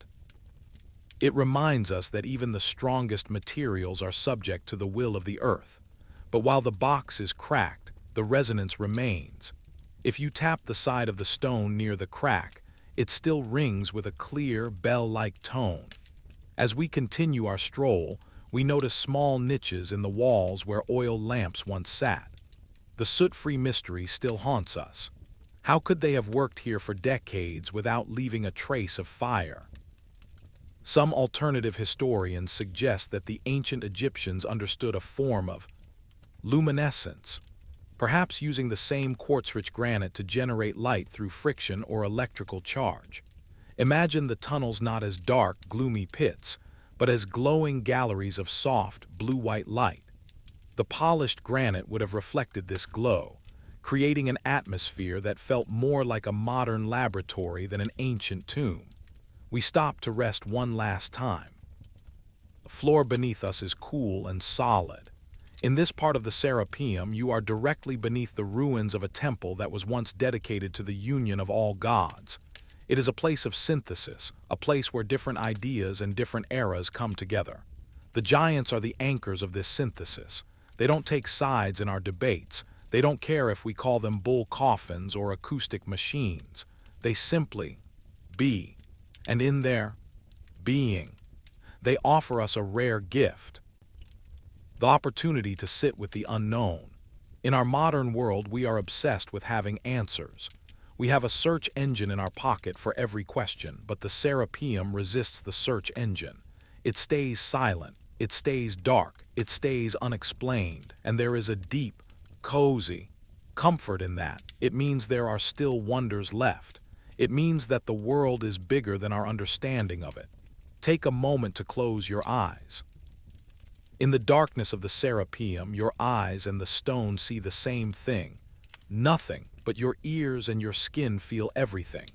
A: It reminds us that even the strongest materials are subject to the will of the earth. But while the box is cracked, the resonance remains. If you tap the side of the stone near the crack, it still rings with a clear, bell-like tone. As we continue our stroll, we notice small niches in the walls where oil lamps once sat. The soot-free mystery still haunts us. How could they have worked here for decades without leaving a trace of fire? Some alternative historians suggest that the ancient Egyptians understood a form of luminescence, perhaps using the same quartz-rich granite to generate light through friction or electrical charge. Imagine the tunnels not as dark, gloomy pits, but as glowing galleries of soft, blue-white light. The polished granite would have reflected this glow, creating an atmosphere that felt more like a modern laboratory than an ancient tomb. We stop to rest one last time. The floor beneath us is cool and solid. In this part of the Serapeum, you are directly beneath the ruins of a temple that was once dedicated to the union of all gods. It is a place of synthesis, a place where different ideas and different eras come together. The giants are the anchors of this synthesis. They don't take sides in our debates. They don't care if we call them bull coffins or acoustic machines. They simply be. And in their being, they offer us a rare gift: the opportunity to sit with the unknown. In our modern world, we are obsessed with having answers. We have a search engine in our pocket for every question, but the Serapeum resists the search engine. It stays silent, it stays dark, it stays unexplained, and there is a deep, cozy comfort in that. It means there are still wonders left. It means that the world is bigger than our understanding of it. Take a moment to close your eyes. In the darkness of the Serapeum, your eyes and the stone see the same thing. Nothing, but your ears and your skin feel everything.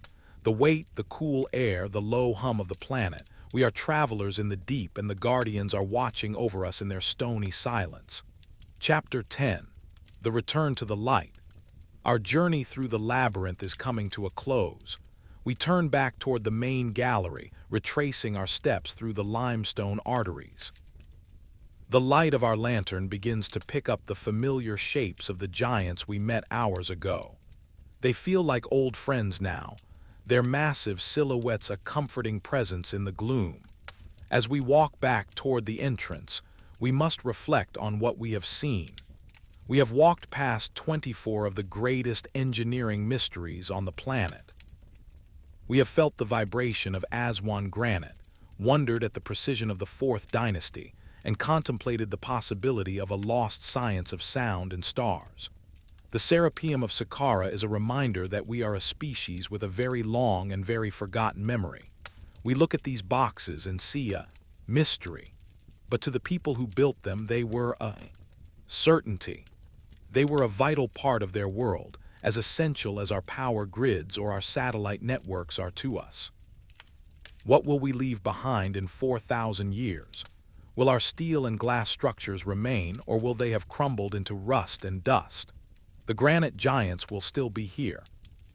A: The weight, the cool air, the low hum of the planet. We are travelers in the deep, and the guardians are watching over us in their stony silence. Chapter 10. The Return to the Light. Our journey through the labyrinth is coming to a close. We turn back toward the main gallery, retracing our steps through the limestone arteries. The light of our lantern begins to pick up the familiar shapes of the giants we met hours ago. They feel like old friends now, their massive silhouettes a comforting presence in the gloom. As we walk back toward the entrance, we must reflect on what we have seen. We have walked past 24 of the greatest engineering mysteries on the planet. We have felt the vibration of Aswan granite, wondered at the precision of the Fourth Dynasty, and contemplated the possibility of a lost science of sound and stars. The Serapeum of Saqqara is a reminder that we are a species with a very long and very forgotten memory. We look at these boxes and see a mystery, but to the people who built them, they were a certainty. They were a vital part of their world, as essential as our power grids or our satellite networks are to us. What will we leave behind in 4,000 years? Will our steel and glass structures remain, or will they have crumbled into rust and dust? The granite giants will still be here.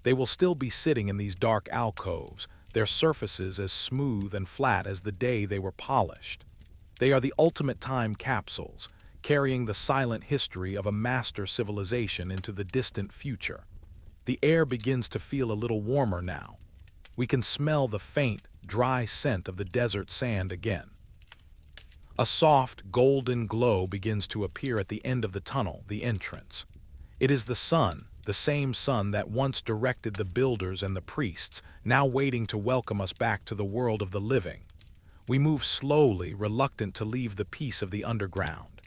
A: They will still be sitting in these dark alcoves, their surfaces as smooth and flat as the day they were polished. They are the ultimate time capsules, carrying the silent history of a master civilization into the distant future. The air begins to feel a little warmer now. We can smell the faint, dry scent of the desert sand again. A soft, golden glow begins to appear at the end of the tunnel, the entrance. It is the sun, the same sun that once directed the builders and the priests, now waiting to welcome us back to the world of the living. We move slowly, reluctant to leave the peace of the underground.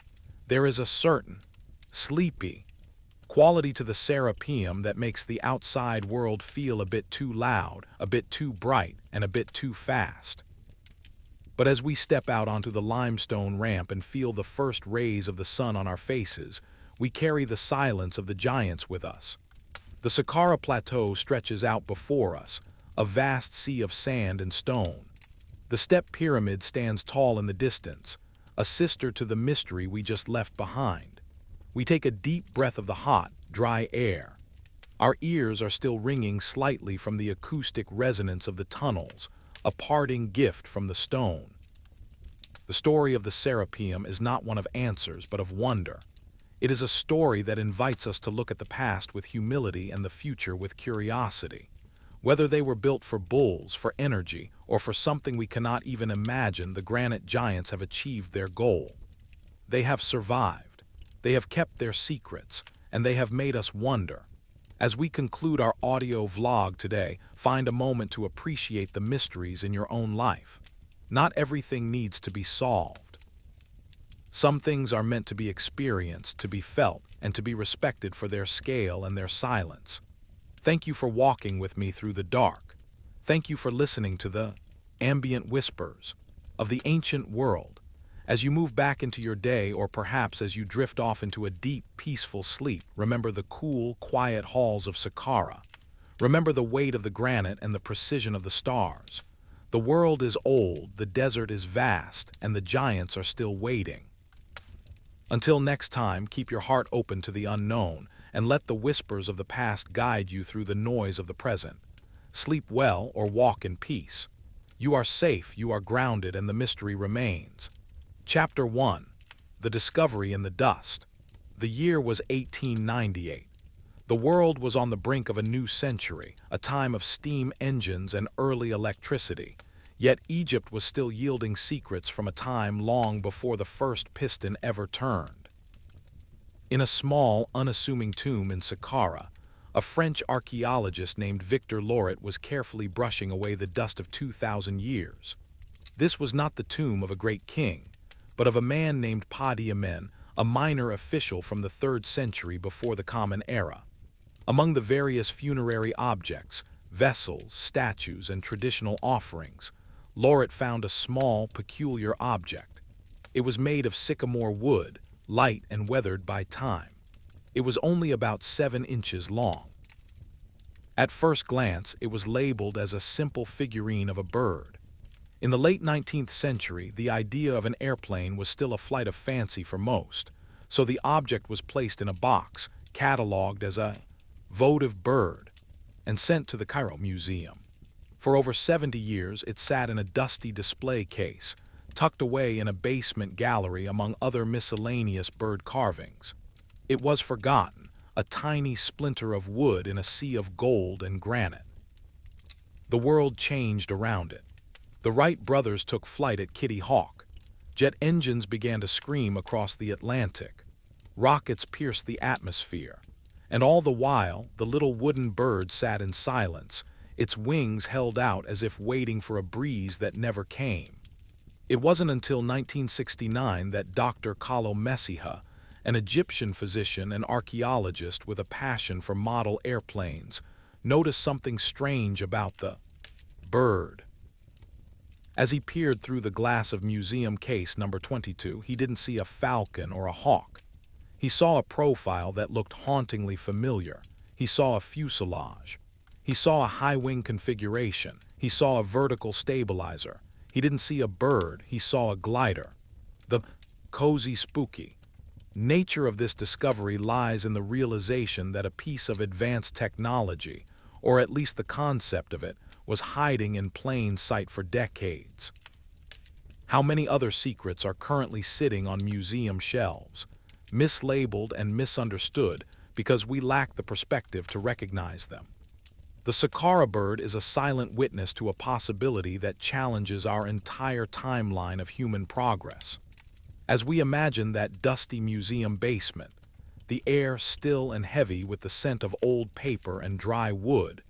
A: There is a certain, sleepy quality to the Serapeum that makes the outside world feel a bit too loud, a bit too bright, and a bit too fast. But as we step out onto the limestone ramp and feel the first rays of the sun on our faces, we carry the silence of the giants with us. The Saqqara Plateau stretches out before us, a vast sea of sand and stone. The step pyramid stands tall in the distance, a sister to the mystery we just left behind. We take a deep breath of the hot, dry air. Our ears are still ringing slightly from the acoustic resonance of the tunnels, a parting gift from the stone. The story of the Serapeum is not one of answers, but of wonder. It is a story that invites us to look at the past with humility and the future with curiosity. Whether they were built for bulls, for energy, or for something we cannot even imagine, the granite giants have achieved their goal. They have survived. They have kept their secrets, and they have made us wonder. As we conclude our audio vlog today, find a moment to appreciate the mysteries in your own life. Not everything needs to be solved. Some things are meant to be experienced, to be felt, and to be respected for their scale and their silence. Thank you for walking with me through the dark. Thank you for listening to the ambient whispers of the ancient world. As you move back into your day, or perhaps as you drift off into a deep, peaceful sleep, remember the cool, quiet halls of Saqqara. Remember the weight of the granite and the precision of the stars. The world is old, the desert is vast, and the giants are still waiting. Until next time, keep your heart open to the unknown, and let the whispers of the past guide you through the noise of the present. Sleep well or walk in peace. You are safe, you are grounded, and the mystery remains. Chapter 1. The Discovery in the Dust. The year was 1898. The world was on the brink of a new century, a time of steam engines and early electricity. Yet Egypt was still yielding secrets from a time long before the first piston ever turned. In a small, unassuming tomb in Saqqara, a French archaeologist named Victor Loret was carefully brushing away the dust of 2,000 years. This was not the tomb of a great king, but of a man named Padiamen, a minor official from the 3rd century before the Common Era. Among the various funerary objects, vessels, statues, and traditional offerings, Loret found a small, peculiar object. It was made of sycamore wood, light and weathered by time. It was only about 7 inches long. At first glance, it was labeled as a simple figurine of a bird. In the late 19th century, the idea of an airplane was still a flight of fancy for most, so the object was placed in a box, catalogued as a votive bird, and sent to the Cairo Museum. For over 70 years, it sat in a dusty display case, tucked away in a basement gallery among other miscellaneous bird carvings. It was forgotten, a tiny splinter of wood in a sea of gold and granite. The world changed around it. The Wright brothers took flight at Kitty Hawk. Jet engines began to scream across the Atlantic. Rockets pierced the atmosphere. And all the while, the little wooden bird sat in silence, its wings held out as if waiting for a breeze that never came. It wasn't until 1969 that Dr. Kalo Messiha, an Egyptian physician and archaeologist with a passion for model airplanes, noticed something strange about the bird. As he peered through the glass of museum case number 22, he didn't see a falcon or a hawk. He saw a profile that looked hauntingly familiar. He saw a fuselage. He saw a high-wing configuration. He saw a vertical stabilizer. He didn't see a bird, he saw a glider. The cozy spooky nature of this discovery lies in the realization that a piece of advanced technology, or at least the concept of it, was hiding in plain sight for decades. How many other secrets are currently sitting on museum shelves, mislabeled and misunderstood because we lack the perspective to recognize them? The Saqqara bird is a silent witness to a possibility that challenges our entire timeline of human progress. As we imagine that dusty museum basement, the air still and heavy with the scent of old paper and dry wood,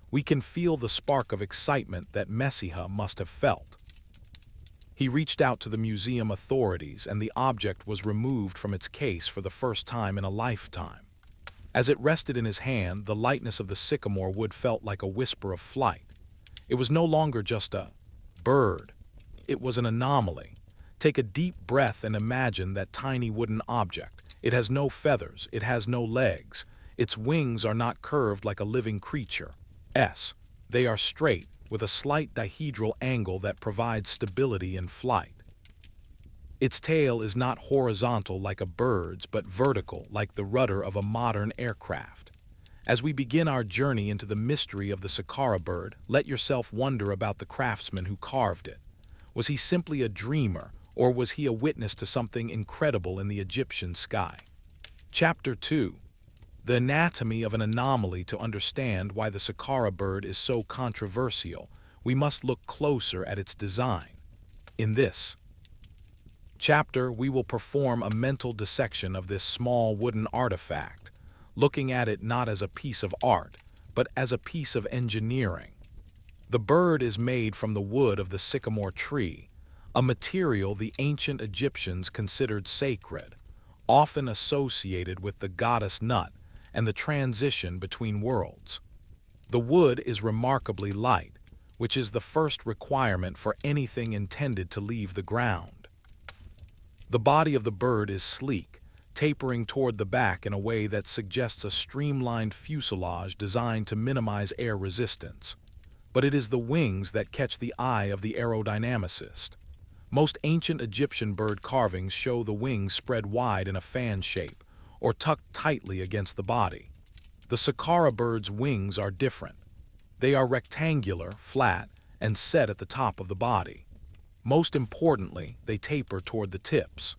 A: we can feel the spark of excitement that Messiha must have felt. He reached out to the museum authorities, and the object was removed from its case for the first time in a lifetime. As it rested in his hand, the lightness of the sycamore wood felt like a whisper of flight. It was no longer just a bird. It was an anomaly. Take a deep breath and imagine that tiny wooden object. It has no feathers. It has no legs. Its wings are not curved like a living creature. They are straight, with a slight dihedral angle that provides stability in flight. Its tail is not horizontal like a bird's, but vertical like the rudder of a modern aircraft. As we begin our journey into the mystery of the Saqqara bird, let yourself wonder about the craftsman who carved it. Was he simply a dreamer, or was he a witness to something incredible in the Egyptian sky? Chapter 2. The anatomy of an anomaly. To understand why the Saqqara bird is so controversial, we must look closer at its design. In this chapter, we will perform a mental dissection of this small wooden artifact, looking at it not as a piece of art, but as a piece of engineering. The bird is made from the wood of the sycamore tree, a material the ancient Egyptians considered sacred, often associated with the goddess Nut and the transition between worlds. The wood is remarkably light, which is the first requirement for anything intended to leave the ground. The body of the bird is sleek, tapering toward the back in a way that suggests a streamlined fuselage designed to minimize air resistance. But it is the wings that catch the eye of the aerodynamicist. Most ancient Egyptian bird carvings show the wings spread wide in a fan shape, or tucked tightly against the body. The Saqqara bird's wings are different. They are rectangular, flat, and set at the top of the body. Most importantly, they taper toward the tips.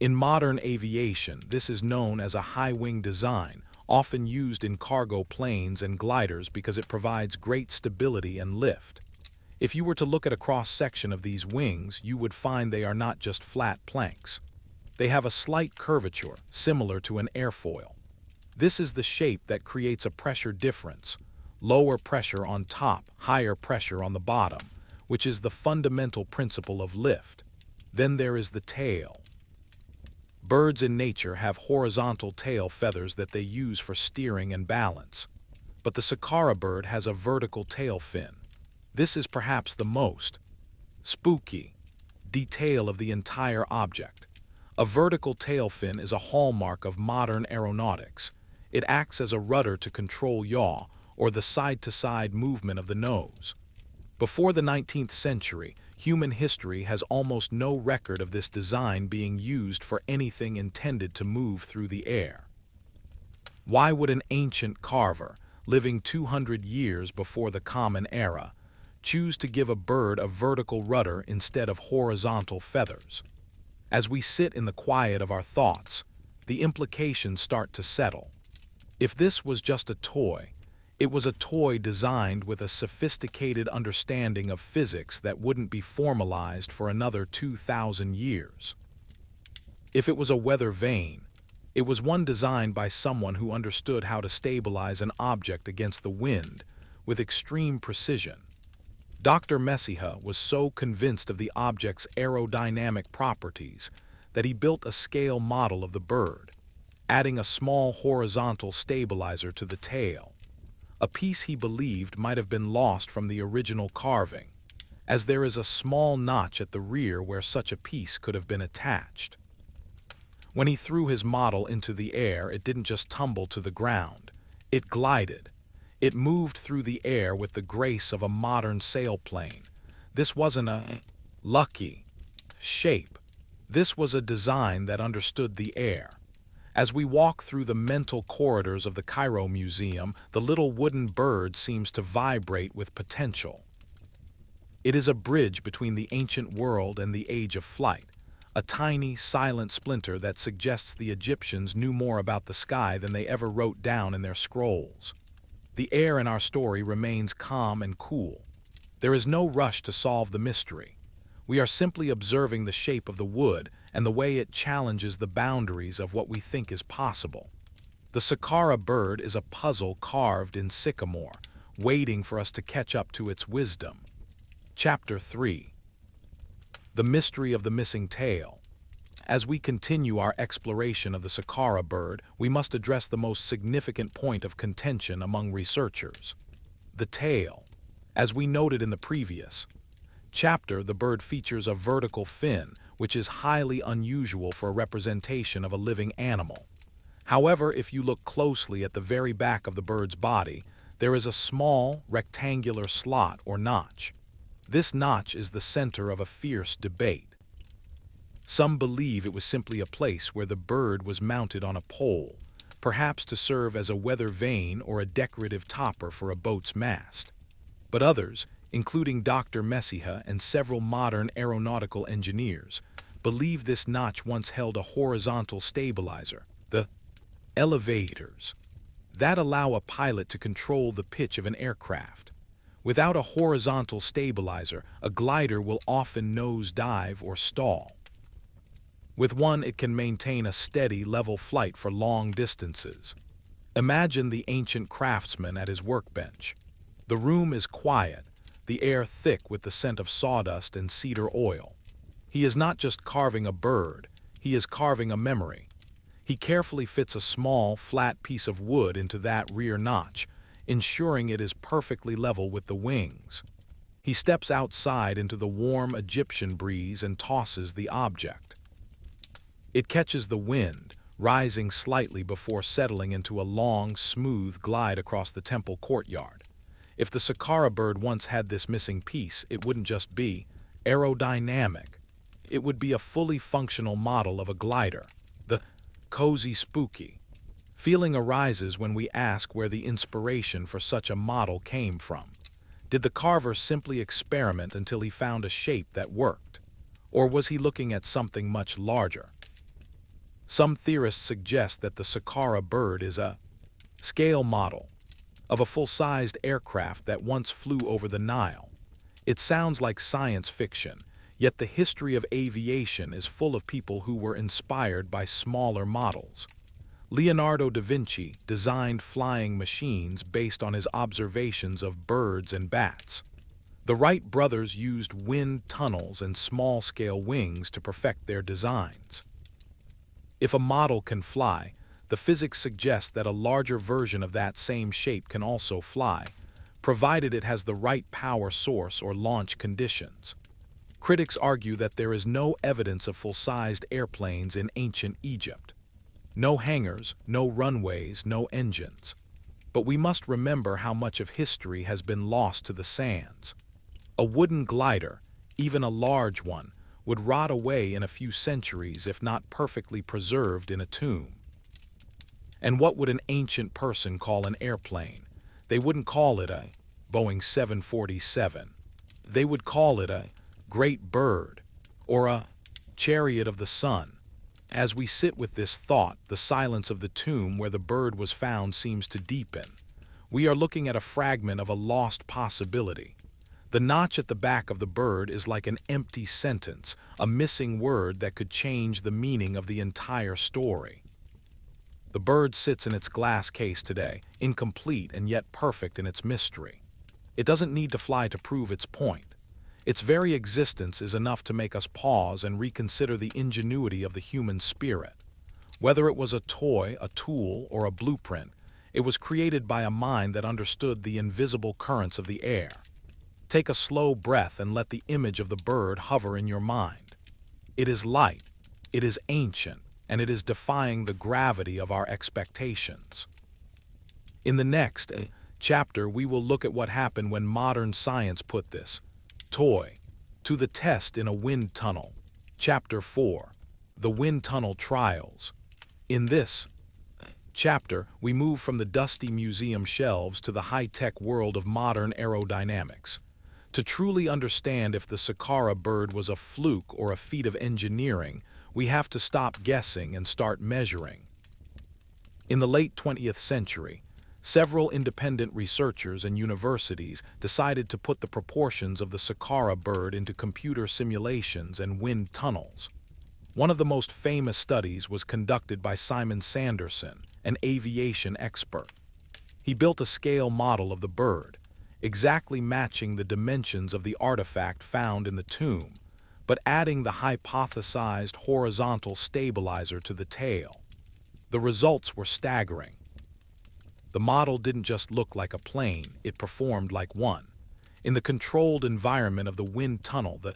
A: In modern aviation, this is known as a high-wing design, often used in cargo planes and gliders because it provides great stability and lift. If you were to look at a cross-section of these wings, you would find they are not just flat planks. They have a slight curvature, similar to an airfoil. This is the shape that creates a pressure difference, lower pressure on top, higher pressure on the bottom, which is the fundamental principle of lift. Then there is the tail. Birds in nature have horizontal tail feathers that they use for steering and balance, but the Saqqara bird has a vertical tail fin. This is perhaps the most spooky detail of the entire object. A vertical tail fin is a hallmark of modern aeronautics. It acts as a rudder to control yaw, or the side-to-side movement of the nose. Before the 19th century, human history has almost no record of this design being used for anything intended to move through the air. Why would an ancient carver, living 200 years before the Common Era, choose to give a bird a vertical rudder instead of horizontal feathers. As we sit in the quiet of our thoughts, the implications start to settle. If this was just a toy, it was a toy designed with a sophisticated understanding of physics that wouldn't be formalized for another 2,000 years. If it was a weather vane, it was one designed by someone who understood how to stabilize an object against the wind with extreme precision. Dr. Messiha was so convinced of the object's aerodynamic properties that he built a scale model of the bird, adding a small horizontal stabilizer to the tail, a piece he believed might have been lost from the original carving, as there is a small notch at the rear where such a piece could have been attached. When he threw his model into the air, it didn't just tumble to the ground. It glided. It moved through the air with the grace of a modern sailplane. This wasn't a lucky shape. This was a design that understood the air. As we walk through the mental corridors of the Cairo Museum, the little wooden bird seems to vibrate with potential. It is a bridge between the ancient world and the age of flight, a tiny, silent splinter that suggests the Egyptians knew more about the sky than they ever wrote down in their scrolls. The air in our story remains calm and cool. There is no rush to solve the mystery. We are simply observing the shape of the wood and the way it challenges the boundaries of what we think is possible. The Saqqara bird is a puzzle carved in sycamore, waiting for us to catch up to its wisdom. Chapter 3. The Mystery of the Missing Tail. As we continue our exploration of the Saqqara bird, we must address the most significant point of contention among researchers: the tail. As we noted in the previous chapter, the bird features a vertical fin, which is highly unusual for a representation of a living animal. However, if you look closely at the very back of the bird's body, there is a small, rectangular slot or notch. This notch is the center of a fierce debate. Some believe it was simply a place where the bird was mounted on a pole, perhaps to serve as a weather vane or a decorative topper for a boat's mast. But others, including Dr. Messiha and several modern aeronautical engineers, believe this notch once held a horizontal stabilizer, the elevators, that allow a pilot to control the pitch of an aircraft. Without a horizontal stabilizer, a glider will often nosedive or stall. With one, it can maintain a steady, level flight for long distances. Imagine the ancient craftsman at his workbench. The room is quiet, the air thick with the scent of sawdust and cedar oil. He is not just carving a bird, he is carving a memory. He carefully fits a small, flat piece of wood into that rear notch, ensuring it is perfectly level with the wings. He steps outside into the warm Egyptian breeze and tosses the object. It catches the wind, rising slightly before settling into a long, smooth glide across the temple courtyard. If the Saqqara bird once had this missing piece, it wouldn't just be aerodynamic. It would be a fully functional model of a glider, the cozy spooky. Feeling arises when we ask where the inspiration for such a model came from. Did the carver simply experiment until he found a shape that worked? Or was he looking at something much larger? Some theorists suggest that the Saqqara bird is a scale model of a full-sized aircraft that once flew over the Nile. It sounds like science fiction, yet the history of aviation is full of people who were inspired by smaller models. Leonardo da Vinci designed flying machines based on his observations of birds and bats. The Wright brothers used wind tunnels and small-scale wings to perfect their designs. If a model can fly, the physics suggests that a larger version of that same shape can also fly, provided it has the right power source or launch conditions. Critics argue that there is no evidence of full-sized airplanes in ancient Egypt. No hangars, no runways, no engines. But we must remember how much of history has been lost to the sands. A wooden glider, even a large one, would rot away in a few centuries if not perfectly preserved in a tomb. And what would an ancient person call an airplane? They wouldn't call it a Boeing 747. They would call it a great bird or a chariot of the sun. As we sit with this thought, the silence of the tomb where the bird was found seems to deepen. We are looking at a fragment of a lost possibility. The notch at the back of the bird is like an empty sentence, a missing word that could change the meaning of the entire story. The bird sits in its glass case today, incomplete and yet perfect in its mystery. It doesn't need to fly to prove its point. Its very existence is enough to make us pause and reconsider the ingenuity of the human spirit. Whether it was a toy, a tool, or a blueprint, it was created by a mind that understood the invisible currents of the air. Take a slow breath and let the image of the bird hover in your mind. It is light, it is ancient, and it is defying the gravity of our expectations. In the next chapter, we will look at what happened when modern science put this toy to the test in a wind tunnel. Chapter 4. The Wind Tunnel Trials. In this chapter, we move from the dusty museum shelves to the high-tech world of modern aerodynamics. To truly understand if the Saqqara bird was a fluke or a feat of engineering, we have to stop guessing and start measuring. In the late 20th century, several independent researchers and universities decided to put the proportions of the Saqqara bird into computer simulations and wind tunnels. One of the most famous studies was conducted by Simon Sanderson, an aviation expert. He built a scale model of the bird, exactly matching the dimensions of the artifact found in the tomb, but adding the hypothesized horizontal stabilizer to the tail. The results were staggering. The model didn't just look like a plane, it performed like one. In the controlled environment of the wind tunnel, the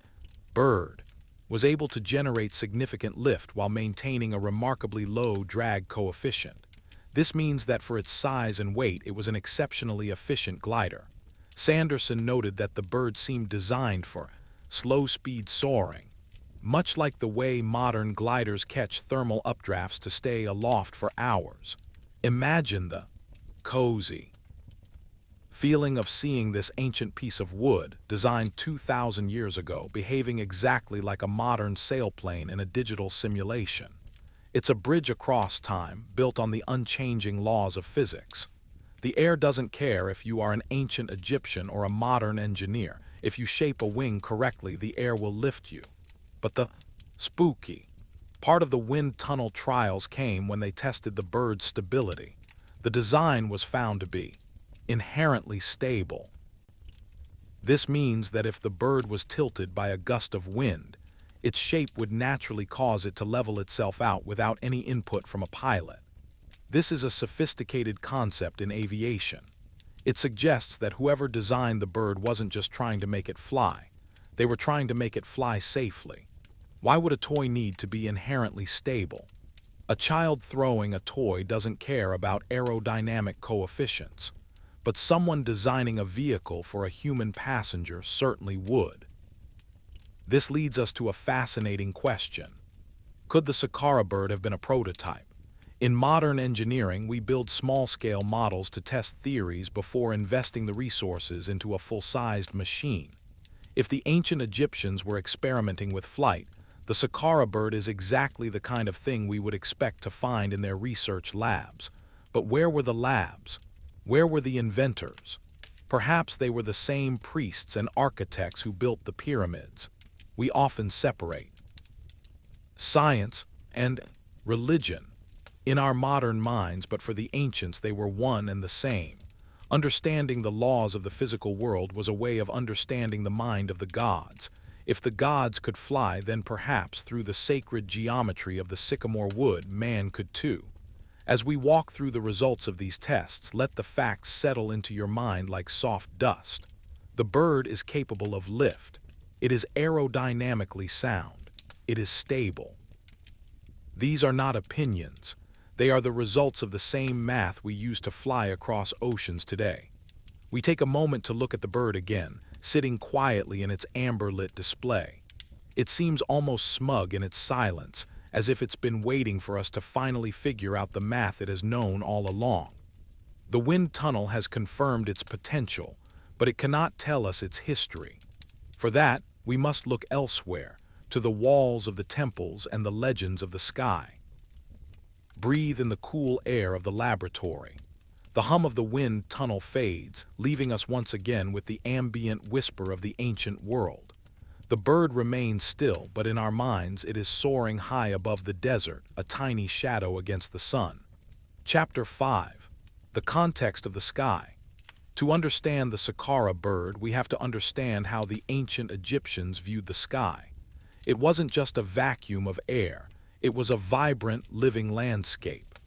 A: bird was able to generate significant lift while maintaining a remarkably low drag coefficient. This means that for its size and weight, it was an exceptionally efficient glider. Sanderson noted that the bird seemed designed for slow-speed soaring, much like the way modern gliders catch thermal updrafts to stay aloft for hours. Imagine the cozy feeling of seeing this ancient piece of wood, designed 2,000 years ago, behaving exactly like a modern sailplane in a digital simulation. It's a bridge across time, built on the unchanging laws of physics. The air doesn't care if you are an ancient Egyptian or a modern engineer. If you shape a wing correctly, the air will lift you. But the spooky part of the wind tunnel trials came when they tested the bird's stability. The design was found to be inherently stable. This means that if the bird was tilted by a gust of wind, its shape would naturally cause it to level itself out without any input from a pilot. This is a sophisticated concept in aviation. It suggests that whoever designed the bird wasn't just trying to make it fly. They were trying to make it fly safely. Why would a toy need to be inherently stable? A child throwing a toy doesn't care about aerodynamic coefficients, but someone designing a vehicle for a human passenger certainly would. This leads us to a fascinating question. Could the Saqqara bird have been a prototype? In modern engineering, we build small-scale models to test theories before investing the resources into a full-sized machine. If the ancient Egyptians were experimenting with flight, the Saqqara bird is exactly the kind of thing we would expect to find in their research labs. But where were the labs? Where were the inventors? Perhaps they were the same priests and architects who built the pyramids. We often separate science and religion in our modern minds, but for the ancients they were one and the same. Understanding the laws of the physical world was a way of understanding the mind of the gods. If the gods could fly, then perhaps through the sacred geometry of the sycamore wood, man could too. As we walk through the results of these tests, let the facts settle into your mind like soft dust. The bird is capable of lift. It is aerodynamically sound. It is stable. These are not opinions. They are the results of the same math we use to fly across oceans today. We take a moment to look at the bird again, sitting quietly in its amber-lit display. It seems almost smug in its silence, as if it's been waiting for us to finally figure out the math it has known all along. The wind tunnel has confirmed its potential, but it cannot tell us its history. For that, we must look elsewhere, to the walls of the temples and the legends of the sky. Breathe in the cool air of the laboratory. The hum of the wind tunnel fades, leaving us once again with the ambient whisper of the ancient world. The bird remains still, but in our minds it is soaring high above the desert, a tiny shadow against the sun. Chapter 5. The context of the sky. To understand the Saqqara bird, we have to understand how the ancient Egyptians viewed the sky. It wasn't just a vacuum of air, it was a vibrant, living landscape.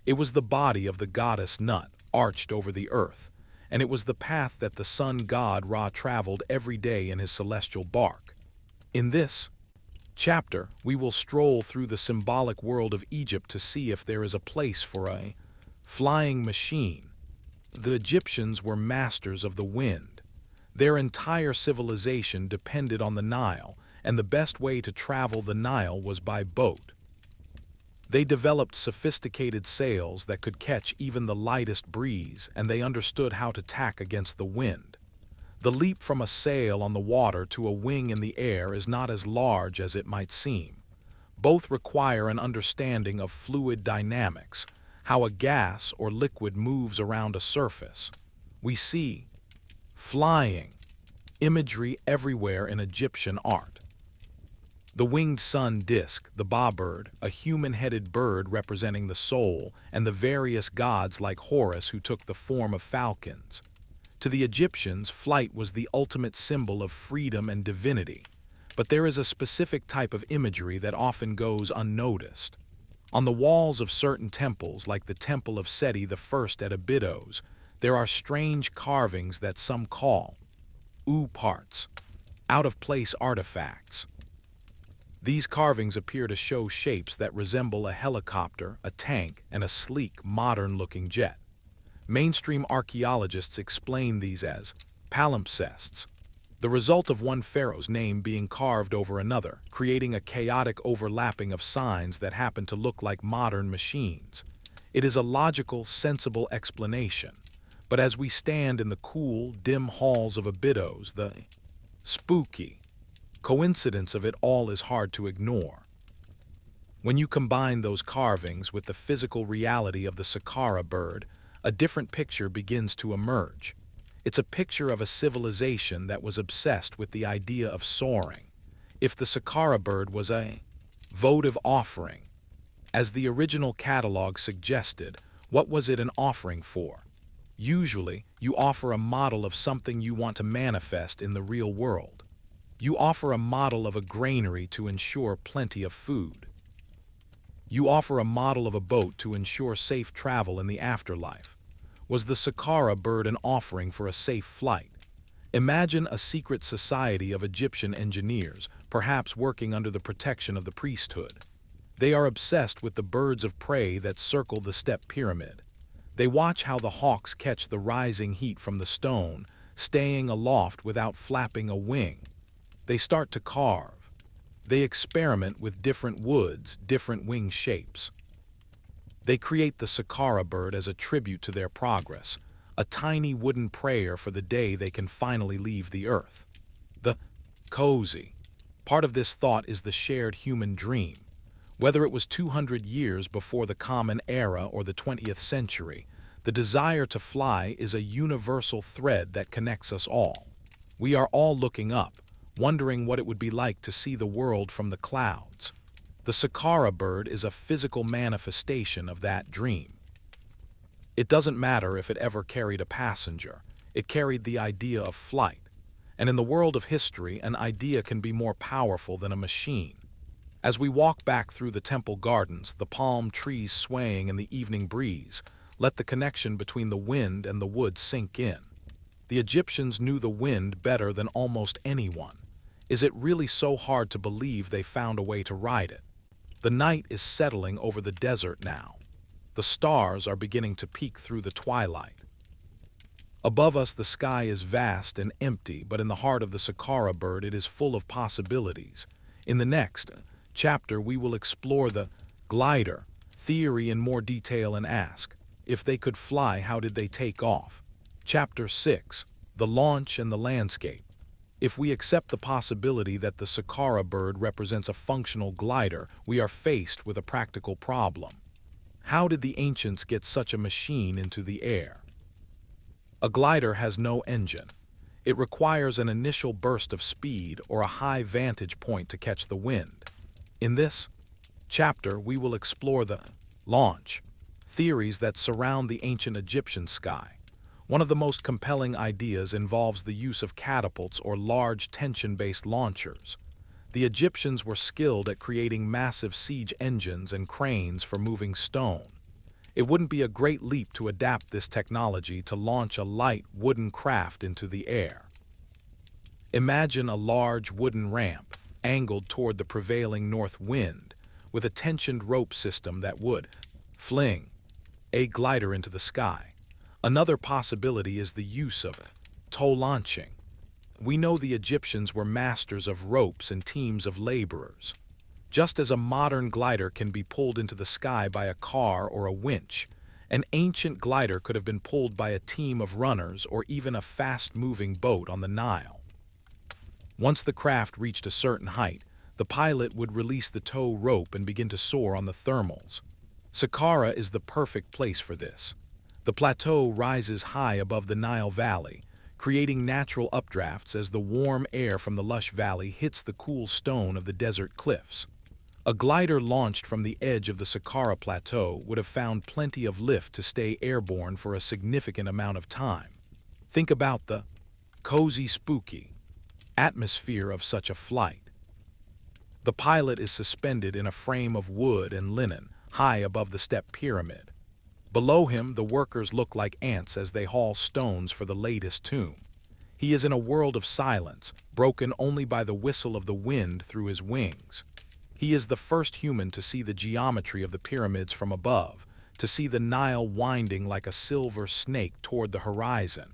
A: It was the body of the goddess Nut, arched over the earth, and it was the path that the sun god Ra traveled every day in his celestial bark. In this chapter, we will stroll through the symbolic world of Egypt to see if there is a place for a flying machine. The Egyptians were masters of the wind. Their entire civilization depended on the Nile, and the best way to travel the Nile was by boat. They developed sophisticated sails that could catch even the lightest breeze, and they understood how to tack against the wind. The leap from a sail on the water to a wing in the air is not as large as it might seem. Both require an understanding of fluid dynamics, how a gas or liquid moves around a surface. We see flying imagery everywhere in Egyptian art. The winged sun disk, the ba bird, a human-headed bird representing the soul, and the various gods like Horus who took the form of falcons. To the Egyptians, flight was the ultimate symbol of freedom and divinity, but there is a specific type of imagery that often goes unnoticed. On the walls of certain temples, like the Temple of Seti I at Abydos, there are strange carvings that some call parts, out-of-place artifacts. These carvings appear to show shapes that resemble a helicopter, a tank, and a sleek, modern-looking jet. Mainstream archaeologists explain these as palimpsests, the result of one pharaoh's name being carved over another, creating a chaotic overlapping of signs that happen to look like modern machines. It is a logical, sensible explanation, but as we stand in the cool, dim halls of Abydos, the spooky coincidence of it all is hard to ignore. When you combine those carvings with the physical reality of the Saqqara bird, a different picture begins to emerge. It's a picture of a civilization that was obsessed with the idea of soaring. If the Saqqara bird was a votive offering, as the original catalog suggested, what was it an offering for? Usually, you offer a model of something you want to manifest in the real world. You offer a model of a granary to ensure plenty of food. You offer a model of a boat to ensure safe travel in the afterlife. Was the Saqqara bird an offering for a safe flight? Imagine a secret society of Egyptian engineers, perhaps working under the protection of the priesthood. They are obsessed with the birds of prey that circle the step pyramid. They watch how the hawks catch the rising heat from the stone, staying aloft without flapping a wing. They start to carve. They experiment with different woods, different wing shapes. They create the Saqqara bird as a tribute to their progress, a tiny wooden prayer for the day they can finally leave the earth. The cozy part of this thought is the shared human dream. Whether it was 200 years before the Common Era or the 20th century, the desire to fly is a universal thread that connects us all. We are all looking up, wondering what it would be like to see the world from the clouds. The Saqqara bird is a physical manifestation of that dream. It doesn't matter if it ever carried a passenger, it carried the idea of flight. And in the world of history, an idea can be more powerful than a machine. As we walk back through the temple gardens, the palm trees swaying in the evening breeze, let the connection between the wind and the wood sink in. The Egyptians knew the wind better than almost anyone. Is it really so hard to believe they found a way to ride it? The night is settling over the desert now. The stars are beginning to peek through the twilight. Above us the sky is vast and empty, but in the heart of the Saqqara bird it is full of possibilities. In the next chapter we will explore the glider theory in more detail and ask, if they could fly, how did they take off? Chapter 6. The launch and the landscape. If we accept the possibility that the Saqqara bird represents a functional glider, we are faced with a practical problem. How did the ancients get such a machine into the air? A glider has no engine. It requires an initial burst of speed or a high vantage point to catch the wind. In this chapter, we will explore the launch theories that surround the ancient Egyptian sky. One of the most compelling ideas involves the use of catapults or large tension-based launchers. The Egyptians were skilled at creating massive siege engines and cranes for moving stone. It wouldn't be a great leap to adapt this technology to launch a light wooden craft into the air. Imagine a large wooden ramp angled toward the prevailing north wind with a tensioned rope system that would fling a glider into the sky. Another possibility is the use of tow launching. We know the Egyptians were masters of ropes and teams of laborers. Just as a modern glider can be pulled into the sky by a car or a winch, an ancient glider could have been pulled by a team of runners or even a fast-moving boat on the Nile. Once the craft reached a certain height, the pilot would release the tow rope and begin to soar on the thermals. Saqqara is the perfect place for this. The plateau rises high above the Nile Valley, creating natural updrafts as the warm air from the lush valley hits the cool stone of the desert cliffs. A glider launched from the edge of the Saqqara Plateau would have found plenty of lift to stay airborne for a significant amount of time. Think about the cozy, spooky atmosphere of such a flight. The pilot is suspended in a frame of wood and linen, high above the step pyramid. Below him, the workers look like ants as they haul stones for the latest tomb. He is in a world of silence, broken only by the whistle of the wind through his wings. He is the first human to see the geometry of the pyramids from above, to see the Nile winding like a silver snake toward the horizon.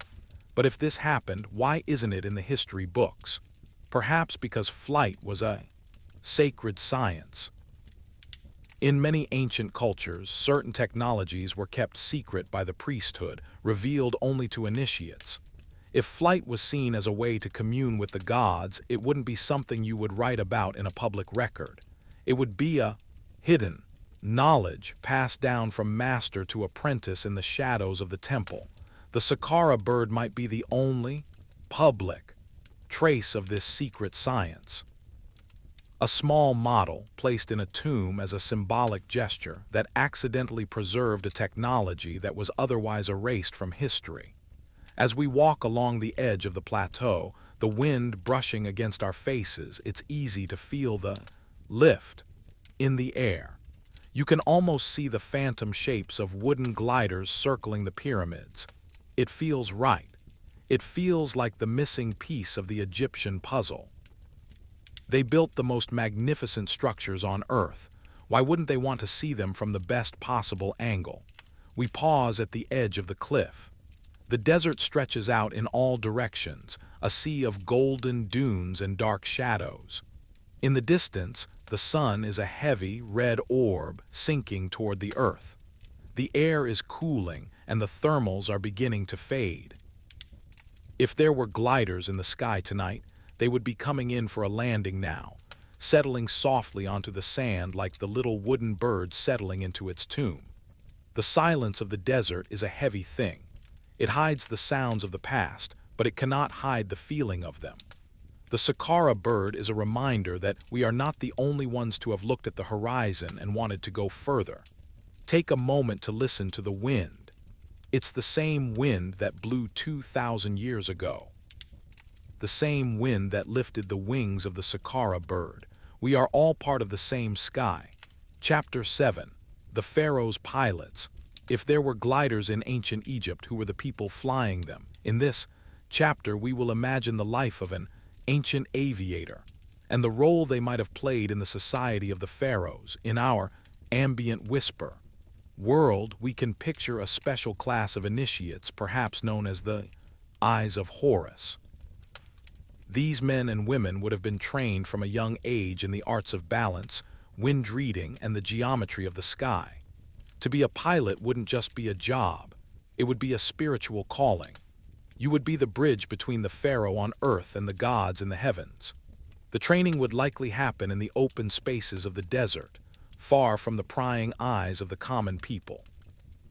A: But if this happened, why isn't it in the history books? Perhaps because flight was a sacred science. In many ancient cultures, certain technologies were kept secret by the priesthood, revealed only to initiates. If flight was seen as a way to commune with the gods, it wouldn't be something you would write about in a public record. It would be a hidden knowledge passed down from master to apprentice in the shadows of the temple. The Saqqara bird might be the only public trace of this secret science. A small model placed in a tomb as a symbolic gesture that accidentally preserved a technology that was otherwise erased from history. As we walk along the edge of the plateau, the wind brushing against our faces, it's easy to feel the lift in the air. You can almost see the phantom shapes of wooden gliders circling the pyramids. It feels right. It feels like the missing piece of the Egyptian puzzle. They built the most magnificent structures on Earth. Why wouldn't they want to see them from the best possible angle? We pause at the edge of the cliff. The desert stretches out in all directions, a sea of golden dunes and dark shadows. In the distance, the sun is a heavy, red orb sinking toward the earth. The air is cooling, and the thermals are beginning to fade. If there were gliders in the sky tonight, they would be coming in for a landing now, settling softly onto the sand like the little wooden bird settling into its tomb. The silence of the desert is a heavy thing. It hides the sounds of the past, but it cannot hide the feeling of them. The Saqqara bird is a reminder that we are not the only ones to have looked at the horizon and wanted to go further. Take a moment to listen to the wind. It's the same wind that blew 2,000 years ago. The same wind that lifted the wings of the Saqqara bird. We are all part of the same sky. Chapter 7. The Pharaoh's Pilots. If there were gliders in ancient Egypt, who were the people flying them? In this chapter, we will imagine the life of an ancient aviator and the role they might have played in the society of the pharaohs. In our Ambient Whisper world, we can picture a special class of initiates, perhaps known as the Eyes of Horus. These men and women would have been trained from a young age in the arts of balance, wind reading, and the geometry of the sky. To be a pilot wouldn't just be a job, it would be a spiritual calling. You would be the bridge between the pharaoh on earth and the gods in the heavens. The training would likely happen in the open spaces of the desert, far from the prying eyes of the common people.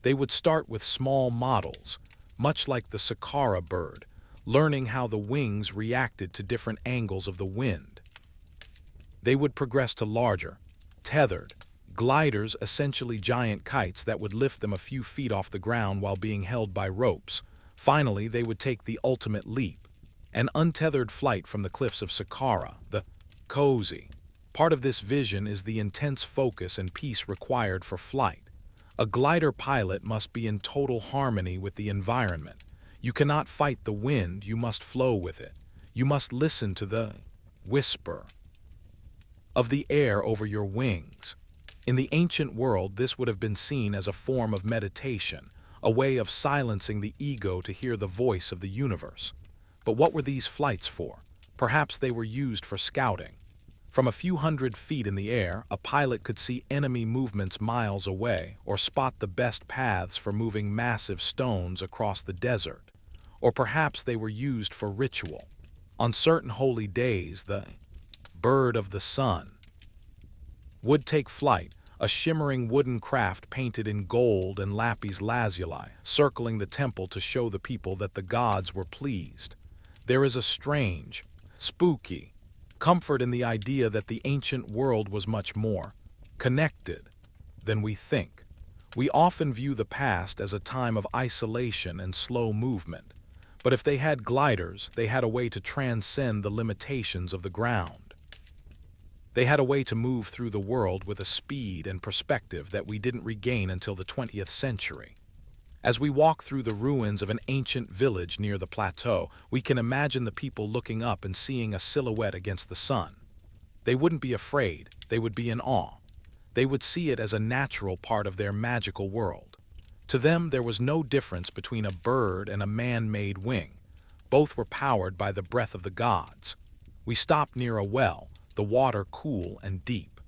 A: They would start with small models, much like the Saqqara bird, learning how the wings reacted to different angles of the wind. They would progress to larger, tethered, gliders, essentially giant kites that would lift them a few feet off the ground while being held by ropes. Finally, they would take the ultimate leap, an untethered flight from the cliffs of Saqqara, the cozy. Part of this vision is the intense focus and peace required for flight. A glider pilot must be in total harmony with the environment. You cannot fight the wind, you must flow with it. You must listen to the whisper of the air over your wings. In the ancient world, this would have been seen as a form of meditation, a way of silencing the ego to hear the voice of the universe. But what were these flights for? Perhaps they were used for scouting. From a few hundred feet in the air, a pilot could see enemy movements miles away or spot the best paths for moving massive stones across the desert. Or perhaps they were used for ritual. On certain holy days, the bird of the sun would take flight, a shimmering wooden craft painted in gold and lapis lazuli, circling the temple to show the people that the gods were pleased. There is a strange, spooky comfort in the idea that the ancient world was much more connected than we think. We often view the past as a time of isolation and slow movement, but if they had gliders, they had a way to transcend the limitations of the ground. They had a way to move through the world with a speed and perspective that we didn't regain until the 20th century. As we walk through the ruins of an ancient village near the plateau, we can imagine the people looking up and seeing a silhouette against the sun. They wouldn't be afraid, they would be in awe. They would see it as a natural part of their magical world. To them, there was no difference between a bird and a man-made wing. Both were powered by the breath of the gods. We stopped near a well, the water cool and deep.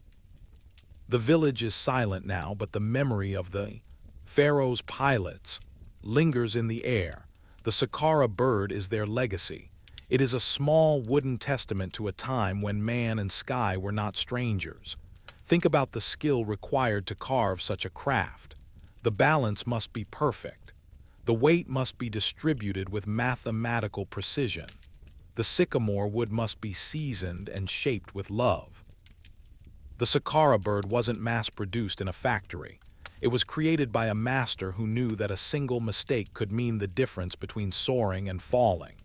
A: The village is silent now, but the memory of the pharaoh's pilots lingers in the air. The Saqqara bird is their legacy. It is a small wooden testament to a time when man and sky were not strangers. Think about the skill required to carve such a craft. The balance must be perfect. The weight must be distributed with mathematical precision. The sycamore wood must be seasoned and shaped with love. The Saqqara bird wasn't mass-produced in a factory. It was created by a master who knew that a single mistake could mean the difference between soaring and falling.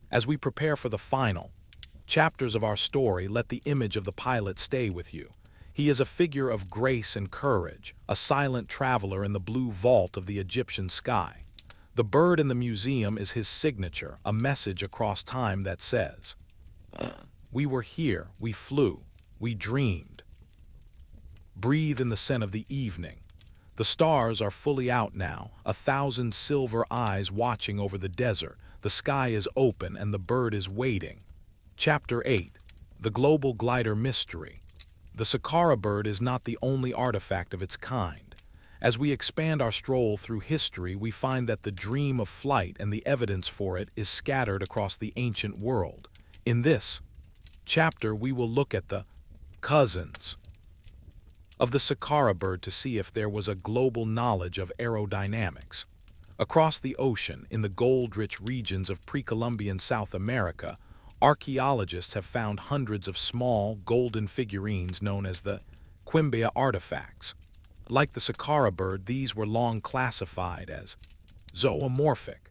A: As we prepare for the final chapters of our story, let the image of the pilot stay with you. He is a figure of grace and courage, a silent traveler in the blue vault of the Egyptian sky. The bird in the museum is his signature, a message across time that says, "We were here, we flew, we dreamed." Breathe in the scent of the evening. The stars are fully out now, 1,000 silver eyes watching over the desert. The sky is open and the bird is waiting. Chapter 8. The Global Glider Mystery. The Saqqara bird is not the only artifact of its kind. As we expand our stroll through history, we find that the dream of flight and the evidence for it is scattered across the ancient world. In this chapter, we will look at the cousins of the Saqqara bird to see if there was a global knowledge of aerodynamics. Across the ocean, in the gold-rich regions of pre-Columbian South America, archaeologists have found hundreds of small, golden figurines known as the Quimbia artifacts. Like the Saqqara bird, these were long classified as zoomorphic,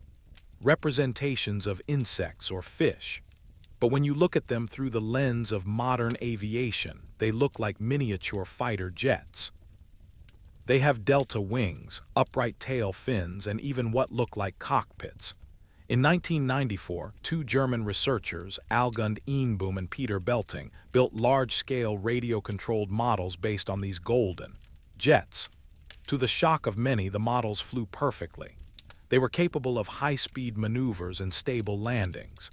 A: representations of insects or fish. But when you look at them through the lens of modern aviation, they look like miniature fighter jets. They have delta wings, upright tail fins, and even what look like cockpits. In 1994, two German researchers, Algund Einboom and Peter Belting, built large-scale radio-controlled models based on these golden jets. To the shock of many, the models flew perfectly. They were capable of high-speed maneuvers and stable landings.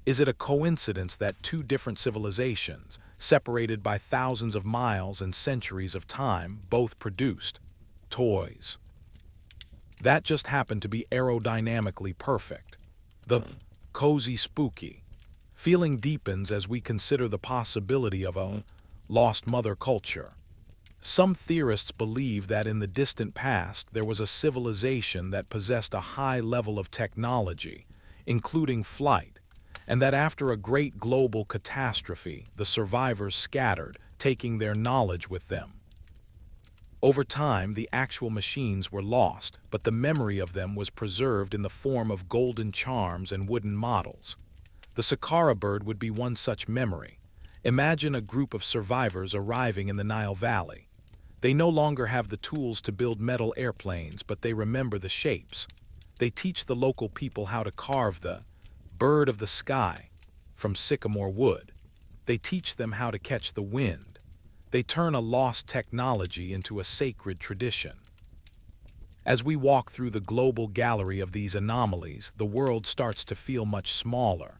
A: Is it a coincidence that two different civilizations, separated by thousands of miles and centuries of time, both produced toys that just happened to be aerodynamically perfect? The cozy spooky feeling deepens as we consider the possibility of a lost mother culture. Some theorists believe that in the distant past there was a civilization that possessed a high level of technology, including flight, and that after a great global catastrophe, the survivors scattered, taking their knowledge with them. Over time, the actual machines were lost, but the memory of them was preserved in the form of golden charms and wooden models. The Saqqara bird would be one such memory. Imagine a group of survivors arriving in the Nile Valley. They no longer have the tools to build metal airplanes, but they remember the shapes. They teach the local people how to carve the bird of the sky from sycamore wood. They teach them how to catch the wind. They turn a lost technology into a sacred tradition. As we walk through the global gallery of these anomalies, the world starts to feel much smaller.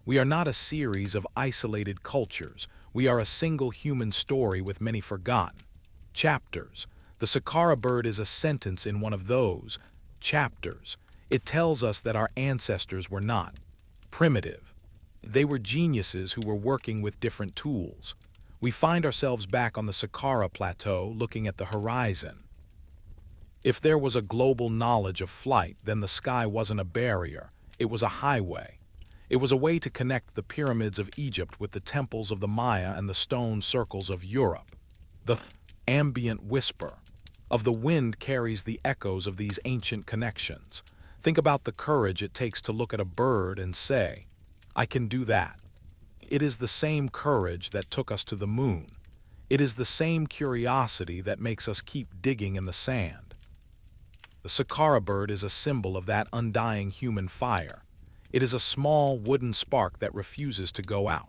A: We are not a series of isolated cultures. We are a single human story with many forgotten chapters. The Saqqara bird is a sentence in one of those chapters. It tells us that our ancestors were not primitive. They were geniuses who were working with different tools. We find ourselves back on the Saqqara plateau looking at the horizon. If there was a global knowledge of flight, then the sky wasn't a barrier, it was a highway. It was a way to connect the pyramids of Egypt with the temples of the Maya and the stone circles of Europe. The ambient whisper of the wind carries the echoes of these ancient connections. Think about the courage it takes to look at a bird and say, "I can do that." It is the same courage that took us to the moon. It is the same curiosity that makes us keep digging in the sand. The Saqqara bird is a symbol of that undying human fire. It is a small wooden spark that refuses to go out.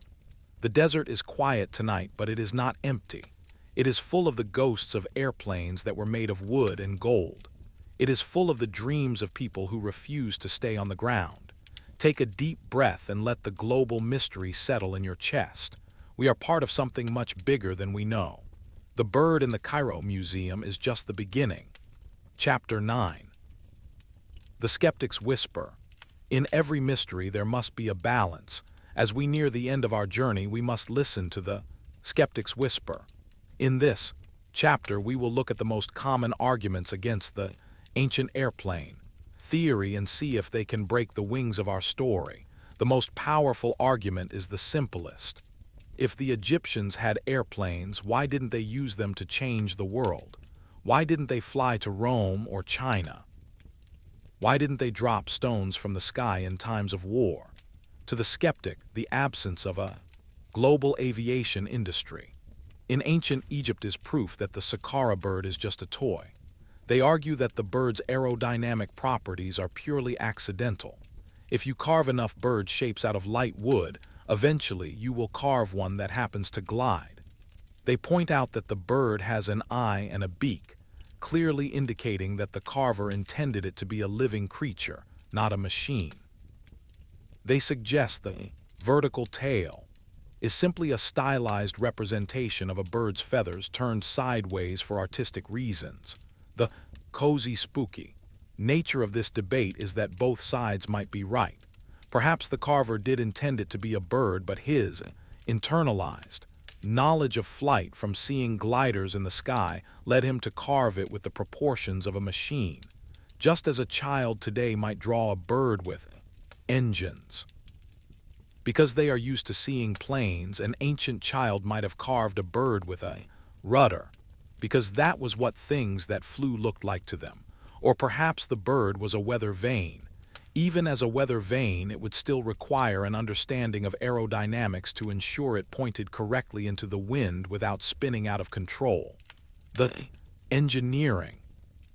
A: The desert is quiet tonight, but it is not empty. It is full of the ghosts of airplanes that were made of wood and gold. It is full of the dreams of people who refuse to stay on the ground. Take a deep breath and let the global mystery settle in your chest. We are part of something much bigger than we know. The bird in the Cairo Museum is just the beginning. Chapter 9. The Skeptic's Whisper. In every mystery there must be a balance. As we near the end of our journey, we must listen to the Skeptic's Whisper. In this chapter, we will look at the most common arguments against the ancient airplane theory and see if they can break the wings of our story. The most powerful argument is the simplest. If the Egyptians had airplanes, why didn't they use them to change the world? Why didn't they fly to Rome or China? Why didn't they drop stones from the sky in times of war? To the skeptic, the absence of a global aviation industry in ancient Egypt is proof that the Saqqara bird is just a toy. They argue that the bird's aerodynamic properties are purely accidental. If you carve enough bird shapes out of light wood, eventually you will carve one that happens to glide. They point out that the bird has an eye and a beak, clearly indicating that the carver intended it to be a living creature, not a machine. They suggest the vertical tail is simply a stylized representation of a bird's feathers turned sideways for artistic reasons. The cozy spooky nature of this debate is that both sides might be right. Perhaps the carver did intend it to be a bird, but his internalized knowledge of flight from seeing gliders in the sky led him to carve it with the proportions of a machine, just as a child today might draw a bird with engines. Because they are used to seeing planes, an ancient child might have carved a bird with a rudder, because that was what things that flew looked like to them. Or perhaps the bird was a weather vane. Even as a weather vane, it would still require an understanding of aerodynamics to ensure it pointed correctly into the wind without spinning out of control. The engineering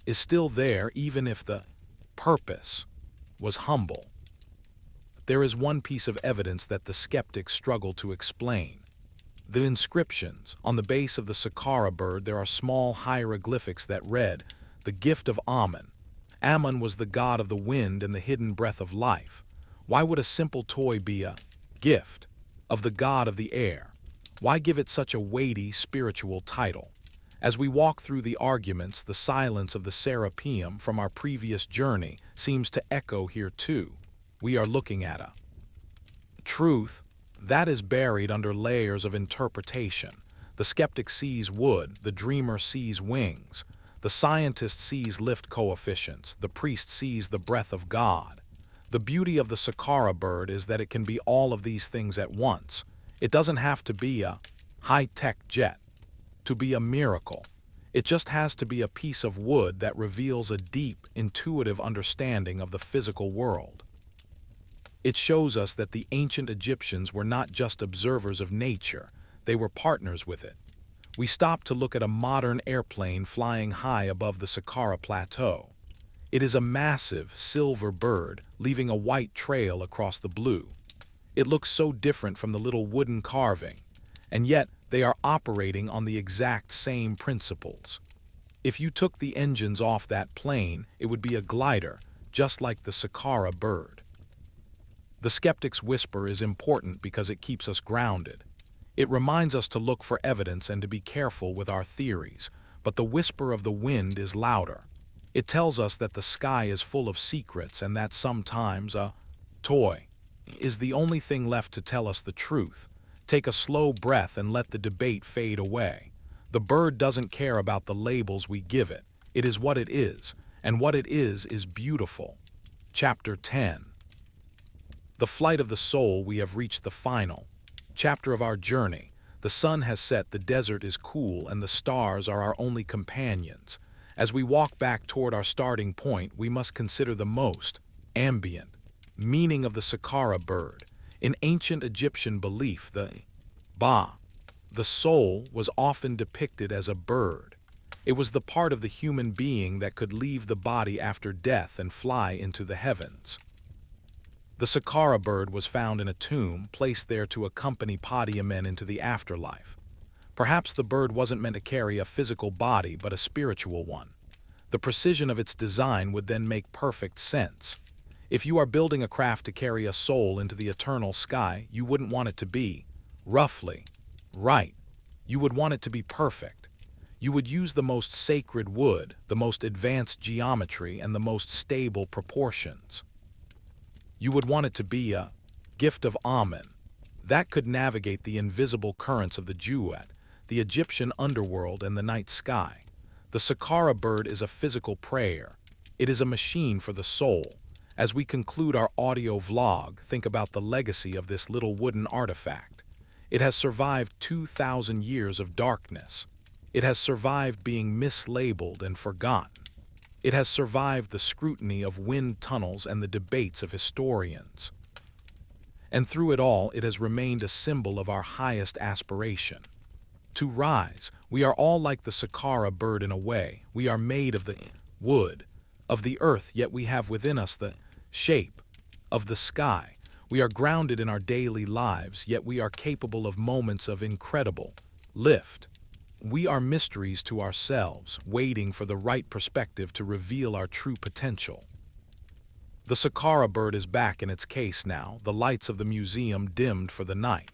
A: is still there even if the purpose was humble. There is one piece of evidence that the skeptics struggle to explain. The inscriptions. On the base of the Saqqara bird there are small hieroglyphics that read, "The gift of Amun." Amun was the god of the wind and the hidden breath of life. Why would a simple toy be a gift of the god of the air? Why give it such a weighty spiritual title? As we walk through the arguments, the silence of the Serapeum from our previous journey seems to echo here too. We are looking at a truth that is buried under layers of interpretation. The skeptic sees wood, the dreamer sees wings, the scientist sees lift coefficients, the priest sees the breath of God. The beauty of the Saqqara bird is that it can be all of these things at once. It doesn't have to be a high-tech jet to be a miracle. It just has to be a piece of wood that reveals a deep, intuitive understanding of the physical world. It shows us that the ancient Egyptians were not just observers of nature, they were partners with it. We stop to look at a modern airplane flying high above the Saqqara plateau. It is a massive, silver bird leaving a white trail across the blue. It looks so different from the little wooden carving, and yet they are operating on the exact same principles. If you took the engines off that plane, it would be a glider, just like the Saqqara bird. The skeptic's whisper is important because it keeps us grounded. It reminds us to look for evidence and to be careful with our theories, but the whisper of the wind is louder. It tells us that the sky is full of secrets and that sometimes a toy is the only thing left to tell us the truth. Take a slow breath and let the debate fade away. The bird doesn't care about the labels we give it. It is what it is, and what it is beautiful. Chapter 10. The flight of the soul. We have reached the final chapter of our journey. The sun has set, the desert is cool, and the stars are our only companions. As we walk back toward our starting point, we must consider the most ambient meaning of the Saqqara bird. In ancient Egyptian belief, the soul, was often depicted as a bird. It was the part of the human being that could leave the body after death and fly into the heavens. The Saqqara bird was found in a tomb, placed there to accompany Padia men into the afterlife. Perhaps the bird wasn't meant to carry a physical body, but a spiritual one. The precision of its design would then make perfect sense. If you are building a craft to carry a soul into the eternal sky, you wouldn't want it to be roughly right. You would want it to be perfect. You would use the most sacred wood, the most advanced geometry, and the most stable proportions. You would want it to be a gift of Amen that could navigate the invisible currents of the Jewet, the Egyptian underworld, and the night sky. The Saqqara bird is a physical prayer. It is a machine for the soul. As we conclude our audio vlog, think about the legacy of this little wooden artifact. It has survived 2,000 years of darkness. It has survived being mislabeled and forgotten. It has survived the scrutiny of wind tunnels and the debates of historians. And through it all, it has remained a symbol of our highest aspiration. To rise, we are all like the Saqqara bird in a way. We are made of the wood of the earth, yet we have within us the shape of the sky. We are grounded in our daily lives, yet we are capable of moments of incredible lift. We are mysteries to ourselves, waiting for the right perspective to reveal our true potential. The Saqqara bird is back in its case now, the lights of the museum dimmed for the night.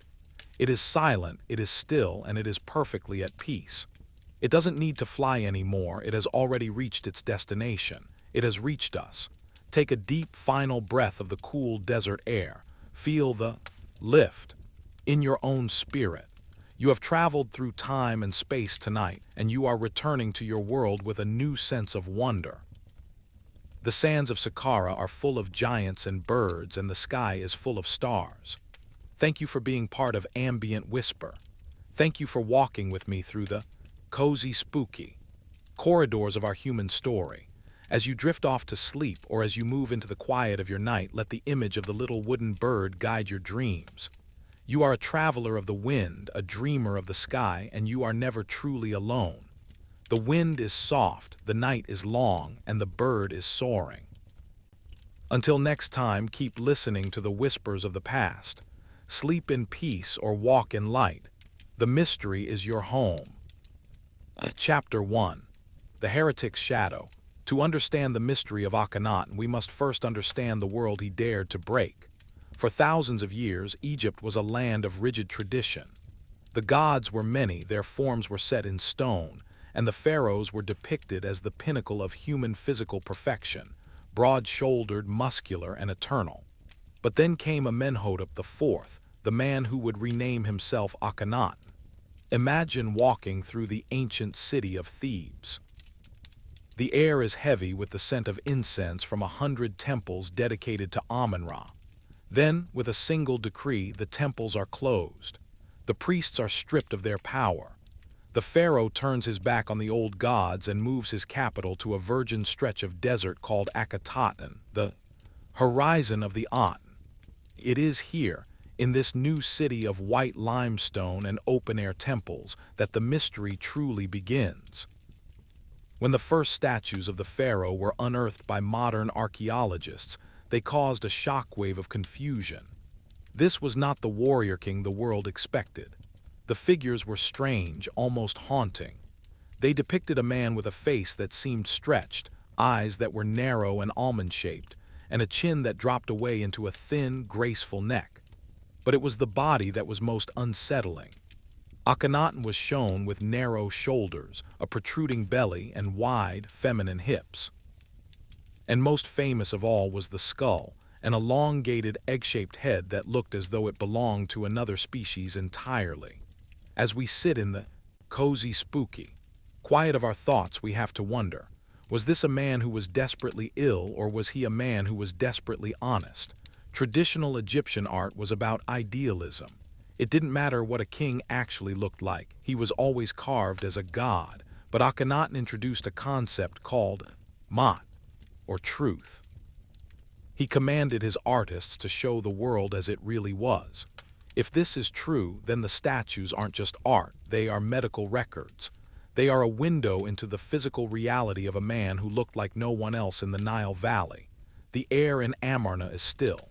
A: It is silent, it is still, and it is perfectly at peace. It doesn't need to fly anymore. It has already reached its destination. It has reached us. Take a deep, final breath of the cool desert air. Feel the lift in your own spirit. You have traveled through time and space tonight, and you are returning to your world with a new sense of wonder. The sands of Saqqara are full of giants and birds, and the sky is full of stars. Thank you for being part of Ambient Whisper. Thank you for walking with me through the cozy, spooky corridors of our human story. As you drift off to sleep or as you move into the quiet of your night, let the image of the little wooden bird guide your dreams. You are a traveler of the wind, a dreamer of the sky, and you are never truly alone. The wind is soft, the night is long, and the bird is soaring. Until next time, keep listening to the whispers of the past. Sleep in peace or walk in light. The mystery is your home. Chapter 1. The Heretic's Shadow. To understand the mystery of Akhenaten, we must first understand the world he dared to break. For thousands of years, Egypt was a land of rigid tradition. The gods were many, their forms were set in stone, and the pharaohs were depicted as the pinnacle of human physical perfection, broad-shouldered, muscular, and eternal. But then came Amenhotep IV, the man who would rename himself Akhenaten. Imagine walking through the ancient city of Thebes. The air is heavy with the scent of incense from 100 temples dedicated to Amun-Ra. Then, with a single decree, the temples are closed. The priests are stripped of their power. The pharaoh turns his back on the old gods and moves his capital to a virgin stretch of desert called Akhetaten, the horizon of the Aten. It is here, in this new city of white limestone and open-air temples, that the mystery truly begins. When the first statues of the pharaoh were unearthed by modern archaeologists, they caused a shockwave of confusion. This was not the warrior king the world expected. The figures were strange, almost haunting. They depicted a man with a face that seemed stretched, eyes that were narrow and almond-shaped, and a chin that dropped away into a thin, graceful neck. But it was the body that was most unsettling. Akhenaten was shown with narrow shoulders, a protruding belly, and wide, feminine hips. And most famous of all was the skull, an elongated, egg-shaped head that looked as though it belonged to another species entirely. As we sit in the cozy, spooky quiet of our thoughts, we have to wonder, was this a man who was desperately ill, or was he a man who was desperately honest? Traditional Egyptian art was about idealism. It didn't matter what a king actually looked like. He was always carved as a god. But Akhenaten introduced a concept called Mat, or truth. He commanded his artists to show the world as it really was. If this is true, then the statues aren't just art, they are medical records. They are a window into the physical reality of a man who looked like no one else in the Nile Valley. The air in Amarna is still.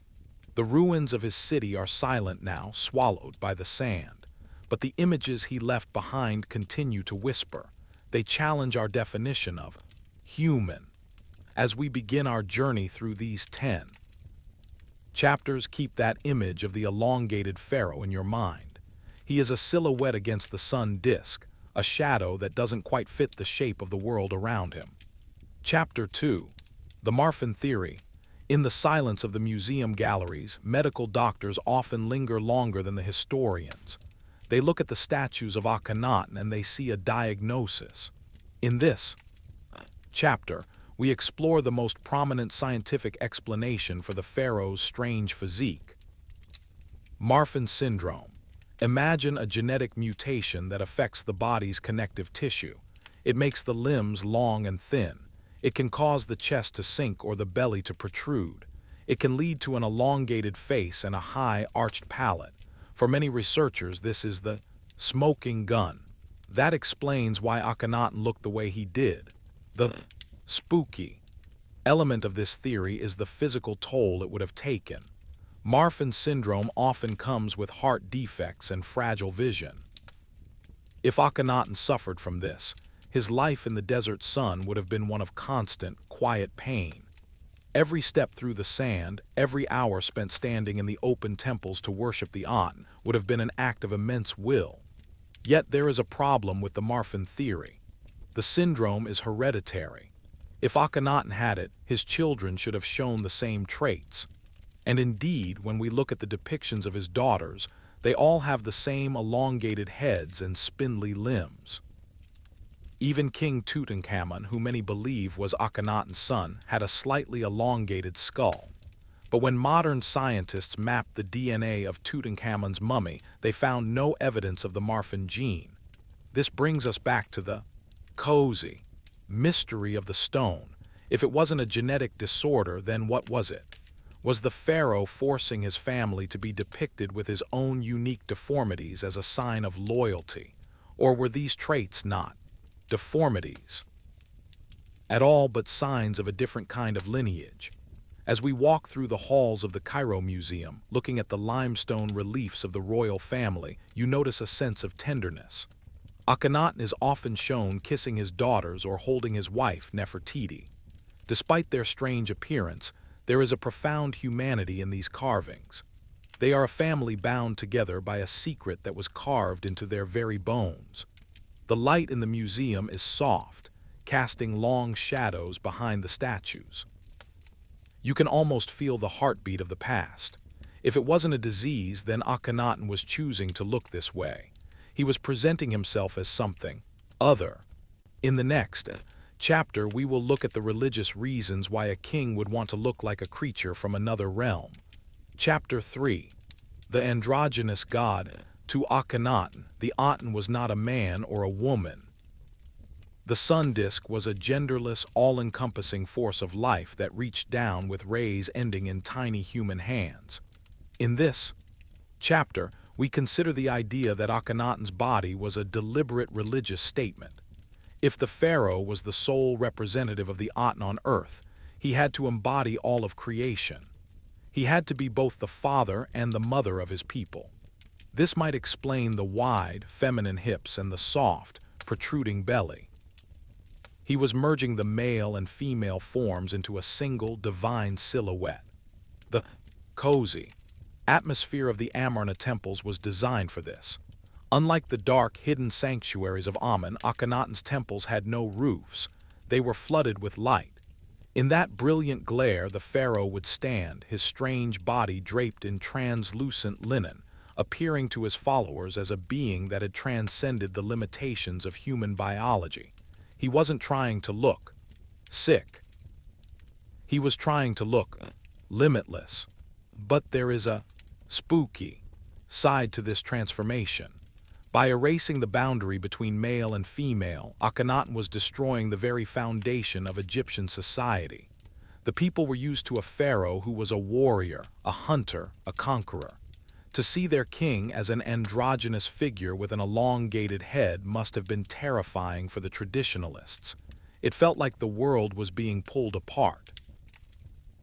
A: The ruins of his city are silent now, swallowed by the sand. But the images he left behind continue to whisper. They challenge our definition of human. As we begin our journey through these 10 chapters, keep that image of the elongated pharaoh in your mind. He is a silhouette against the sun disk, a shadow that doesn't quite fit the shape of the world around him. Chapter 2. The Marfan Theory. In the silence of the museum galleries, medical doctors often linger longer than the historians. They look at the statues of Akhenaten and they see a diagnosis. In this chapter, we explore the most prominent scientific explanation for the pharaoh's strange physique. Marfan syndrome. Imagine a genetic mutation that affects the body's connective tissue. It makes the limbs long and thin. It can cause the chest to sink or the belly to protrude. It can lead to an elongated face and a high, arched palate. For many researchers, this is the smoking gun. That explains why Akhenaten looked the way he did. The spooky element of this theory is the physical toll it would have taken. Marfan syndrome often comes with heart defects and fragile vision. If Akhenaten suffered from this, his life in the desert sun would have been one of constant, quiet pain. Every step through the sand, every hour spent standing in the open temples to worship the Aten would have been an act of immense will. Yet there is a problem with the Marfan theory. The syndrome is hereditary. If Akhenaten had it, his children should have shown the same traits. And indeed, when we look at the depictions of his daughters, they all have the same elongated heads and spindly limbs. Even King Tutankhamun, who many believe was Akhenaten's son, had a slightly elongated skull. But when modern scientists mapped the DNA of Tutankhamun's mummy, they found no evidence of the Marfan gene. This brings us back to the cozy mystery of the stone. If it wasn't a genetic disorder, then what was it? Was the pharaoh forcing his family to be depicted with his own unique deformities as a sign of loyalty? Or were these traits not deformities at all, but signs of a different kind of lineage? As we walk through the halls of the Cairo Museum, looking at the limestone reliefs of the royal family, you notice a sense of tenderness. Akhenaten is often shown kissing his daughters or holding his wife, Nefertiti. Despite their strange appearance, there is a profound humanity in these carvings. They are a family bound together by a secret that was carved into their very bones. The light in the museum is soft, casting long shadows behind the statues. You can almost feel the heartbeat of the past. If it wasn't a disease, then Akhenaten was choosing to look this way. He was presenting himself as something other. In the next chapter, we will look at the religious reasons why a king would want to look like a creature from another realm. Chapter 3. The androgynous god. To Akhenaten, the Aten was not a man or a woman. The sun disk was a genderless, all-encompassing force of life that reached down with rays ending in tiny human hands. In this chapter, we consider the idea that Akhenaten's body was a deliberate religious statement. If the pharaoh was the sole representative of the Aten on earth, he had to embody all of creation. He had to be both the father and the mother of his people. This might explain the wide, feminine hips and the soft, protruding belly. He was merging the male and female forms into a single divine silhouette. The cozy atmosphere of the Amarna temples was designed for this. Unlike the dark, hidden sanctuaries of Amen, Akhenaten's temples had no roofs. They were flooded with light. In that brilliant glare, the pharaoh would stand, his strange body draped in translucent linen, appearing to his followers as a being that had transcended the limitations of human biology. He wasn't trying to look sick. He was trying to look limitless. But there is a spooky side to this transformation. By erasing the boundary between male and female, Akhenaten was destroying the very foundation of Egyptian society. The people were used to a pharaoh who was a warrior, a hunter, a conqueror. To see their king as an androgynous figure with an elongated head must have been terrifying for the traditionalists. It felt like the world was being pulled apart.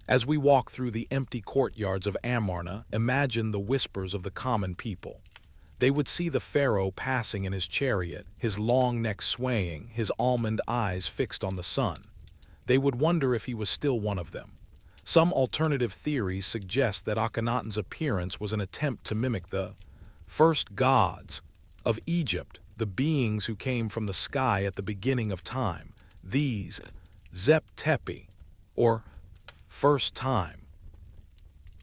A: As we walk through the empty courtyards of Amarna, imagine the whispers of the common people. They would see the pharaoh passing in his chariot, his long neck swaying, his almond eyes fixed on the sun. They would wonder if he was still one of them. Some alternative theories suggest that Akhenaten's appearance was an attempt to mimic the first gods of Egypt, the beings who came from the sky at the beginning of time. These Zep Tepi, or first time.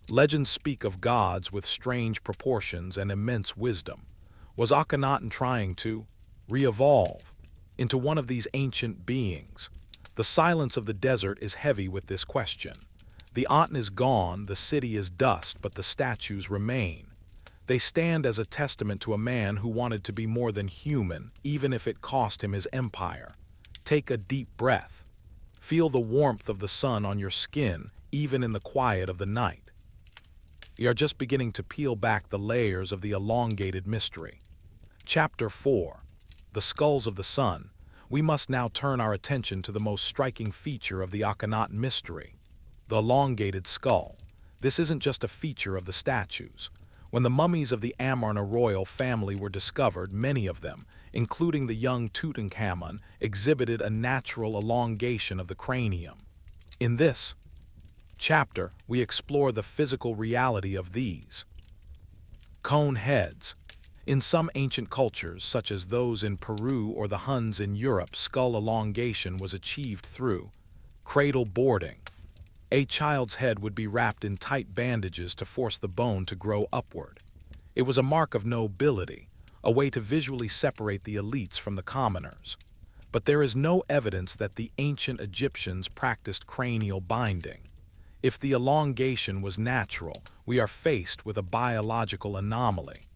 A: Legends speak of gods with strange proportions and immense wisdom. Was Akhenaten trying to re-evolve into one of these ancient beings? The silence of the desert is heavy with this question. The Aten is gone, the city is dust, but the statues remain. They stand as a testament to a man who wanted to be more than human, even if it cost him his empire. Take a deep breath. Feel the warmth of the sun on your skin, even in the quiet of the night. We are just beginning to peel back the layers of the elongated mystery. Chapter 4. The Skulls of the Sun. We must now turn our attention to the most striking feature of the Akhenaten mystery, the elongated skull. This isn't just a feature of the statues. When the mummies of the Amarna royal family were discovered, many of them, including the young Tutankhamun, exhibited a natural elongation of the cranium. In this chapter, we explore the physical reality of these cone heads. In some ancient cultures, such as those in Peru or the Huns in Europe, skull elongation was achieved through cradle boarding. A child's head would be wrapped in tight bandages to force the bone to grow upward. It was a mark of nobility, a way to visually separate the elites from the commoners. But there is no evidence that the ancient Egyptians practiced cranial binding. If the elongation was natural, we are faced with a biological anomaly.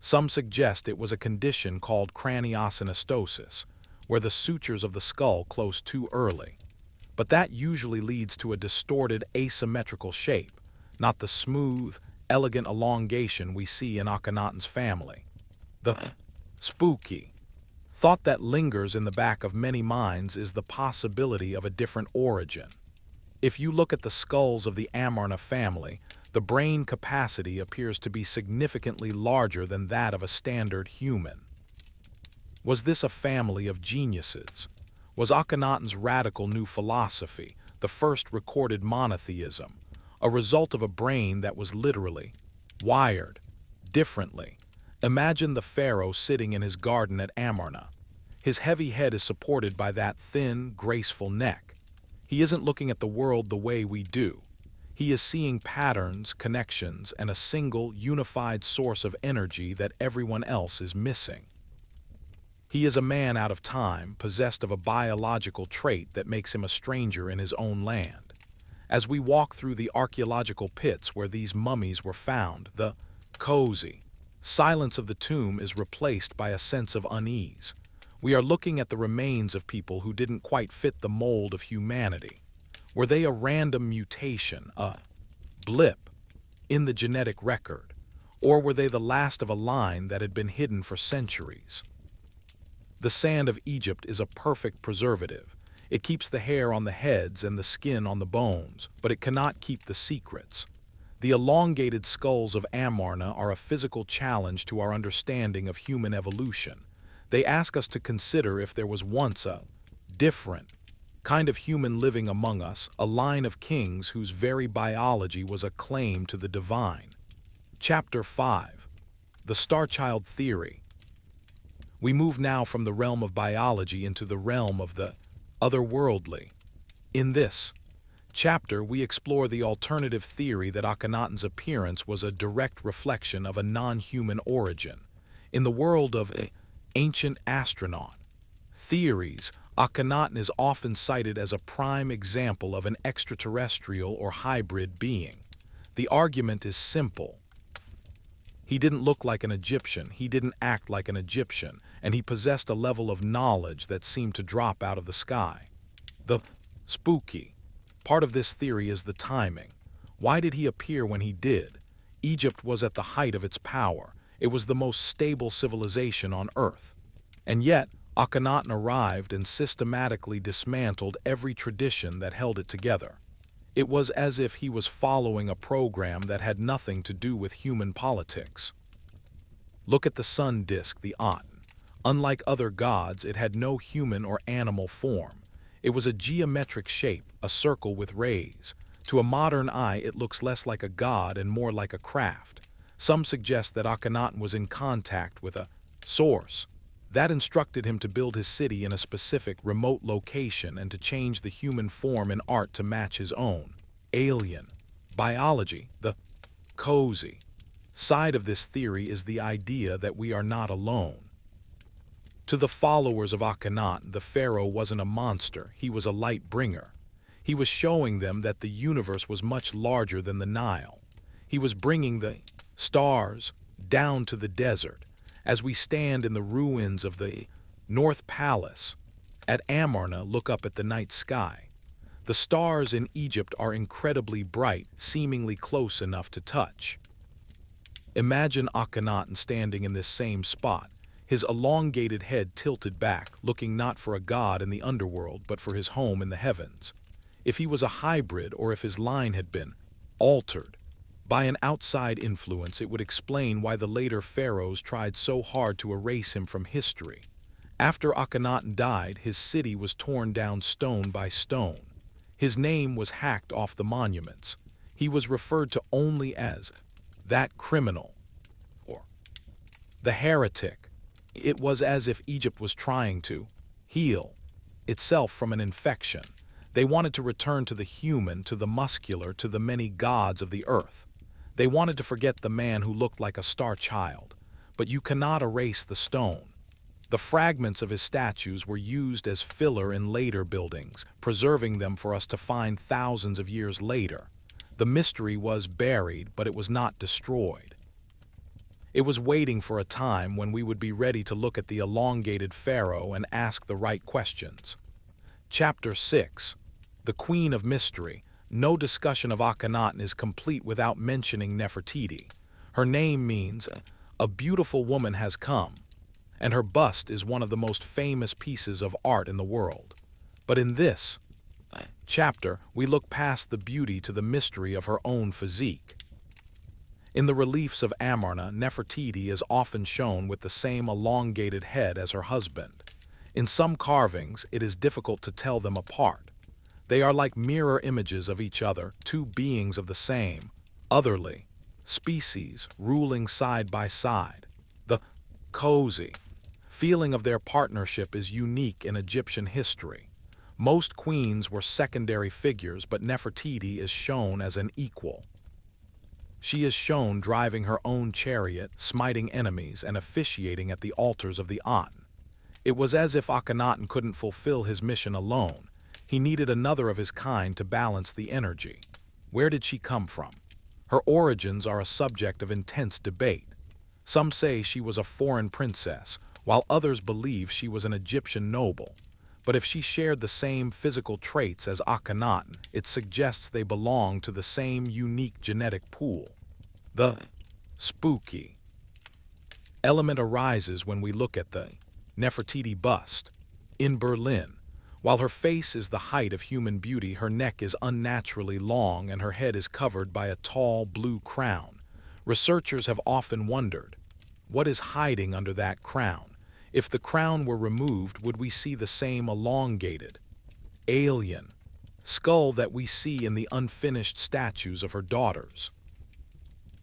A: Some suggest it was a condition called craniosynostosis, where the sutures of the skull close too early. But that usually leads to a distorted asymmetrical shape, not the smooth, elegant elongation we see in Akhenaten's family. The spooky thought that lingers in the back of many minds is the possibility of a different origin. If you look at the skulls of the Amarna family, the brain capacity appears to be significantly larger than that of a standard human. Was this a family of geniuses? Was Akhenaten's radical new philosophy, the first recorded monotheism, a result of a brain that was literally wired differently? Imagine the pharaoh sitting in his garden at Amarna. His heavy head is supported by that thin, graceful neck. He isn't looking at the world the way we do. He is seeing patterns, connections, and a single, unified source of energy that everyone else is missing. He is a man out of time, possessed of a biological trait that makes him a stranger in his own land. As we walk through the archaeological pits where these mummies were found, the cozy silence of the tomb is replaced by a sense of unease. We are looking at the remains of people who didn't quite fit the mold of humanity. Were they a random mutation, a blip in the genetic record, or were they the last of a line that had been hidden for centuries? The sand of Egypt is a perfect preservative. It keeps the hair on the heads and the skin on the bones, but it cannot keep the secrets. The elongated skulls of Amarna are a physical challenge to our understanding of human evolution. They ask us to consider if there was once a different kind of human living among us, a line of kings whose very biology was a claim to the divine. Chapter 5. The Starchild Theory. We move now from the realm of biology into the realm of the otherworldly. In this chapter, we explore the alternative theory that Akhenaten's appearance was a direct reflection of a non-human origin. In the world of ancient astronaut theories, Akhenaten is often cited as a prime example of an extraterrestrial or hybrid being. The argument is simple. He didn't look like an Egyptian, he didn't act like an Egyptian, and he possessed a level of knowledge that seemed to drop out of the sky. The spooky part of this theory is the timing. Why did he appear when he did? Egypt was at the height of its power. It was the most stable civilization on Earth. And yet, Akhenaten arrived and systematically dismantled every tradition that held it together. It was as if he was following a program that had nothing to do with human politics. Look at the sun disk, the Aten. Unlike other gods, it had no human or animal form. It was a geometric shape, a circle with rays. To a modern eye, it looks less like a god and more like a craft. Some suggest that Akhenaten was in contact with a source that instructed him to build his city in a specific, remote location and to change the human form in art to match his own. Alien biology, the cozy side of this theory, is the idea that we are not alone. To the followers of Akhenaten, the pharaoh wasn't a monster, he was a light bringer. He was showing them that the universe was much larger than the Nile. He was bringing the stars down to the desert. As we stand in the ruins of the North Palace at Amarna, look up at the night sky. The stars in Egypt are incredibly bright, seemingly close enough to touch. Imagine Akhenaten standing in this same spot, his elongated head tilted back, looking not for a god in the underworld, but for his home in the heavens. If he was a hybrid, or if his line had been altered by an outside influence, it would explain why the later pharaohs tried so hard to erase him from history. After Akhenaten died, his city was torn down stone by stone. His name was hacked off the monuments. He was referred to only as that criminal, or the heretic. It was as if Egypt was trying to heal itself from an infection. They wanted to return to the human, to the muscular, to the many gods of the earth. They wanted to forget the man who looked like a star child, but you cannot erase the stone. The fragments of his statues were used as filler in later buildings, preserving them for us to find thousands of years later. The mystery was buried, but it was not destroyed. It was waiting for a time when we would be ready to look at the elongated pharaoh and ask the right questions. Chapter 6. The Queen of Mystery. No discussion of Akhenaten is complete without mentioning Nefertiti. Her name means, "a beautiful woman has come," and her bust is one of the most famous pieces of art in the world. But in this chapter, we look past the beauty to the mystery of her own physique. In the reliefs of Amarna, Nefertiti is often shown with the same elongated head as her husband. In some carvings, it is difficult to tell them apart. They are like mirror images of each other, two beings of the same, otherly species ruling side by side. The cozy feeling of their partnership is unique in Egyptian history. Most queens were secondary figures, but Nefertiti is shown as an equal. She is shown driving her own chariot, smiting enemies, and officiating at the altars of the Aten. It was as if Akhenaten couldn't fulfill his mission alone. He needed another of his kind to balance the energy. Where did she come from? Her origins are a subject of intense debate. Some say she was a foreign princess, while others believe she was an Egyptian noble. But if she shared the same physical traits as Akhenaten, it suggests they belong to the same unique genetic pool. The spooky element arises when we look at the Nefertiti bust. In Berlin, while her face is the height of human beauty, her neck is unnaturally long and her head is covered by a tall blue crown. Researchers have often wondered, what is hiding under that crown? If the crown were removed, would we see the same elongated, alien skull that we see in the unfinished statues of her daughters?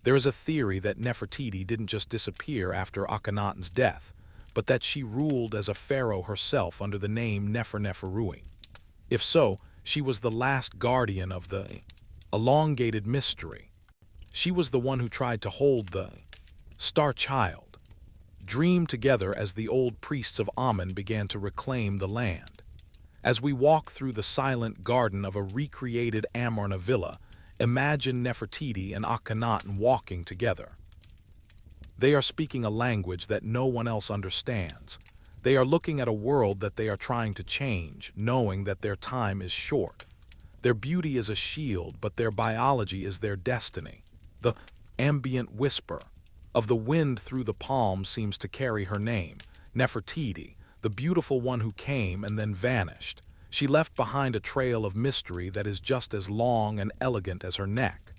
A: There is a theory that Nefertiti didn't just disappear after Akhenaten's death, but that she ruled as a pharaoh herself under the name Neferneferuing. If so, she was the last guardian of the elongated mystery. She was the one who tried to hold the star child, dream together as the old priests of Amen began to reclaim the land. As we walk through the silent garden of a recreated Amarna villa, imagine Nefertiti and Akhenaten walking together. They are speaking a language that no one else understands. They are looking at a world that they are trying to change, knowing that their time is short. Their beauty is a shield, but their biology is their destiny. The ambient whisper of the wind through the palms seems to carry her name, Nefertiti, the beautiful one who came and then vanished. She left behind a trail of mystery that is just as long and elegant as her neck.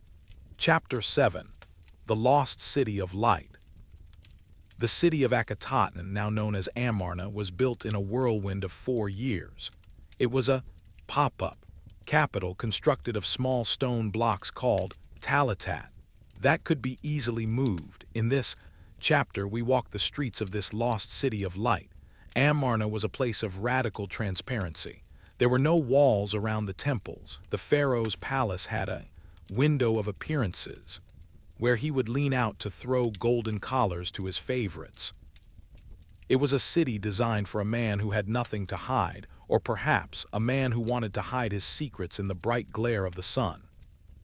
A: Chapter 7. The Lost City of Light. The city of Akhenaten, now known as Amarna, was built in a whirlwind of 4 years. It was a pop-up capital constructed of small stone blocks called talitat that could be easily moved. In this chapter, we walk the streets of this lost city of light. Amarna was a place of radical transparency. There were no walls around the temples. The pharaoh's palace had a window of appearances, where he would lean out to throw golden collars to his favorites. It was a city designed for a man who had nothing to hide, or perhaps a man who wanted to hide his secrets in the bright glare of the sun.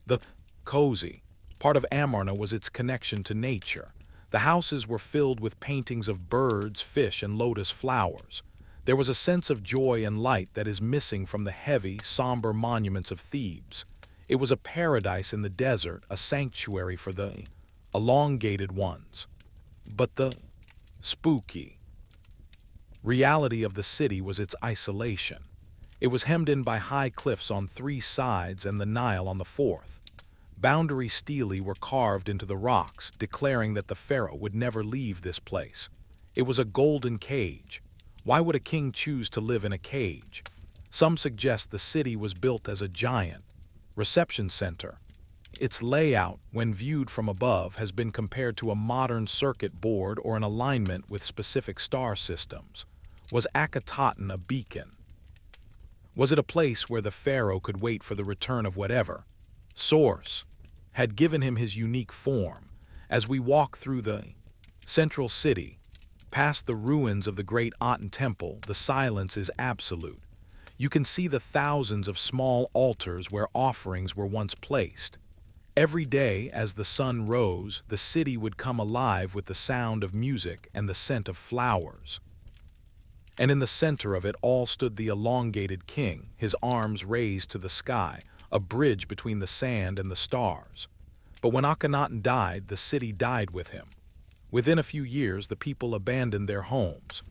A: The cozy part of Amarna was its connection to nature. The houses were filled with paintings of birds, fish, and lotus flowers. There was a sense of joy and light that is missing from the heavy, somber monuments of Thebes. It was a paradise in the desert, a sanctuary for the elongated ones. But the spooky reality of the city was its isolation. It was hemmed in by high cliffs on 3 sides and the Nile on the 4th. Boundary stelae were carved into the rocks, declaring that the pharaoh would never leave this place. It was a golden cage. Why would a king choose to live in a cage? Some suggest the city was built as a giant reception center. Its layout, when viewed from above, has been compared to a modern circuit board or an alignment with specific star systems. Was Akhenaten a beacon? Was it a place where the pharaoh could wait for the return of whatever source had given him his unique form? As we walk through the central city, past the ruins of the great Aten temple, the silence is absolute. You can see the thousands of small altars where offerings were once placed. Every day, as the sun rose, the city would come alive with the sound of music and the scent of flowers. And in the center of it all stood the elongated king, his arms raised to the sky, a bridge between the sand and the stars. But when Akhenaten died, the city died with him. Within a few years, the people abandoned their homes.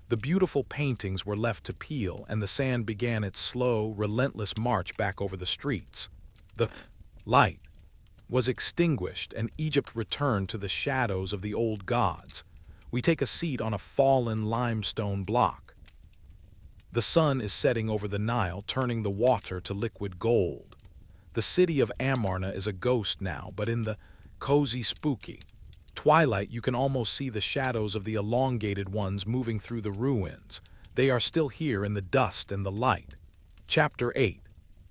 A: The beautiful paintings were left to peel, and the sand began its slow, relentless march back over the streets. The light was extinguished, and Egypt returned to the shadows of the old gods. We take a seat on a fallen limestone block. The sun is setting over the Nile, turning the water to liquid gold. The city of Amarna is a ghost now, but in the cozy, spooky twilight, you can almost see the shadows of the elongated ones moving through the ruins. They are still here in the dust and the light. Chapter 8.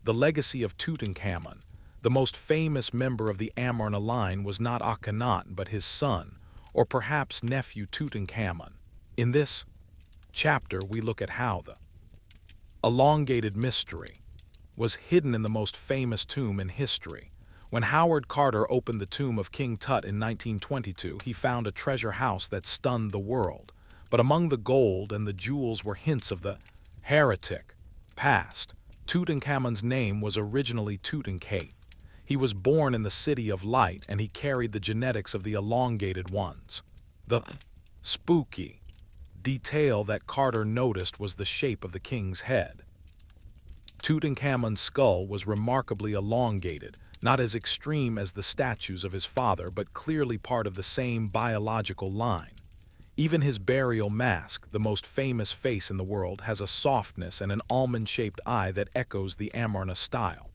A: The Legacy of Tutankhamun. The most famous member of the Amarna line was not Akhenaten but his son, or perhaps nephew Tutankhamun. In this chapter we look at how the elongated mystery was hidden in the most famous tomb in history. When Howard Carter opened the tomb of King Tut in 1922, he found a treasure house that stunned the world. But among the gold and the jewels were hints of the heretic past. Tutankhamun's name was originally Tutankhaten. He was born in the City of Light, and he carried the genetics of the elongated ones. The spooky detail that Carter noticed was the shape of the king's head. Tutankhamun's skull was remarkably elongated, not as extreme as the statues of his father, but clearly part of the same biological line. Even his burial mask, the most famous face in the world, has a softness and an almond-shaped eye that echoes the Amarna style.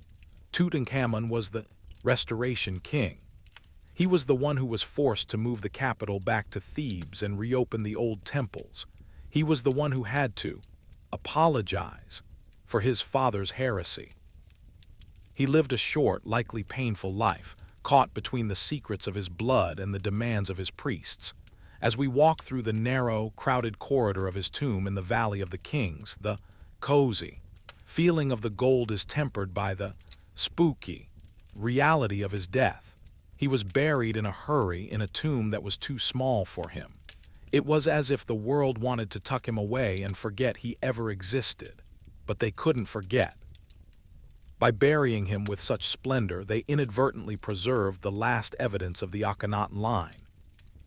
A: Tutankhamun was the Restoration King. He was the one who was forced to move the capital back to Thebes and reopen the old temples. He was the one who had to apologize for his father's heresy. He lived a short, likely painful life, caught between the secrets of his blood and the demands of his priests. As we walk through the narrow, crowded corridor of his tomb in the Valley of the Kings, the cozy feeling of the gold is tempered by the spooky reality of his death. He was buried in a hurry in a tomb that was too small for him. It was as if the world wanted to tuck him away and forget he ever existed. But they couldn't forget. By burying him with such splendor, they inadvertently preserved the last evidence of the Akhenaten line.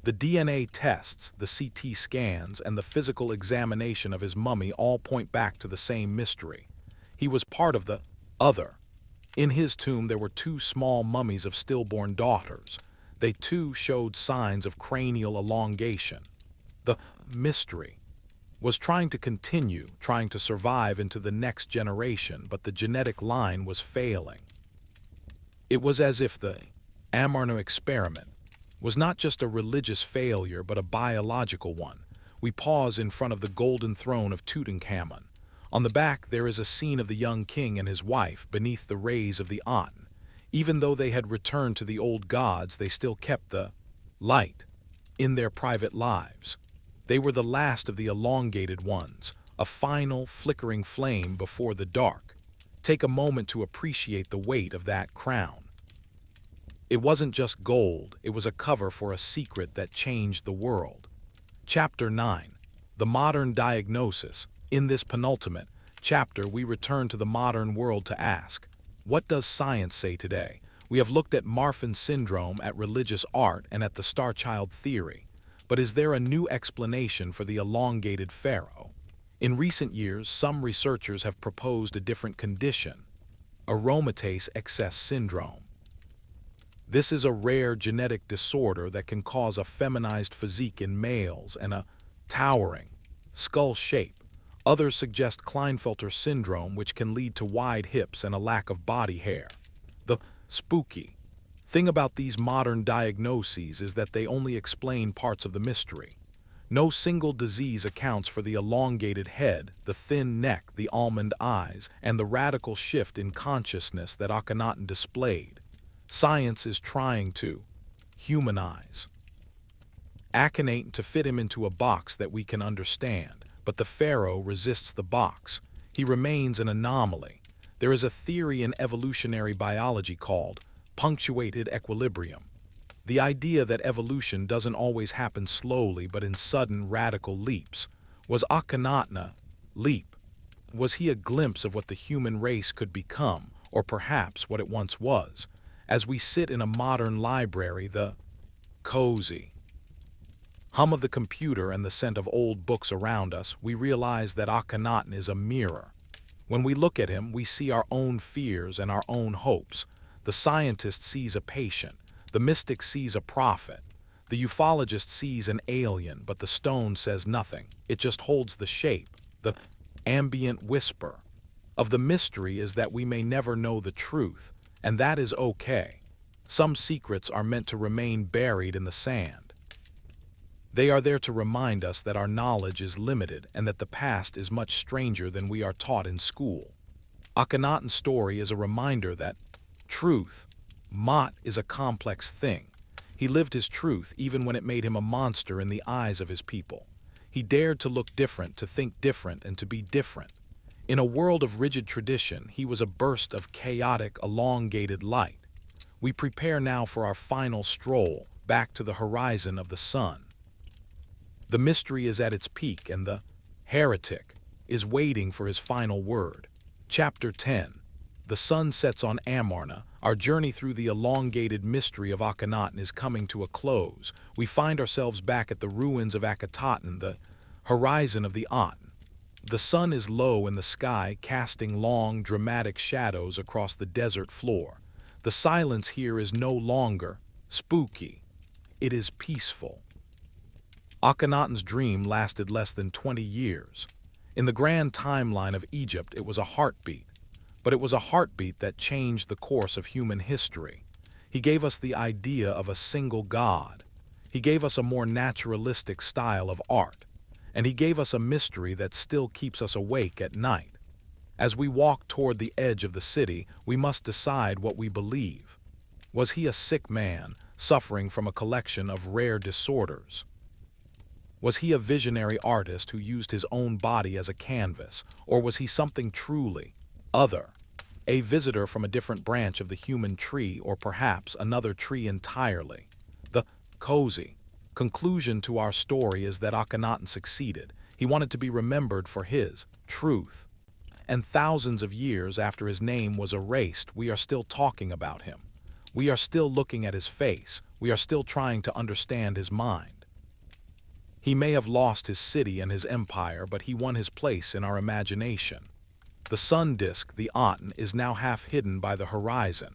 A: The DNA tests, the CT scans, and the physical examination of his mummy all point back to the same mystery. He was part of the other. In his tomb there were two small mummies of stillborn daughters. They too showed signs of cranial elongation. The mystery was trying to continue, trying to survive into the next generation, but the genetic line was failing. It was as if the Amarna experiment was not just a religious failure but a biological one. We pause in front of the golden throne of Tutankhamun. On the back there is a scene of the young king and his wife beneath the rays of the Aten. Even though they had returned to the old gods, they still kept the light in their private lives. They were the last of the elongated ones, a final, flickering flame before the dark. Take a moment to appreciate the weight of that crown. It wasn't just gold, it was a cover for a secret that changed the world. Chapter 9. The Modern Diagnosis. In this penultimate chapter, we return to the modern world to ask, what does science say today? We have looked at Marfan syndrome, at religious art, and at the star child theory. But is there a new explanation for the elongated pharaoh? In recent years, some researchers have proposed a different condition, aromatase excess syndrome. This is a rare genetic disorder that can cause a feminized physique in males and a towering skull shape. Others suggest Klinefelter syndrome, which can lead to wide hips and a lack of body hair. The spooky thing about these modern diagnoses is that they only explain parts of the mystery. No single disease accounts for the elongated head, the thin neck, the almond eyes, and the radical shift in consciousness that Akhenaten displayed. Science is trying to humanize Akhenaten to fit him into a box that we can understand, but the pharaoh resists the box. He remains an anomaly. There is a theory in evolutionary biology called punctuated equilibrium. The idea that evolution doesn't always happen slowly but in sudden, radical leaps. Was Akhenaten a leap? Was he a glimpse of what the human race could become, or perhaps what it once was? As we sit in a modern library, the cozy hum of the computer and the scent of old books around us, we realize that Akhenaten is a mirror. When we look at him, we see our own fears and our own hopes. The scientist sees a patient. The mystic sees a prophet. The ufologist sees an alien, but the stone says nothing. It just holds the shape. The ambient whisper of the mystery is that we may never know the truth, and that is okay. Some secrets are meant to remain buried in the sand. They are there to remind us that our knowledge is limited and that the past is much stranger than we are taught in school. Akhenaten's story is a reminder that truth, Mot, is a complex thing. He lived his truth even when it made him a monster in the eyes of his people. He dared to look different, to think different, and to be different. In a world of rigid tradition, he was a burst of chaotic, elongated light. We prepare now for our final stroll back to the horizon of the sun. The mystery is at its peak, and the heretic is waiting for his final word. Chapter 10. The sun sets on Amarna. Our journey through the elongated mystery of Akhenaten is coming to a close. We find ourselves back at the ruins of Akhenaten, the horizon of the Aten. The sun is low in the sky, casting long, dramatic shadows across the desert floor. The silence here is no longer spooky. It is peaceful. Akhenaten's dream lasted less than 20 years. In the grand timeline of Egypt, it was a heartbeat. But it was a heartbeat that changed the course of human history. He gave us the idea of a single God. He gave us a more naturalistic style of art. And he gave us a mystery that still keeps us awake at night. As we walk toward the edge of the city, we must decide what we believe. Was he a sick man, suffering from a collection of rare disorders? Was he a visionary artist who used his own body as a canvas, or was he something truly other? A visitor from a different branch of the human tree, or perhaps another tree entirely? The cozy conclusion to our story is that Akhenaten succeeded. He wanted to be remembered for his truth. And thousands of years after his name was erased, we are still talking about him. We are still looking at his face. We are still trying to understand his mind. He may have lost his city and his empire, but he won his place in our imagination. The sun disk, the Aten, is now half hidden by the horizon.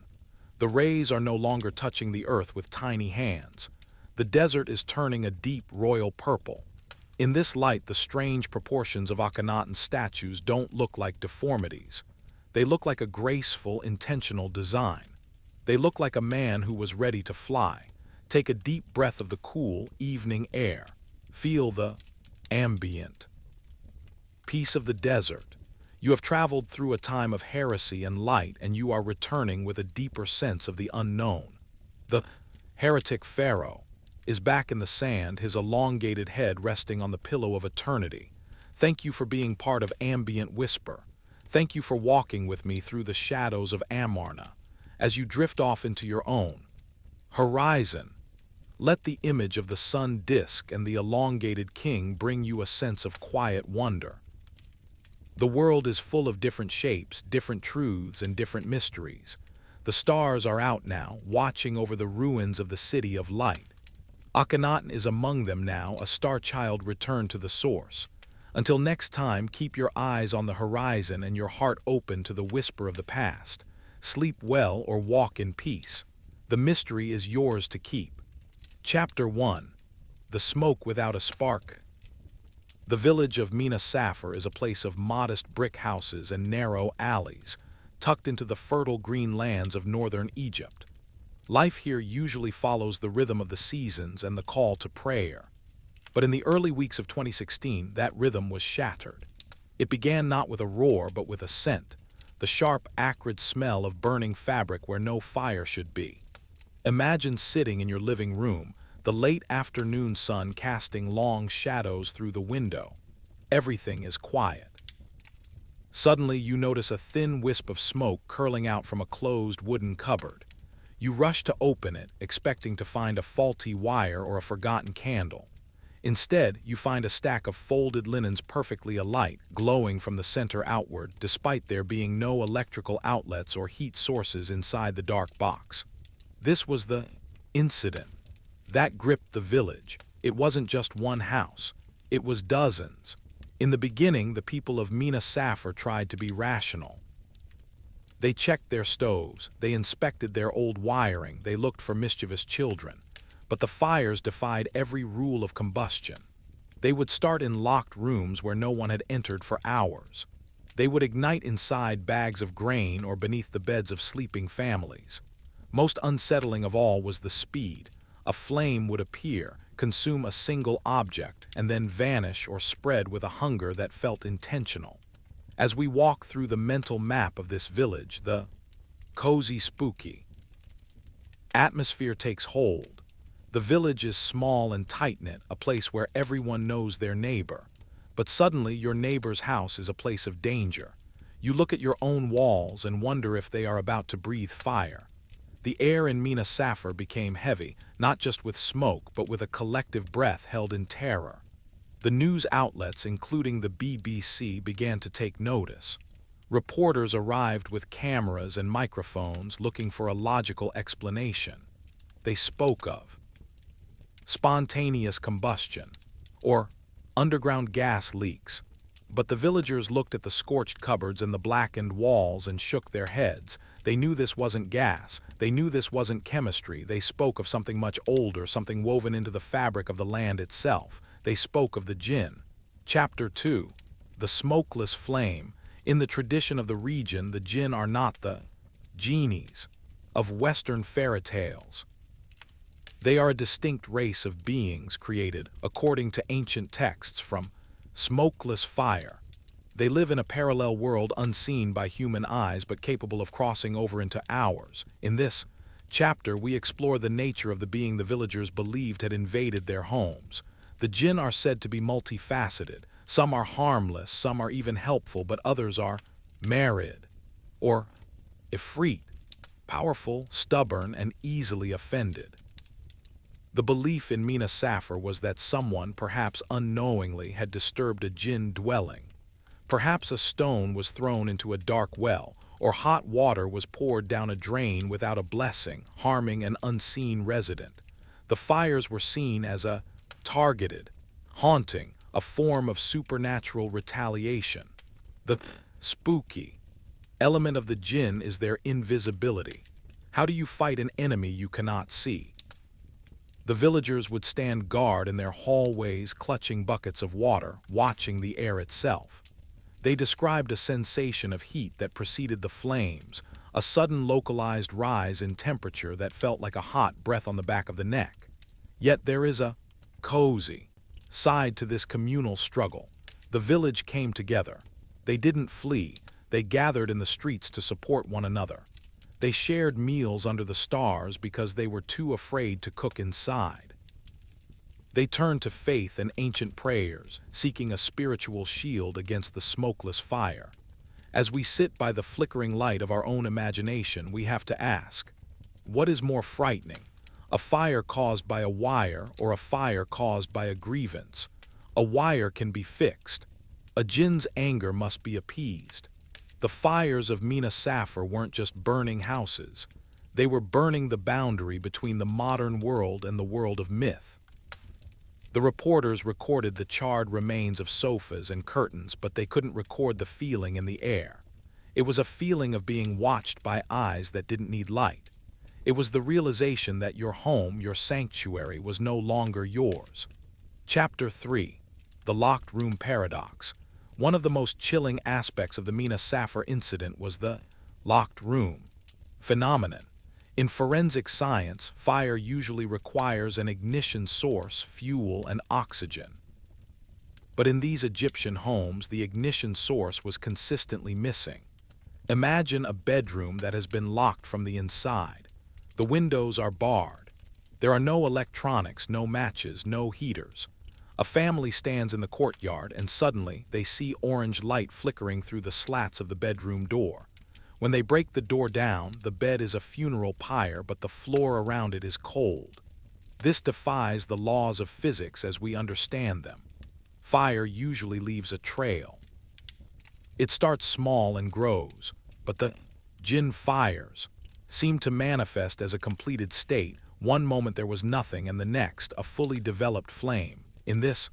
A: The rays are no longer touching the earth with tiny hands. The desert is turning a deep royal purple. In this light, the strange proportions of Akhenaten's statues don't look like deformities. They look like a graceful, intentional design. They look like a man who was ready to fly. Take a deep breath of the cool, evening air. Feel the ambient peace of the desert. You have traveled through a time of heresy and light, and you are returning with a deeper sense of the unknown. The heretic pharaoh is back in the sand, his elongated head resting on the pillow of eternity. Thank you for being part of Ambient Whisper. Thank you for walking with me through the shadows of Amarna. As you drift off into your own horizon, let the image of the sun disk and the elongated king bring you a sense of quiet wonder. The world is full of different shapes, different truths, and different mysteries. The stars are out now, watching over the ruins of the city of light. Akhenaten is among them now, a star child returned to the source. Until next time, keep your eyes on the horizon and your heart open to the whisper of the past. Sleep well or walk in peace. The mystery is yours to keep. Chapter 1. The Smoke Without a Spark. The village of Mina Safar is a place of modest brick houses and narrow alleys, tucked into the fertile green lands of northern Egypt. Life here usually follows the rhythm of the seasons and the call to prayer. But in the early weeks of 2016, that rhythm was shattered. It began not with a roar, but with a scent, the sharp, acrid smell of burning fabric where no fire should be. Imagine sitting in your living room, the late afternoon sun casting long shadows through the window. Everything is quiet. Suddenly, you notice a thin wisp of smoke curling out from a closed wooden cupboard. You rush to open it, expecting to find a faulty wire or a forgotten candle. Instead, you find a stack of folded linens perfectly alight, glowing from the center outward, despite there being no electrical outlets or heat sources inside the dark box. This was the incident that gripped the village. It wasn't just one house. It was dozens. In the beginning, the people of Mina Safar tried to be rational. They checked their stoves, they inspected their old wiring, they looked for mischievous children. But the fires defied every rule of combustion. They would start in locked rooms where no one had entered for hours. They would ignite inside bags of grain or beneath the beds of sleeping families. Most unsettling of all was the speed. A flame would appear, consume a single object, and then vanish or spread with a hunger that felt intentional. As we walk through the mental map of this village, the cozy spooky atmosphere takes hold. The village is small and tight-knit, a place where everyone knows their neighbor. But suddenly your neighbor's house is a place of danger. You look at your own walls and wonder if they are about to breathe fire. The air in Mina Safar became heavy, not just with smoke, but with a collective breath held in terror. The news outlets, including the BBC, began to take notice. Reporters arrived with cameras and microphones looking for a logical explanation. They spoke of spontaneous combustion or underground gas leaks. But the villagers looked at the scorched cupboards and the blackened walls and shook their heads. They knew this wasn't gas. They knew this wasn't chemistry. They spoke of something much older, something woven into the fabric of the land itself. They spoke of the jinn. Chapter 2. The Smokeless Flame. In the tradition of the region, the jinn are not the genies of Western fairy tales. They are a distinct race of beings created, according to ancient texts, from smokeless fire. They live in a parallel world unseen by human eyes but capable of crossing over into ours. In this chapter, we explore the nature of the being the villagers believed had invaded their homes. The jinn are said to be multifaceted. Some are harmless, some are even helpful, but others are married or ifrit, powerful, stubborn, and easily offended. The belief in Mina Safar was that someone, perhaps unknowingly, had disturbed a jinn dwelling. Perhaps a stone was thrown into a dark well, or hot water was poured down a drain without a blessing, harming an unseen resident. The fires were seen as a targeted haunting, a form of supernatural retaliation. The spooky element of the jinn is their invisibility. How do you fight an enemy you cannot see? The villagers would stand guard in their hallways, clutching buckets of water, watching the air itself. They described a sensation of heat that preceded the flames, a sudden localized rise in temperature that felt like a hot breath on the back of the neck. Yet there is a cozy side to this communal struggle. The village came together. They didn't flee. They gathered in the streets to support one another. They shared meals under the stars because they were too afraid to cook inside. They turned to faith and ancient prayers, seeking a spiritual shield against the smokeless fire. As we sit by the flickering light of our own imagination, we have to ask, what is more frightening? A fire caused by a wire or a fire caused by a grievance? A wire can be fixed. A jinn's anger must be appeased. The fires of Mina Safar weren't just burning houses. They were burning the boundary between the modern world and the world of myth. The reporters recorded the charred remains of sofas and curtains, but they couldn't record the feeling in the air. It was a feeling of being watched by eyes that didn't need light. It was the realization that your home, your sanctuary, was no longer yours. Chapter 3. The Locked Room Paradox. One of the most chilling aspects of the Mina Safar incident was the locked room phenomenon. In forensic science, fire usually requires an ignition source, fuel, and oxygen. But in these Egyptian homes, the ignition source was consistently missing. Imagine a bedroom that has been locked from the inside. The windows are barred. There are no electronics, no matches, no heaters. A family stands in the courtyard and suddenly they see orange light flickering through the slats of the bedroom door. When they break the door down, the bed is a funeral pyre, but the floor around it is cold. This defies the laws of physics as we understand them. Fire usually leaves a trail. It starts small and grows, but the jinn fires seem to manifest as a completed state. One moment there was nothing and the next a fully developed flame. In this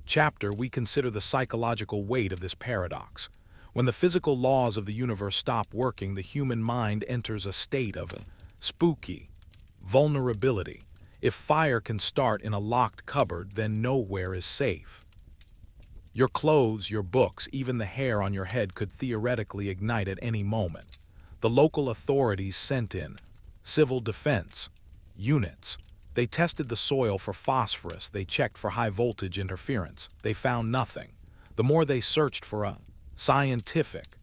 A: chapter, we consider the psychological weight of this paradox. When the physical laws of the universe stop working, the human mind enters a state of spooky vulnerability. If fire can start in a locked cupboard, then nowhere is safe. Your clothes, your books, even the hair on your head could theoretically ignite at any moment. The local authorities sent in civil defense units. They tested the soil for phosphorus. They checked for high voltage interference. They found nothing. The more they searched for a scientific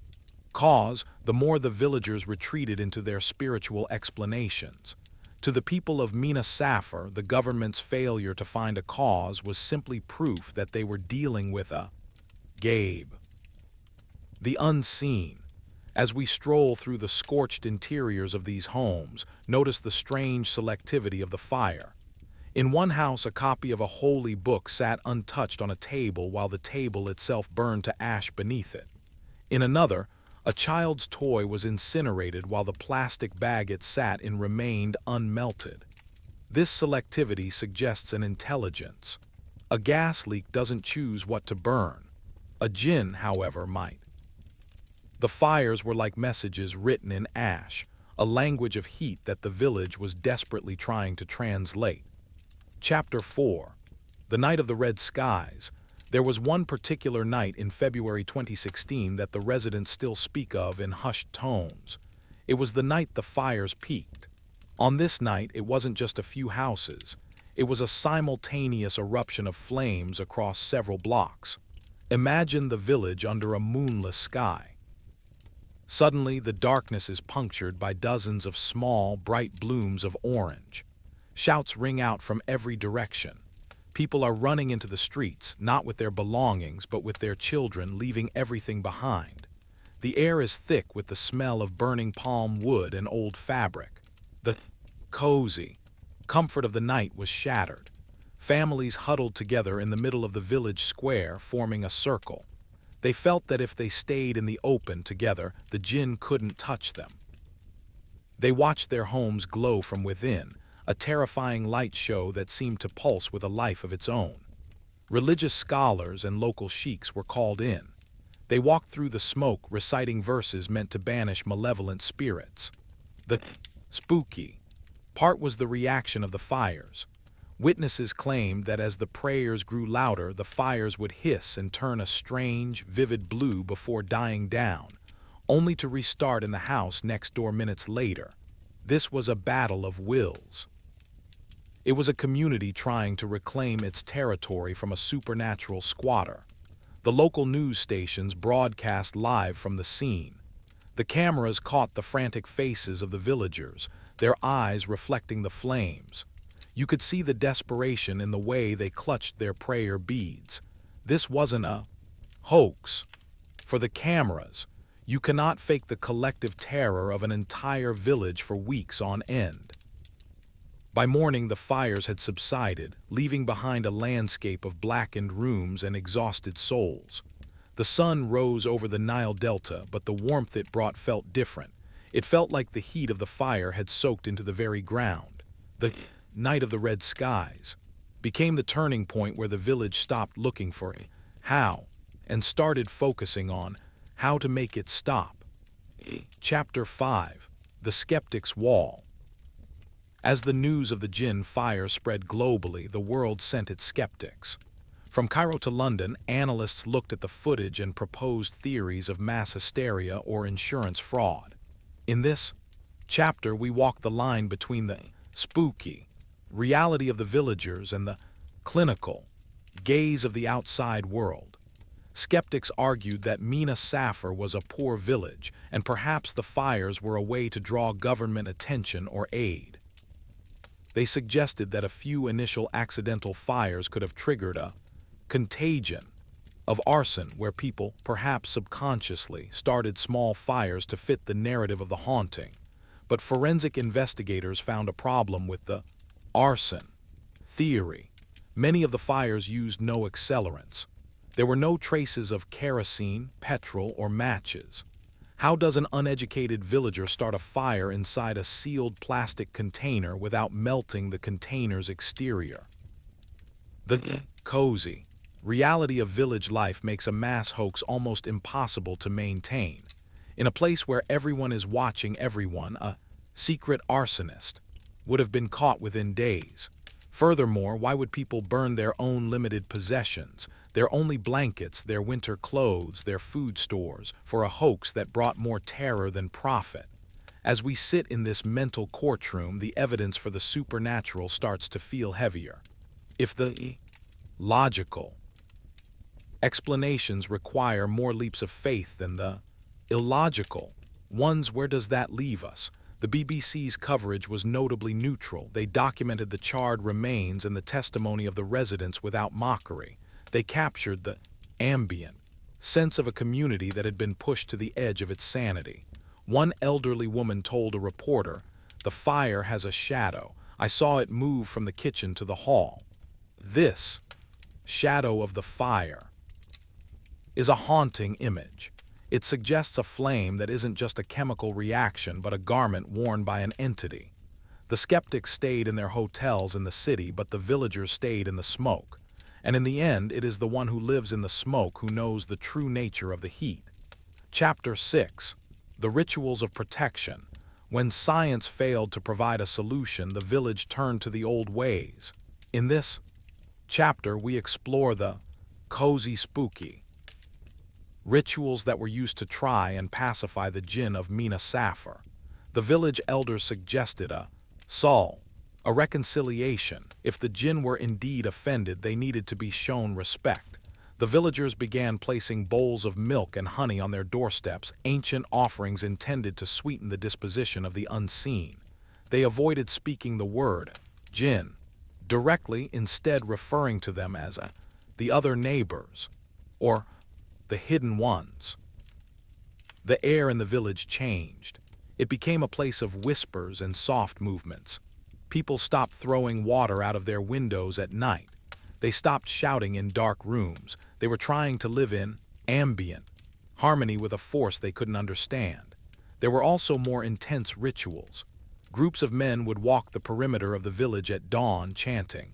A: cause, the more the villagers retreated into their spiritual explanations. To the people of Mina-Safar, the government's failure to find a cause was simply proof that they were dealing with a Gabe. The unseen. As we stroll through the scorched interiors of these homes, notice the strange selectivity of the fire. In one house, a copy of a holy book sat untouched on a table while the table itself burned to ash beneath it. In another, a child's toy was incinerated while the plastic bag it sat in remained unmelted. This selectivity suggests an intelligence. A gas leak doesn't choose what to burn. A jinn, however, might. The fires were like messages written in ash, a language of heat that the village was desperately trying to translate. Chapter 4. The Night of the Red Skies. There was one particular night in February 2016 that the residents still speak of in hushed tones. It was the night the fires peaked. On this night, it wasn't just a few houses. It was a simultaneous eruption of flames across several blocks. Imagine the village under a moonless sky. Suddenly, the darkness is punctured by dozens of small, bright blooms of orange. Shouts ring out from every direction. People are running into the streets, not with their belongings, but with their children, leaving everything behind. The air is thick with the smell of burning palm wood and old fabric. The cozy comfort of the night was shattered. Families huddled together in the middle of the village square, forming a circle. They felt that if they stayed in the open together, the jinn couldn't touch them. They watched their homes glow from within, a terrifying light show that seemed to pulse with a life of its own. Religious scholars and local sheiks were called in. They walked through the smoke, reciting verses meant to banish malevolent spirits. The spooky part was the reaction of the fires. Witnesses claimed that as the prayers grew louder, the fires would hiss and turn a strange, vivid blue before dying down, only to restart in the house next door minutes later. This was a battle of wills. It was a community trying to reclaim its territory from a supernatural squatter. The local news stations broadcast live from the scene. The cameras caught the frantic faces of the villagers, their eyes reflecting the flames. You could see the desperation in the way they clutched their prayer beads. This wasn't a hoax. For the cameras, you cannot fake the collective terror of an entire village for weeks on end. By morning, the fires had subsided, leaving behind a landscape of blackened rooms and exhausted souls. The sun rose over the Nile Delta, but the warmth it brought felt different. It felt like the heat of the fire had soaked into the very ground. The Night of the Red Skies became the turning point where the village stopped looking for how and started focusing on how to make it stop. Chapter 5. The Skeptic's Wall. As the news of the jinn fire spread globally, the world sent its skeptics. From Cairo to London, analysts looked at the footage and proposed theories of mass hysteria or insurance fraud. In this chapter, we walk the line between the spooky reality of the villagers and the clinical gaze of the outside world. Skeptics argued that Mina-Safar was a poor village, and perhaps the fires were a way to draw government attention or aid. They suggested that a few initial accidental fires could have triggered a contagion of arson where people, perhaps subconsciously, started small fires to fit the narrative of the haunting. But forensic investigators found a problem with the arson theory. Many of the fires used no accelerants. There were no traces of kerosene, petrol, or matches. How does an uneducated villager start a fire inside a sealed plastic container without melting the container's exterior? The cozy reality of village life makes a mass hoax almost impossible to maintain. In a place where everyone is watching everyone, a secret arsonist would have been caught within days. Furthermore, why would people burn their own limited possessions, their only blankets, their winter clothes, their food stores, for a hoax that brought more terror than profit? As we sit in this mental courtroom, the evidence for the supernatural starts to feel heavier. If the logical Explanations require more leaps of faith than the illogical ones. Where does that leave us? The BBC's coverage was notably neutral. They documented the charred remains and the testimony of the residents without mockery. They captured the ambient sense of a community that had been pushed to the edge of its sanity. One elderly woman told a reporter, "The fire has a shadow. I saw it move from the kitchen to the hall." This shadow of the fire is a haunting image. It suggests a flame that isn't just a chemical reaction but a garment worn by an entity. The skeptics stayed in their hotels in the city, but the villagers stayed in the smoke. And in the end, it is the one who lives in the smoke who knows the true nature of the heat. Chapter 6. The Rituals of Protection. When science failed to provide a solution, the village turned to the old ways. In this chapter, we explore the cozy spooky rituals that were used to try and pacify the jinn of Mina Safar. The village elders suggested a sul, a reconciliation. If the jinn were indeed offended, they needed to be shown respect. The villagers began placing bowls of milk and honey on their doorsteps, ancient offerings intended to sweeten the disposition of the unseen. They avoided speaking the word jinn directly, instead referring to them as the other neighbors, or the hidden ones. The air in the village changed. It became a place of whispers and soft movements. People stopped throwing water out of their windows at night. They stopped shouting in dark rooms. They were trying to live in ambient harmony with a force they couldn't understand. There were also more intense rituals. Groups of men would walk the perimeter of the village at dawn chanting.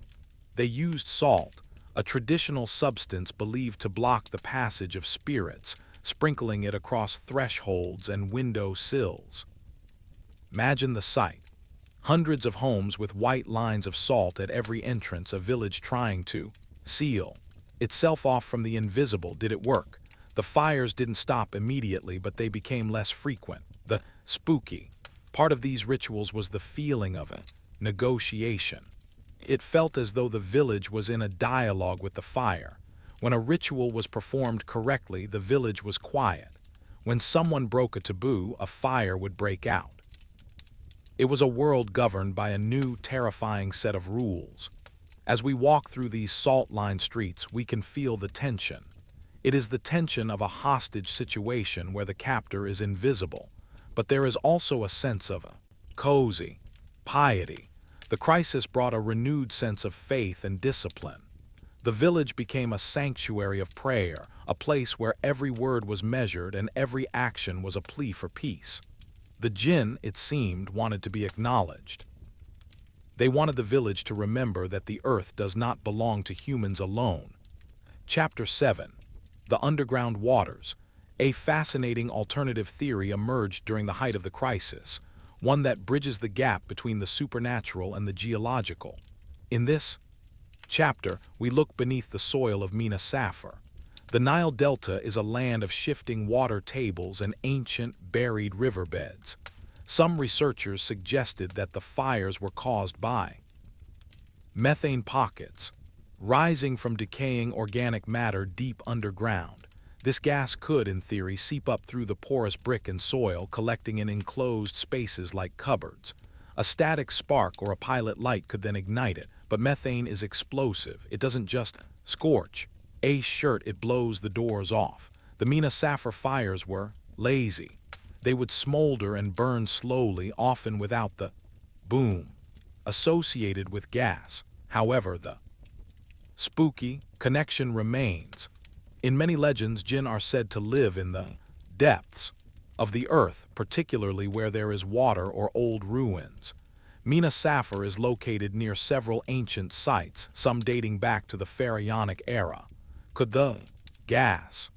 A: They used salt, a traditional substance believed to block the passage of spirits, sprinkling it across thresholds and window sills. Imagine the sight. Hundreds of homes with white lines of salt at every entrance, a village trying to seal itself off from the invisible. Did it work? The fires didn't stop immediately, but they became less frequent. The spooky part of these rituals was the feeling of a negotiation. It felt as though the village was in a dialogue with the fire. When a ritual was performed correctly, the village was quiet. When someone broke a taboo, a fire would break out. It was a world governed by a new, terrifying set of rules. As we walk through these salt-lined streets, we can feel the tension. It is the tension of a hostage situation where the captor is invisible, but there is also a sense of cozy piety. The crisis brought a renewed sense of faith and discipline. The village became a sanctuary of prayer, a place where every word was measured and every action was a plea for peace. The jinn, it seemed, wanted to be acknowledged. They wanted the village to remember that the earth does not belong to humans alone. Chapter 7. The Underground Waters. A fascinating alternative theory emerged during the height of the crisis, one that bridges the gap between the supernatural and the geological. In this chapter, we look beneath the soil of Mina Safar. The Nile Delta is a land of shifting water tables and ancient, buried riverbeds. Some researchers suggested that the fires were caused by methane pockets, rising from decaying organic matter deep underground. This gas could, in theory, seep up through the porous brick and soil, collecting in enclosed spaces like cupboards. A static spark or a pilot light could then ignite it, but methane is explosive. It doesn't just scorch a shirt, it blows the doors off. The Mina Safar fires were lazy. They would smolder and burn slowly, often without the boom associated with gas. However, the spooky connection remains. In many legends, jinn are said to live in the depths of the earth, particularly where there is water or old ruins. Mina Safar is located near several ancient sites, some dating back to the Pharaonic era. Could the gas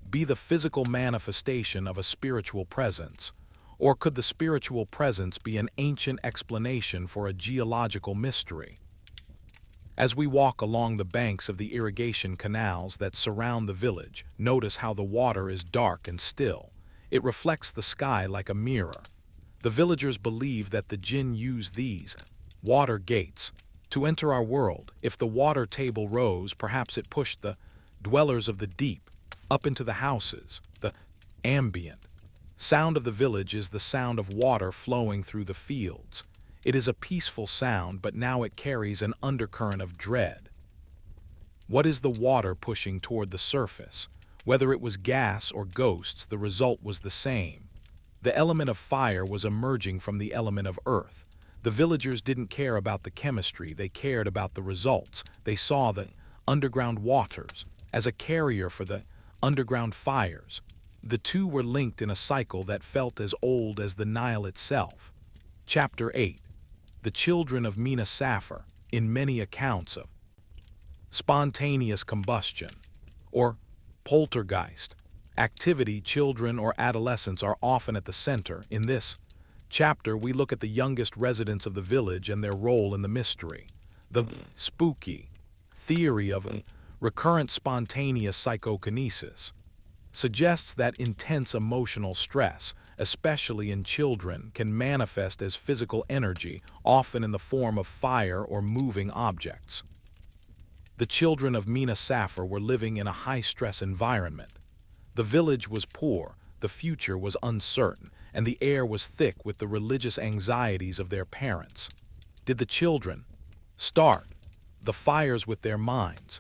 A: be the physical manifestation of a spiritual presence, or could the spiritual presence be an ancient explanation for a geological mystery? As we walk along the banks of the irrigation canals that surround the village, notice how the water is dark and still. It reflects the sky like a mirror. The villagers believe that the jinn use these water gates to enter our world. If the water table rose, perhaps it pushed the dwellers of the deep, up into the houses. The ambient sound of the village is the sound of water flowing through the fields. It is a peaceful sound, but now it carries an undercurrent of dread. What is the water pushing toward the surface? Whether it was gas or ghosts, the result was the same. The element of fire was emerging from the element of earth. The villagers didn't care about the chemistry, they cared about the results. They saw the underground waters as a carrier for the underground fires. The two were linked in a cycle that felt as old as the Nile itself. Chapter 8. The children of Mina Saffar, in many accounts of spontaneous combustion, or poltergeist activity, children or adolescents are often at the center. In this chapter, we look at the youngest residents of the village and their role in the mystery. The spooky theory of recurrent spontaneous psychokinesis suggests that intense emotional stress, especially in children, can manifest as physical energy, often in the form of fire or moving objects. The children of Mina Saffar were living in a high-stress environment. The village was poor, the future was uncertain, and the air was thick with the religious anxieties of their parents. Did the children start the fires with their minds?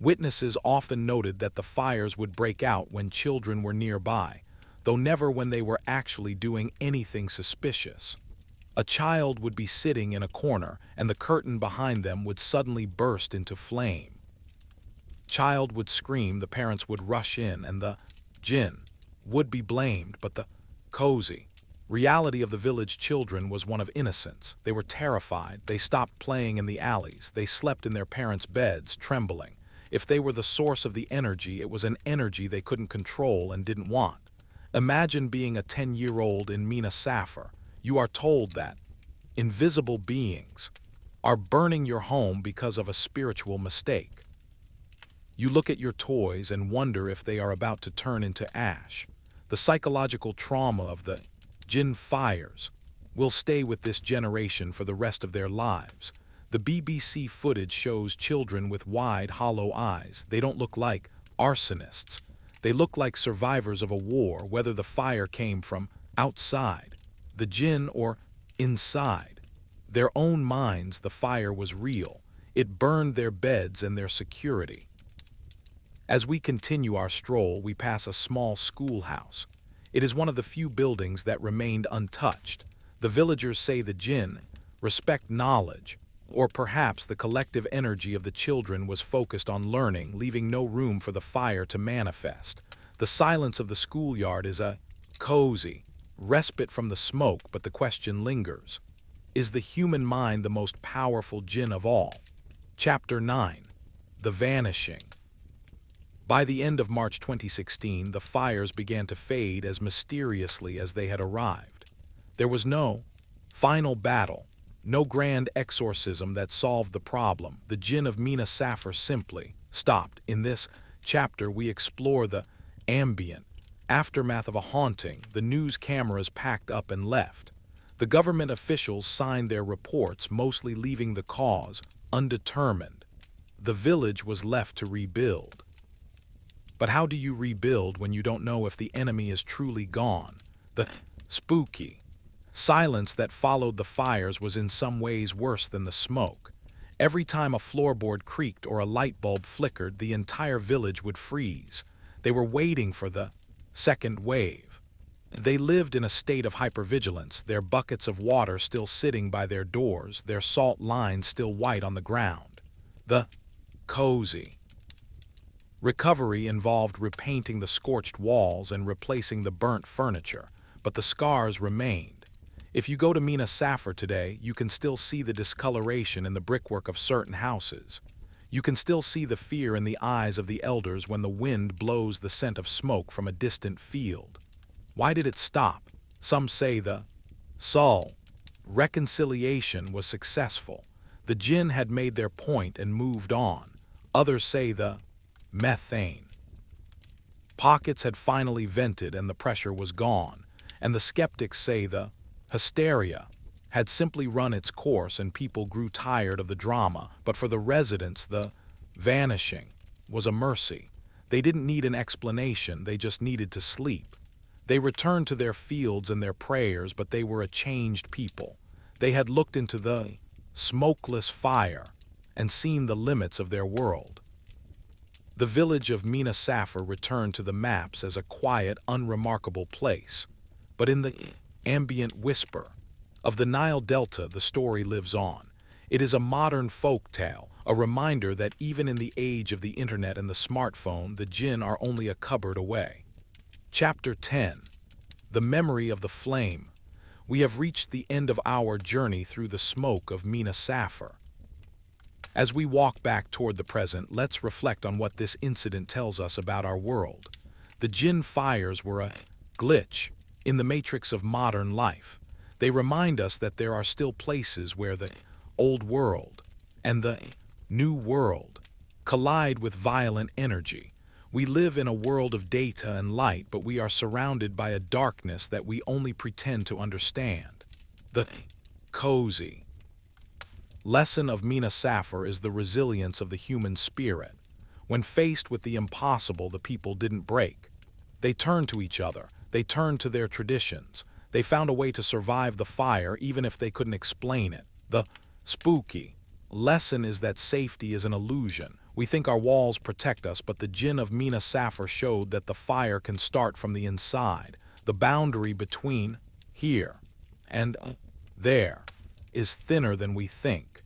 A: Witnesses often noted that the fires would break out when children were nearby, though never when they were actually doing anything suspicious. A child would be sitting in a corner, and the curtain behind them would suddenly burst into flame. Child would scream, the parents would rush in, and the jinn would be blamed, but the cozy reality of the village children was one of innocence. They were terrified, they stopped playing in the alleys, they slept in their parents' beds, trembling. If they were the source of the energy, it was an energy they couldn't control and didn't want. Imagine being a 10-year-old in Mina Saffar. You are told that invisible beings are burning your home because of a spiritual mistake. You look at your toys and wonder if they are about to turn into ash. The psychological trauma of the jinn fires will stay with this generation for the rest of their lives. The BBC footage shows children with wide, hollow eyes. They don't look like arsonists. They look like survivors of a war, whether the fire came from outside the jinn or inside their own minds. The fire was real. It burned their beds and their security. As we continue our stroll, we pass a small schoolhouse. It is one of the few buildings that remained untouched. The villagers say the jinn respect knowledge, or perhaps the collective energy of the children was focused on learning, leaving no room for the fire to manifest. The silence of the schoolyard is a cozy respite from the smoke, but the question lingers. Is the human mind the most powerful jinn of all? Chapter 9. The Vanishing. By the end of March 2016, the fires began to fade as mysteriously as they had arrived. There was no final battle, no grand exorcism that solved the problem. The jinn of Mina Saffar simply stopped. In this chapter, we explore the ambient aftermath of a haunting. The news cameras packed up and left. The government officials signed their reports, mostly leaving the cause undetermined. The village was left to rebuild. But how do you rebuild when you don't know if the enemy is truly gone? The spooky silence that followed the fires was in some ways worse than the smoke. Every time a floorboard creaked or a light bulb flickered, the entire village would freeze. They were waiting for the second wave. They lived in a state of hypervigilance, their buckets of water still sitting by their doors, their salt lines still white on the ground. The cozy recovery involved repainting the scorched walls and replacing the burnt furniture, but the scars remained. If you go to Mina Saffar today, you can still see the discoloration in the brickwork of certain houses. You can still see the fear in the eyes of the elders when the wind blows the scent of smoke from a distant field. Why did it stop? Some say the reconciliation was successful. The jinn had made their point and moved on. Others say the methane pockets had finally vented and the pressure was gone. And the skeptics say the hysteria had simply run its course and people grew tired of the drama. But for the residents, the vanishing was a mercy. They didn't need an explanation, they just needed to sleep. They returned to their fields and their prayers, but they were a changed people. They had looked into the smokeless fire and seen the limits of their world. The village of Saqqara returned to the maps as a quiet, unremarkable place. But in the ambient whisper of the Nile Delta, the story lives on. It is a modern folk tale, a reminder that even in the age of the internet and the smartphone, the jinn are only a cupboard away. Chapter 10. The Memory of the Flame. We have reached the end of our journey through the smoke of Saqqara. As we walk back toward the present, let's reflect on what this incident tells us about our world. The jinn fires were a glitch in the matrix of modern life. They remind us that there are still places where the old world and the new world collide with violent energy. We live in a world of data and light, but we are surrounded by a darkness that we only pretend to understand. The cozy lesson of Saqqara is the resilience of the human spirit. When faced with the impossible, the people didn't break. They turned to each other. They turned to their traditions. They found a way to survive the fire even if they couldn't explain it. The spooky lesson is that safety is an illusion. We think our walls protect us, but the jinn of Saqqara showed that the fire can start from the inside. The boundary between here and there is thinner than we think.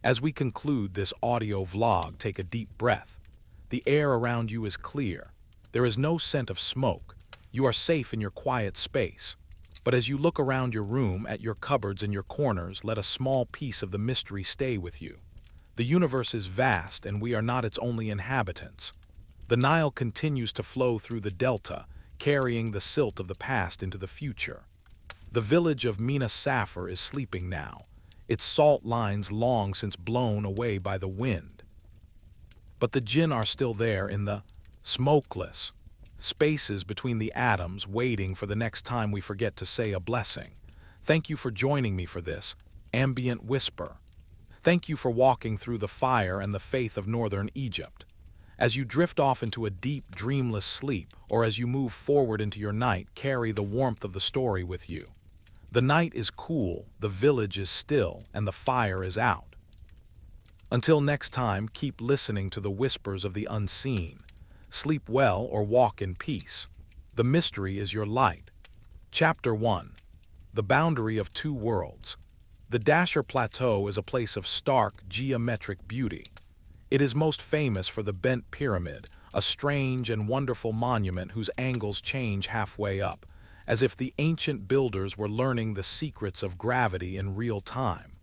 A: As we conclude this audio vlog, take a deep breath. The air around you is clear. There is no scent of smoke. You are safe in your quiet space. But as you look around your room, at your cupboards and your corners, let a small piece of the mystery stay with you. The universe is vast, and we are not its only inhabitants. The Nile continues to flow through the delta, carrying the silt of the past into the future. The village of Saqqara is sleeping now, its salt lines long since blown away by the wind. But the jinn are still there in the smokeless spaces between the atoms, waiting for the next time we forget to say a blessing. Thank you for joining me for this Ambient Whisper. Thank you for walking through the fire and the faith of northern Egypt. As you drift off into a deep, dreamless sleep, or as you move forward into your night, carry the warmth of the story with you. The night is cool, the village is still, and the fire is out. Until next time, keep listening to the whispers of the unseen. Sleep well or walk in peace. The mystery is your light. Chapter 1. The Boundary of Two Worlds. The Qasr Plateau is a place of stark, geometric beauty. It is most famous for the bent pyramid, a strange and wonderful monument whose angles change halfway up, as if the ancient builders were learning the secrets of gravity in real time.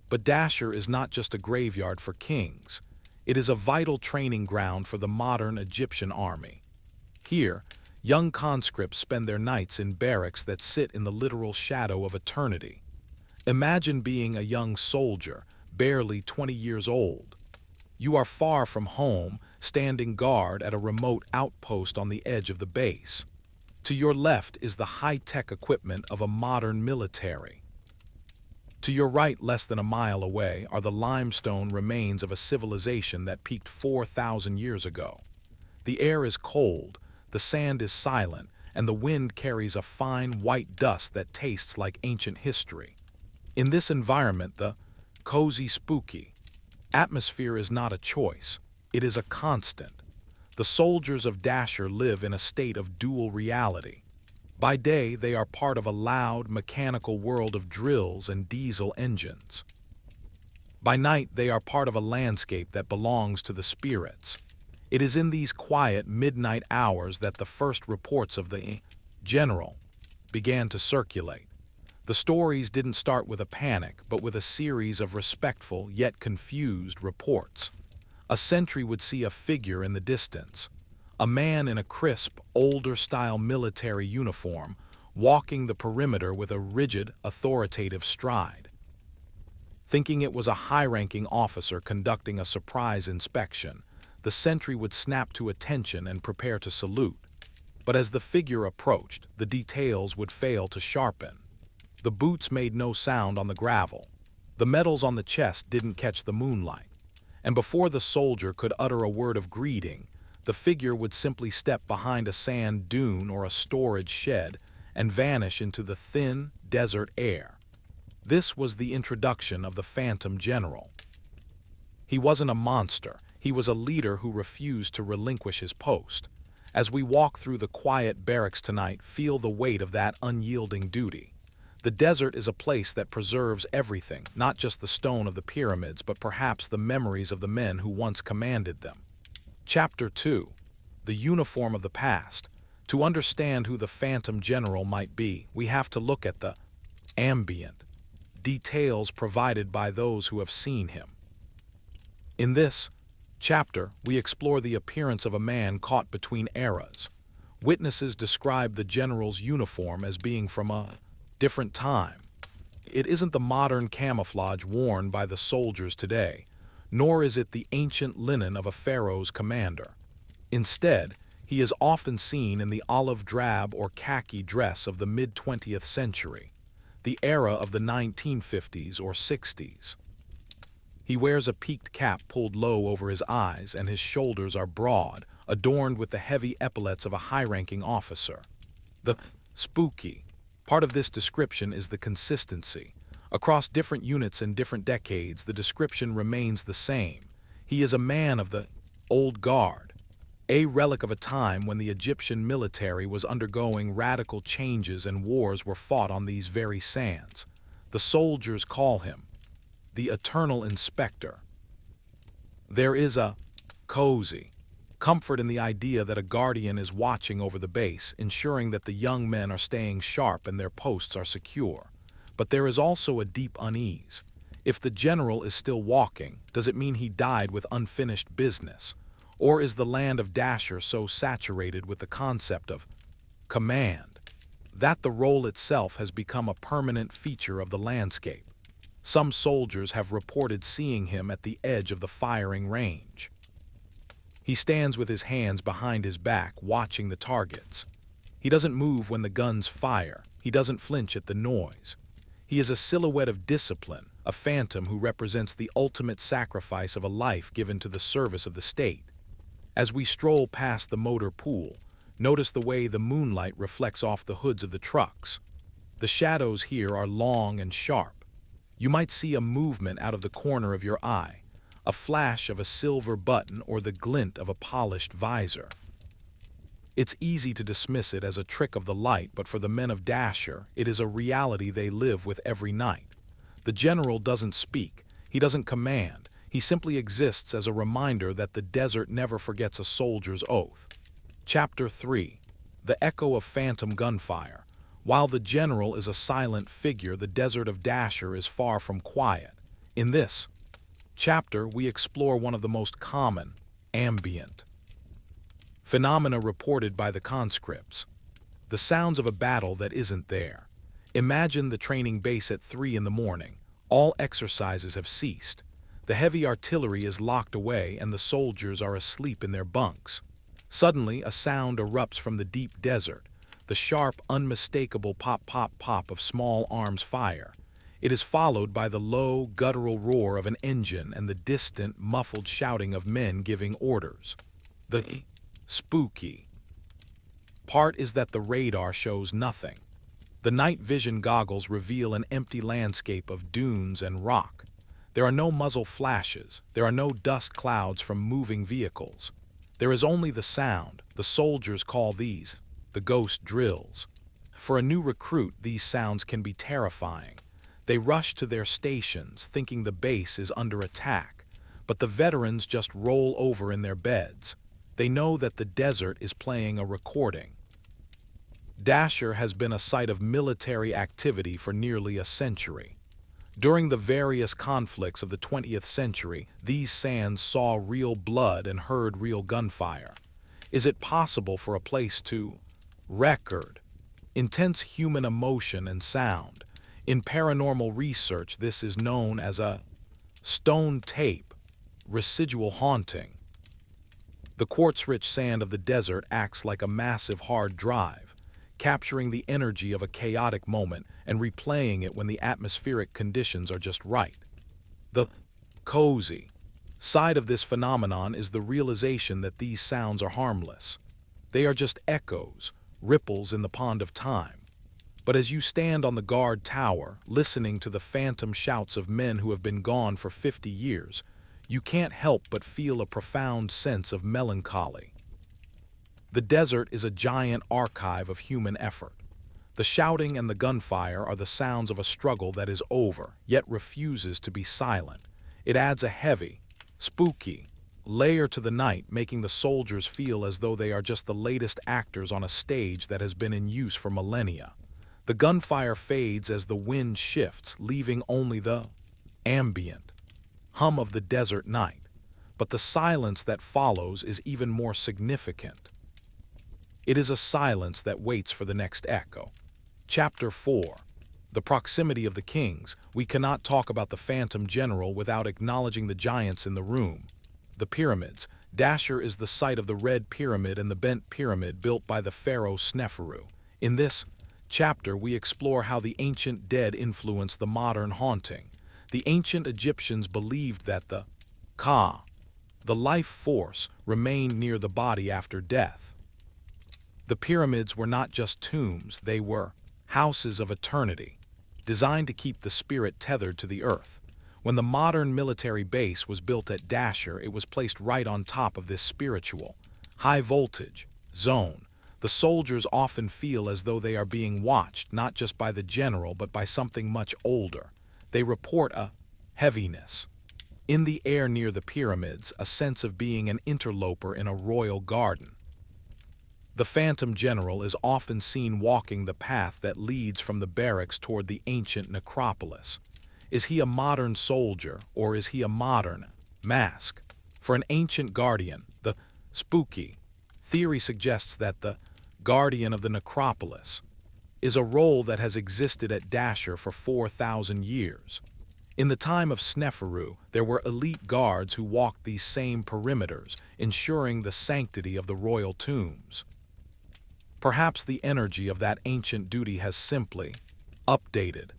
A: But Qasr is not just a graveyard for kings. It is a vital training ground for the modern Egyptian army. Here, young conscripts spend their nights in barracks that sit in the literal shadow of eternity. Imagine being a young soldier, barely 20 years old. You are far from home, standing guard at a remote outpost on the edge of the base. To your left is the high-tech equipment of a modern military. To your right, less than a mile away, are the limestone remains of a civilization that peaked 4,000 years ago. The air is cold, the sand is silent, and the wind carries a fine white dust that tastes like ancient history. In this environment, the cozy, spooky atmosphere is not a choice, it is a constant. The soldiers of Qasr live in a state of dual reality. By day, they are part of a loud, mechanical world of drills and diesel engines. By night, they are part of a landscape that belongs to the spirits. It is in these quiet, midnight hours that the first reports of the general began to circulate. The stories didn't start with a panic, but with a series of respectful yet confused reports. A sentry would see a figure in the distance, a man in a crisp, older-style military uniform, walking the perimeter with a rigid, authoritative stride. Thinking it was a high-ranking officer conducting a surprise inspection, the sentry would snap to attention and prepare to salute. But as the figure approached, the details would fail to sharpen. The boots made no sound on the gravel. The metals on the chest didn't catch the moonlight. and before the soldier could utter a word of greeting, the figure would simply step behind a sand dune or a storage shed and vanish into the thin, desert air. This was the introduction of the Phantom General. He wasn't a monster, he was a leader who refused to relinquish his post. As we walk through the quiet barracks tonight, feel the weight of that unyielding duty. The desert is a place that preserves everything, not just the stone of the pyramids, but perhaps the memories of the men who once commanded them. Chapter 2. The Uniform of the Past. To understand who the Phantom General might be, we have to look at the ambient details provided by those who have seen him. In this chapter, we explore the appearance of a man caught between eras. Witnesses describe the general's uniform as being from a different time. It isn't the modern camouflage worn by the soldiers today, nor is it the ancient linen of a pharaoh's commander. Instead, he is often seen in the olive drab or khaki dress of the mid-20th century, the era of the 1950s or 60s. He wears a peaked cap pulled low over his eyes, and his shoulders are broad, adorned with the heavy epaulets of a high-ranking officer. The spooky part of this description is the consistency. Across different units and different decades, the description remains the same. He is a man of the old guard, a relic of a time when the Egyptian military was undergoing radical changes and wars were fought on these very sands. The soldiers call him the Eternal Inspector. There is a cozy comfort in the idea that a guardian is watching over the base, ensuring that the young men are staying sharp and their posts are secure. But there is also a deep unease. If the general is still walking, does it mean he died with unfinished business? Or is the land of Dasher so saturated with the concept of command that the role itself has become a permanent feature of the landscape? Some soldiers have reported seeing him at the edge of the firing range. He stands with his hands behind his back, watching the targets. He doesn't move when the guns fire. He doesn't flinch at the noise. He is a silhouette of discipline, a phantom who represents the ultimate sacrifice of a life given to the service of the state. As we stroll past the motor pool, notice the way the moonlight reflects off the hoods of the trucks. The shadows here are long and sharp. You might see a movement out of the corner of your eye, a flash of a silver button or the glint of a polished visor. It's easy to dismiss it as a trick of the light, but for the men of Dasher, it is a reality they live with every night. The general doesn't speak, he doesn't command, he simply exists as a reminder that the desert never forgets a soldier's oath. Chapter 3. The Echo of Phantom Gunfire. While the general is a silent figure, the desert of Dasher is far from quiet. In this chapter, we explore one of the most common, ambient phenomena reported by the conscripts. The sounds of a battle that isn't there. Imagine the training base at 3 in the morning. All exercises have ceased. The heavy artillery is locked away and the soldiers are asleep in their bunks. Suddenly, a sound erupts from the deep desert, the sharp, unmistakable pop-pop-pop of small arms fire. It is followed by the low, guttural roar of an engine and the distant, muffled shouting of men giving orders. The spooky part is that the radar shows nothing. The night vision goggles reveal an empty landscape of dunes and rock. There are no muzzle flashes. There are no dust clouds from moving vehicles. There is only the sound. The soldiers call these the ghost drills. For a new recruit, these sounds can be terrifying. They rush to their stations, thinking the base is under attack, but the veterans just roll over in their beds. They know that the desert is playing a recording. Dasher has been a site of military activity for nearly a century. During the various conflicts of the 20th century, these sands saw real blood and heard real gunfire. Is it possible for a place to record intense human emotion and sound? In paranormal research, this is known as a stone tape residual haunting. The quartz-rich sand of the desert acts like a massive hard drive, capturing the energy of a chaotic moment and replaying it when the atmospheric conditions are just right. The cozy side of this phenomenon is the realization that these sounds are harmless. They are just echoes, ripples in the pond of time. But as you stand on the guard tower, listening to the phantom shouts of men who have been gone for 50 years, you can't help but feel a profound sense of melancholy. The desert is a giant archive of human effort. The shouting and the gunfire are the sounds of a struggle that is over, yet refuses to be silent. It adds a heavy, spooky layer to the night, making the soldiers feel as though they are just the latest actors on a stage that has been in use for millennia. The gunfire fades as the wind shifts, leaving only the ambient hum of the desert night. But the silence that follows is even more significant. It is a silence that waits for the next echo. Chapter 4. The proximity of the kings. We cannot talk about the Phantom General without acknowledging the giants in the room. The pyramids. Dashur is the site of the Red Pyramid and the Bent Pyramid built by the pharaoh Sneferu. In this chapter, we explore how the ancient dead influenced the modern haunting. The ancient Egyptians believed that the Ka, the life force, remained near the body after death. The pyramids were not just tombs, they were houses of eternity, designed to keep the spirit tethered to the earth. When the modern military base was built at Dashur, it was placed right on top of this spiritual, high-voltage zone. The soldiers often feel as though they are being watched not just by the general but by something much older. They report a heaviness in the air near the pyramids, a sense of being an interloper in a royal garden. The Phantom General is often seen walking the path that leads from the barracks toward the ancient necropolis. Is he a modern soldier, or is he a modern mask? For an ancient guardian, the spooky theory suggests that the guardian of the necropolis is a role that has existed at Dashur for 4,000 years. In the time of Sneferu, there were elite guards who walked these same perimeters, ensuring the sanctity of the royal tombs. Perhaps the energy of that ancient duty has simply updated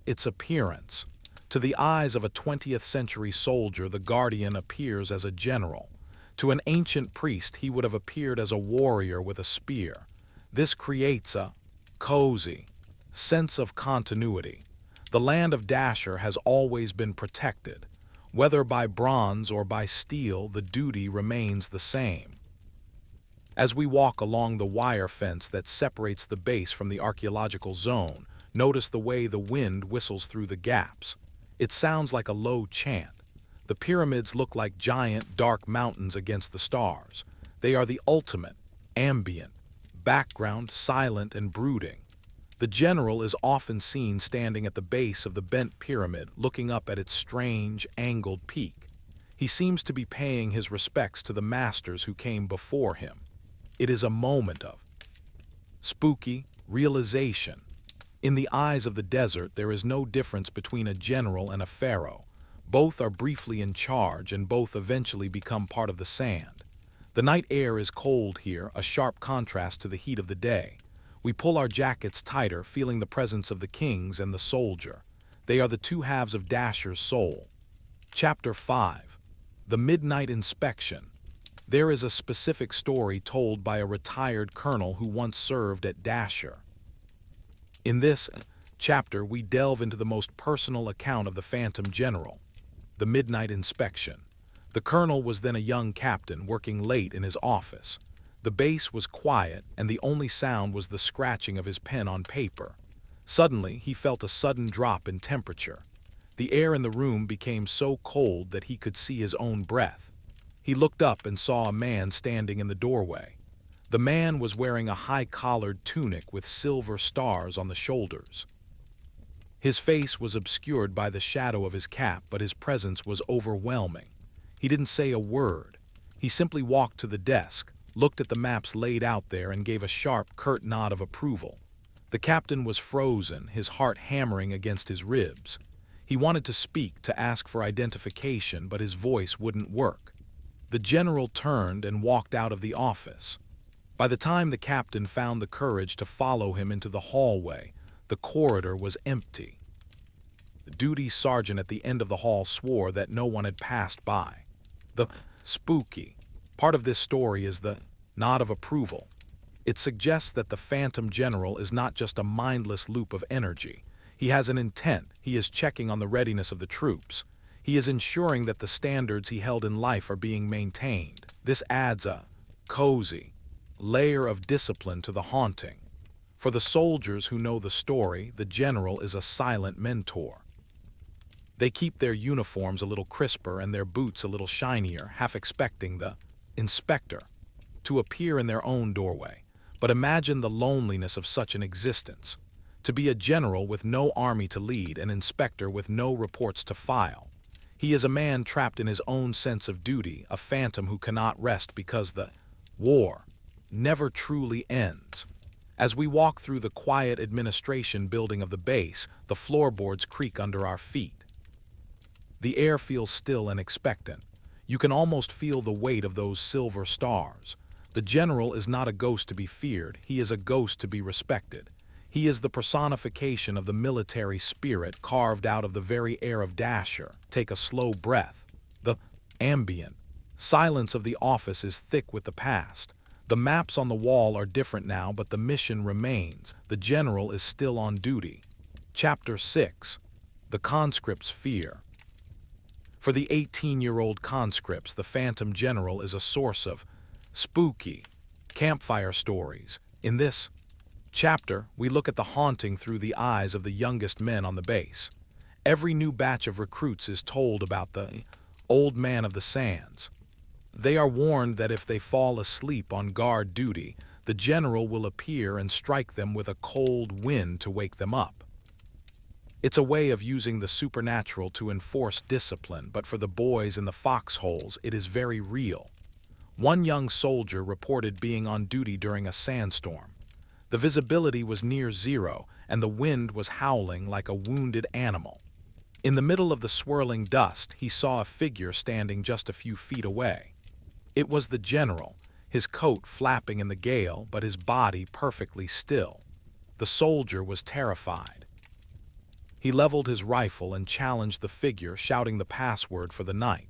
A: its appearance. To the eyes of a 20th century soldier, the guardian appears as a general. To an ancient priest, he would have appeared as a warrior with a spear. This creates a cozy sense of continuity. The land of Dashur has always been protected. Whether by bronze or by steel, the duty remains the same. As we walk along the wire fence that separates the base from the archaeological zone, notice the way the wind whistles through the gaps. It sounds like a low chant. The pyramids look like giant, dark mountains against the stars. They are the ultimate, ambient, background, silent and brooding. The general is often seen standing at the base of the bent pyramid, looking up at its strange, angled peak. He seems to be paying his respects to the masters who came before him. It is a moment of spooky realization. In the eyes of the desert, there is no difference between a general and a pharaoh. Both are briefly in charge, and both eventually become part of the sand. The night air is cold here, a sharp contrast to the heat of the day. We pull our jackets tighter, feeling the presence of the kings and the soldier. They are the two halves of Dashur's soul. Chapter 5. The Midnight Inspection. There is a specific story told by a retired colonel who once served at Dashur. In this chapter, we delve into the most personal account of the Phantom General, the Midnight Inspection. The colonel was then a young captain working late in his office. The base was quiet, and the only sound was the scratching of his pen on paper. Suddenly, he felt a sudden drop in temperature. The air in the room became so cold that he could see his own breath. He looked up and saw a man standing in the doorway. The man was wearing a high-collared tunic with silver stars on the shoulders. His face was obscured by the shadow of his cap, but his presence was overwhelming. He didn't say a word. He simply walked to the desk, looked at the maps laid out there, and gave a sharp, curt nod of approval. The captain was frozen, his heart hammering against his ribs. He wanted to speak, to ask for identification, but his voice wouldn't work. The general turned and walked out of the office. By the time the captain found the courage to follow him into the hallway, the corridor was empty. The duty sergeant at the end of the hall swore that no one had passed by. The spooky part of this story is the nod of approval. It suggests that the Phantom General is not just a mindless loop of energy. He has an intent. He is checking on the readiness of the troops. He is ensuring that the standards he held in life are being maintained. This adds a cozy layer of discipline to the haunting. For the soldiers who know the story, the general is a silent mentor. They keep their uniforms a little crisper and their boots a little shinier, half expecting the inspector to appear in their own doorway. But imagine the loneliness of such an existence. To be a general with no army to lead, an inspector with no reports to file. He is a man trapped in his own sense of duty, a phantom who cannot rest because the war never truly ends. As we walk through the quiet administration building of the base, the floorboards creak under our feet. The air feels still and expectant. You can almost feel the weight of those silver stars. The general is not a ghost to be feared, he is a ghost to be respected. He is the personification of the military spirit carved out of the very air of Dasher. Take a slow breath. The ambient silence of the office is thick with the past. The maps on the wall are different now, but the mission remains. The general is still on duty. Chapter 6. The conscript's fear. For the 18-year-old conscripts, the Phantom General is a source of spooky campfire stories. In this chapter, we look at the haunting through the eyes of the youngest men on the base. Every new batch of recruits is told about the old man of the sands. They are warned that if they fall asleep on guard duty, the general will appear and strike them with a cold wind to wake them up. It's a way of using the supernatural to enforce discipline, but for the boys in the foxholes, it is very real. One young soldier reported being on duty during a sandstorm. The visibility was near zero, and the wind was howling like a wounded animal. In the middle of the swirling dust, he saw a figure standing just a few feet away. It was the general, his coat flapping in the gale, but his body perfectly still. The soldier was terrified. He leveled his rifle and challenged the figure, shouting the password for the night.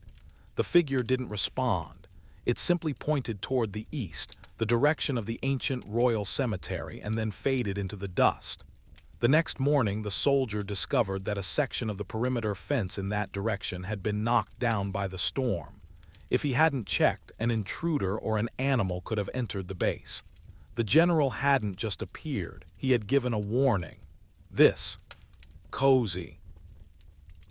A: The figure didn't respond. It simply pointed toward the east, the direction of the ancient royal cemetery, and then faded into the dust. The next morning, the soldier discovered that a section of the perimeter fence in that direction had been knocked down by the storm. If he hadn't checked, an intruder or an animal could have entered the base. The general hadn't just appeared, he had given a warning. This cozy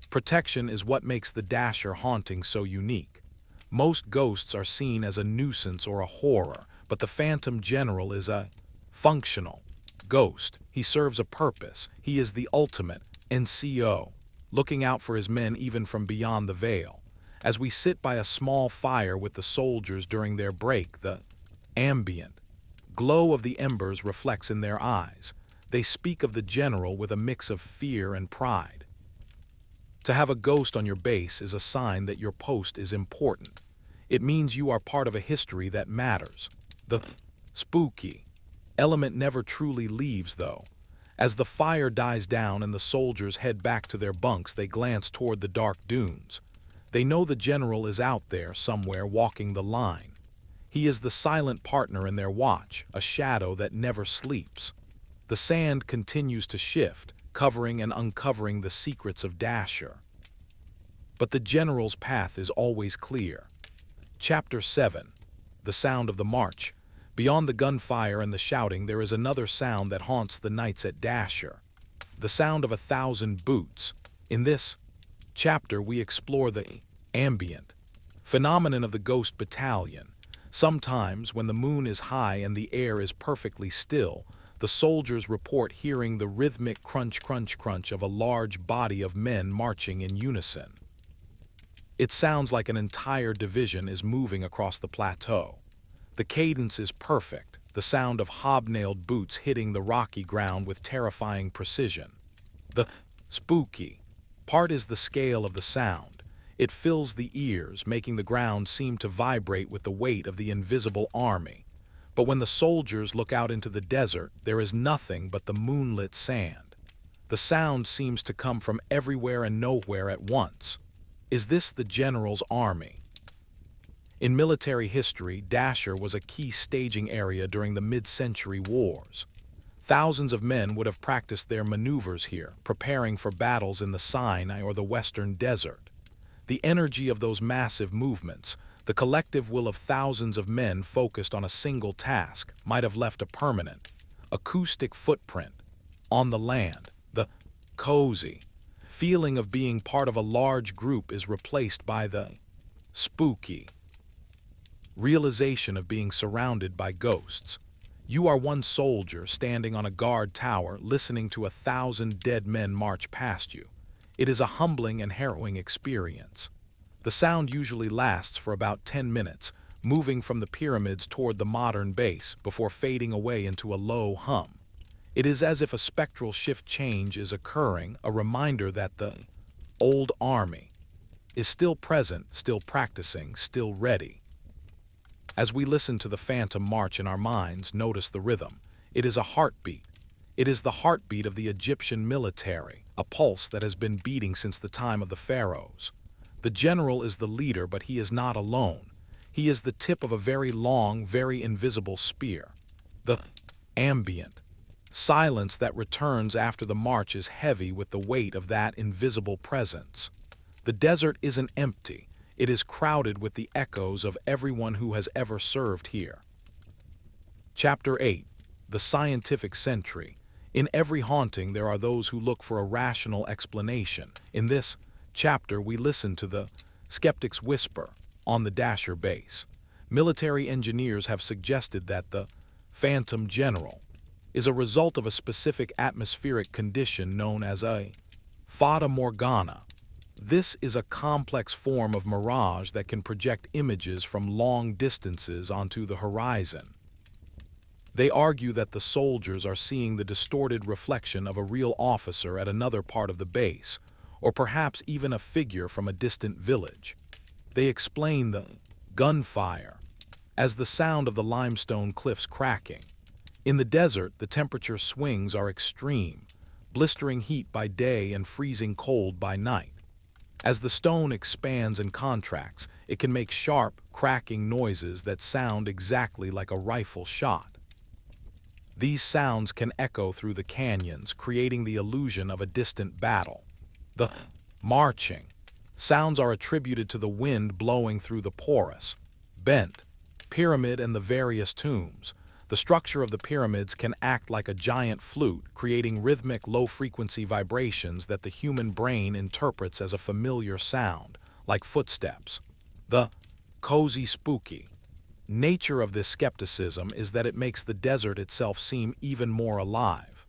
A: protection is what makes the Dasher haunting so unique. Most ghosts are seen as a nuisance or a horror, but the Phantom General is a functional ghost. He serves a purpose. He is the ultimate NCO, looking out for his men even from beyond the veil. As we sit by a small fire with the soldiers during their break, the ambient glow of the embers reflects in their eyes. They speak of the general with a mix of fear and pride. To have a ghost on your base is a sign that your post is important. It means you are part of a history that matters. The spooky element never truly leaves, though. As the fire dies down and the soldiers head back to their bunks, they glance toward the dark dunes. They know the general is out there somewhere walking the line. He is the silent partner in their watch, a shadow that never sleeps. The sand continues to shift, covering and uncovering the secrets of Dasher. But the general's path is always clear. Chapter 7. The sound of the march. Beyond the gunfire and the shouting, there is another sound that haunts the nights at Dasher. The sound of 1,000 boots. In this chapter, we explore the ambient phenomenon of the ghost battalion. Sometimes, when the moon is high and the air is perfectly still, the soldiers report hearing the rhythmic crunch, crunch, crunch of a large body of men marching in unison. It sounds like an entire division is moving across the plateau. The cadence is perfect, the sound of hobnailed boots hitting the rocky ground with terrifying precision. The spooky part is the scale of the sound. It fills the ears, making the ground seem to vibrate with the weight of the invisible army. But when the soldiers look out into the desert, there is nothing but the moonlit sand. The sound seems to come from everywhere and nowhere at once. Is this the general's army? In military history, Qasr was a key staging area during the mid-century wars. Thousands of men would have practiced their maneuvers here, preparing for battles in the Sinai or the Western Desert. The energy of those massive movements, the collective will of thousands of men focused on a single task, might have left a permanent, acoustic footprint on the land. The cozy feeling of being part of a large group is replaced by the spooky realization of being surrounded by ghosts. You are one soldier standing on a guard tower listening to 1,000 dead men march past you. It is a humbling and harrowing experience. The sound usually lasts for about 10 minutes, moving from the pyramids toward the modern base before fading away into a low hum. It is as if a spectral shift change is occurring, a reminder that the old army is still present, still practicing, still ready. As we listen to the phantom march in our minds, notice the rhythm. It is a heartbeat. It is the heartbeat of the Egyptian military, a pulse that has been beating since the time of the pharaohs. The general is the leader, but he is not alone. He is the tip of a very long, very invisible spear. The ambient silence that returns after the march is heavy with the weight of that invisible presence. The desert isn't empty. It is crowded with the echoes of everyone who has ever served here. Chapter 8. The Scientific Sentry. In every haunting there are those who look for a rational explanation. In this chapter we listen to the skeptic's whisper on the Qasr base. Military engineers have suggested that the phantom general is a result of a specific atmospheric condition known as a fata morgana. This is a complex form of mirage that can project images from long distances onto the horizon. They argue that the soldiers are seeing the distorted reflection of a real officer at another part of the base, or perhaps even a figure from a distant village. They explain the gunfire as the sound of the limestone cliffs cracking. In the desert, the temperature swings are extreme, blistering heat by day and freezing cold by night. As the stone expands and contracts, it can make sharp, cracking noises that sound exactly like a rifle shot. These sounds can echo through the canyons, creating the illusion of a distant battle. The marching sounds are attributed to the wind blowing through the porous, bent pyramid and the various tombs. The structure of the pyramids can act like a giant flute, creating rhythmic, low-frequency vibrations that the human brain interprets as a familiar sound, like footsteps. The cozy, spooky nature of this skepticism is that it makes the desert itself seem even more alive.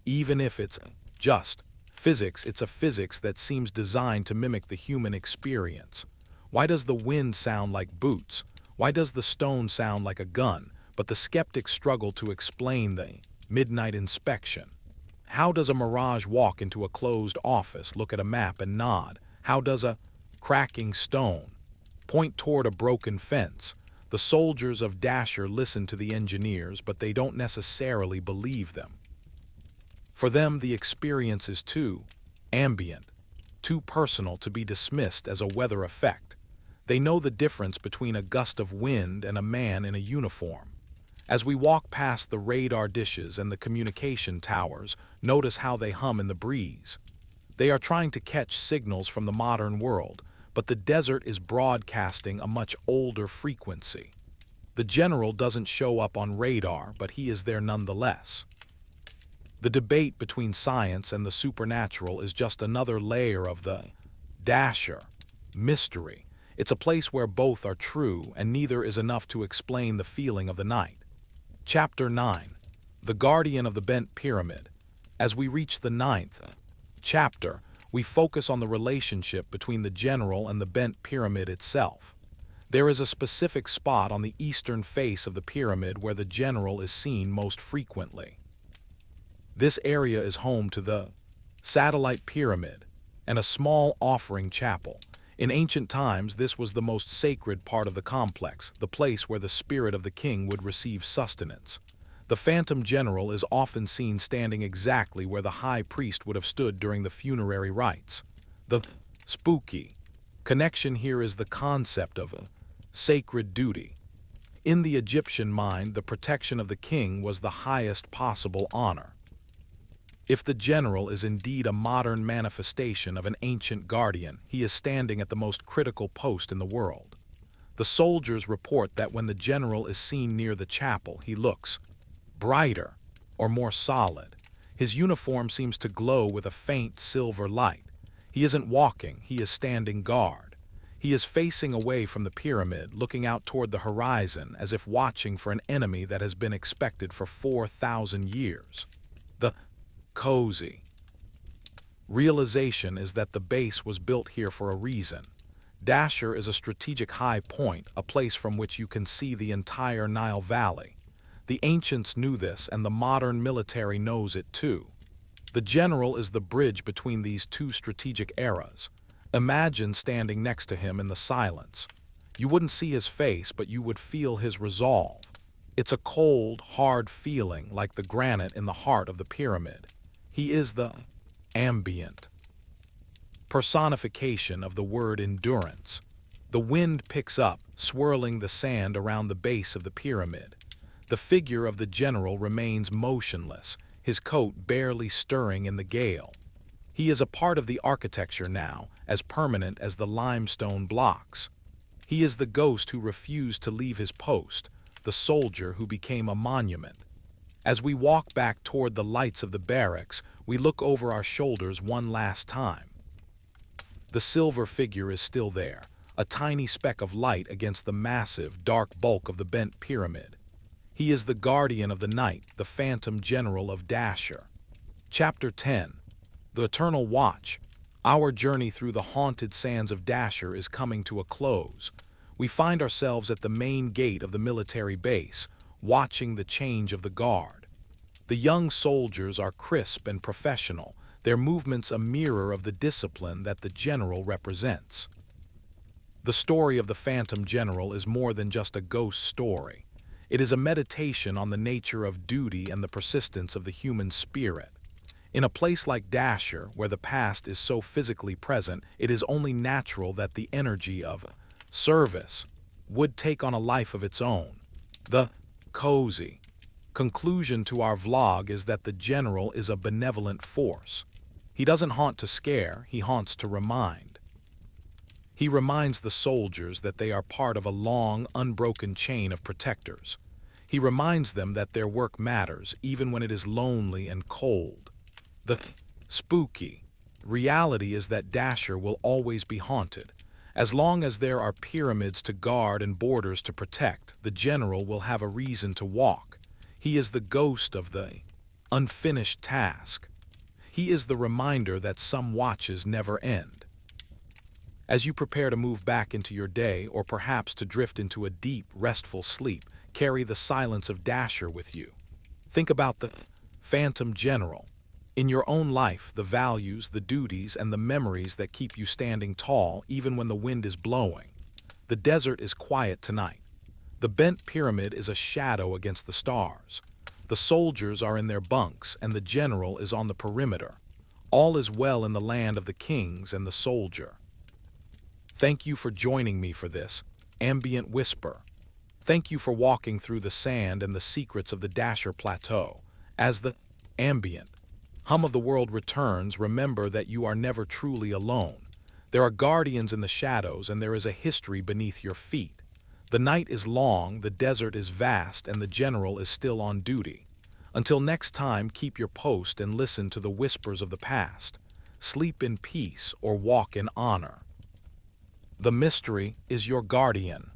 A: Even if it's just physics, it's a physics that seems designed to mimic the human experience. Why does the wind sound like boots? Why does the stone sound like a gun? But the skeptics struggle to explain the midnight inspection. How does a mirage walk into a closed office, look at a map and nod? How does a cracking stone point toward a broken fence? The soldiers of Qasr listen to the engineers, but they don't necessarily believe them. For them, the experience is too ambient, too personal to be dismissed as a weather effect. They know the difference between a gust of wind and a man in a uniform. As we walk past the radar dishes and the communication towers, notice how they hum in the breeze. They are trying to catch signals from the modern world, but the desert is broadcasting a much older frequency. The general doesn't show up on radar, but he is there nonetheless. The debate between science and the supernatural is just another layer of the Qasr mystery. It's a place where both are true, and neither is enough to explain the feeling of the night. Chapter 9. The Guardian of the Bent Pyramid. As we reach the 9th chapter, we focus on the relationship between the general and the bent pyramid itself. There is a specific spot on the eastern face of the pyramid where the general is seen most frequently. This area is home to the satellite pyramid and a small offering chapel. In ancient times, this was the most sacred part of the complex, the place where the spirit of the king would receive sustenance. The phantom general is often seen standing exactly where the high priest would have stood during the funerary rites. The spooky connection here is the concept of sacred duty. In the Egyptian mind, the protection of the king was the highest possible honor. If the general is indeed a modern manifestation of an ancient guardian, he is standing at the most critical post in the world. The soldiers report that when the general is seen near the chapel, he looks brighter or more solid. His uniform seems to glow with a faint silver light. He isn't walking, he is standing guard. He is facing away from the pyramid, looking out toward the horizon as if watching for an enemy that has been expected for 4,000 years. The cozy realization is that the base was built here for a reason. Qasr is a strategic high point, a place from which you can see the entire Nile Valley. The ancients knew this, and the modern military knows it too. The general is the bridge between these two strategic eras. Imagine standing next to him in the silence. You wouldn't see his face, but you would feel his resolve. It's a cold, hard feeling like the granite in the heart of the pyramid. He is the ambient personification of the word endurance. The wind picks up, swirling the sand around the base of the pyramid. The figure of the general remains motionless, his coat barely stirring in the gale. He is a part of the architecture now, as permanent as the limestone blocks. He is the ghost who refused to leave his post, the soldier who became a monument. As we walk back toward the lights of the barracks, we look over our shoulders one last time. The silver figure is still there, a tiny speck of light against the massive, dark bulk of the bent pyramid. He is the guardian of the night, the phantom general of Qasr. Chapter 10. The Eternal Watch. Our journey through the haunted sands of Qasr is coming to a close. We find ourselves at the main gate of the military base, watching the change of the guard. The young soldiers are crisp and professional, their movements a mirror of the discipline that the general represents. The story of the Phantom General is more than just a ghost story. It is a meditation on the nature of duty and the persistence of the human spirit. In a place like Qasr, where the past is so physically present, it is only natural that the energy of service would take on a life of its own. The cozy conclusion to our vlog is that the general is a benevolent force. He doesn't haunt to scare, he haunts to remind. He reminds the soldiers that they are part of a long, unbroken chain of protectors. He reminds them that their work matters, even when it is lonely and cold. The spooky reality is that Qasr will always be haunted. As long as there are pyramids to guard and borders to protect, the general will have a reason to walk. He is the ghost of the unfinished task. He is the reminder that some watches never end. As you prepare to move back into your day, or perhaps to drift into a deep, restful sleep, carry the silence of Qasr with you. Think about the Phantom General. In your own life, the values, the duties, and the memories that keep you standing tall even when the wind is blowing. The desert is quiet tonight. The bent pyramid is a shadow against the stars. The soldiers are in their bunks, and the general is on the perimeter. All is well in the land of the kings and the soldier. Thank you for joining me for this Ambient Whisper. Thank you for walking through the sand and the secrets of the Qasr Plateau. As the ambient hum of the world returns, remember that you are never truly alone. There are guardians in the shadows, and there is a history beneath your feet. The night is long, the desert is vast, and the general is still on duty. Until next time, keep your post and listen to the whispers of the past. Sleep in peace or walk in honor. The mystery is your guardian.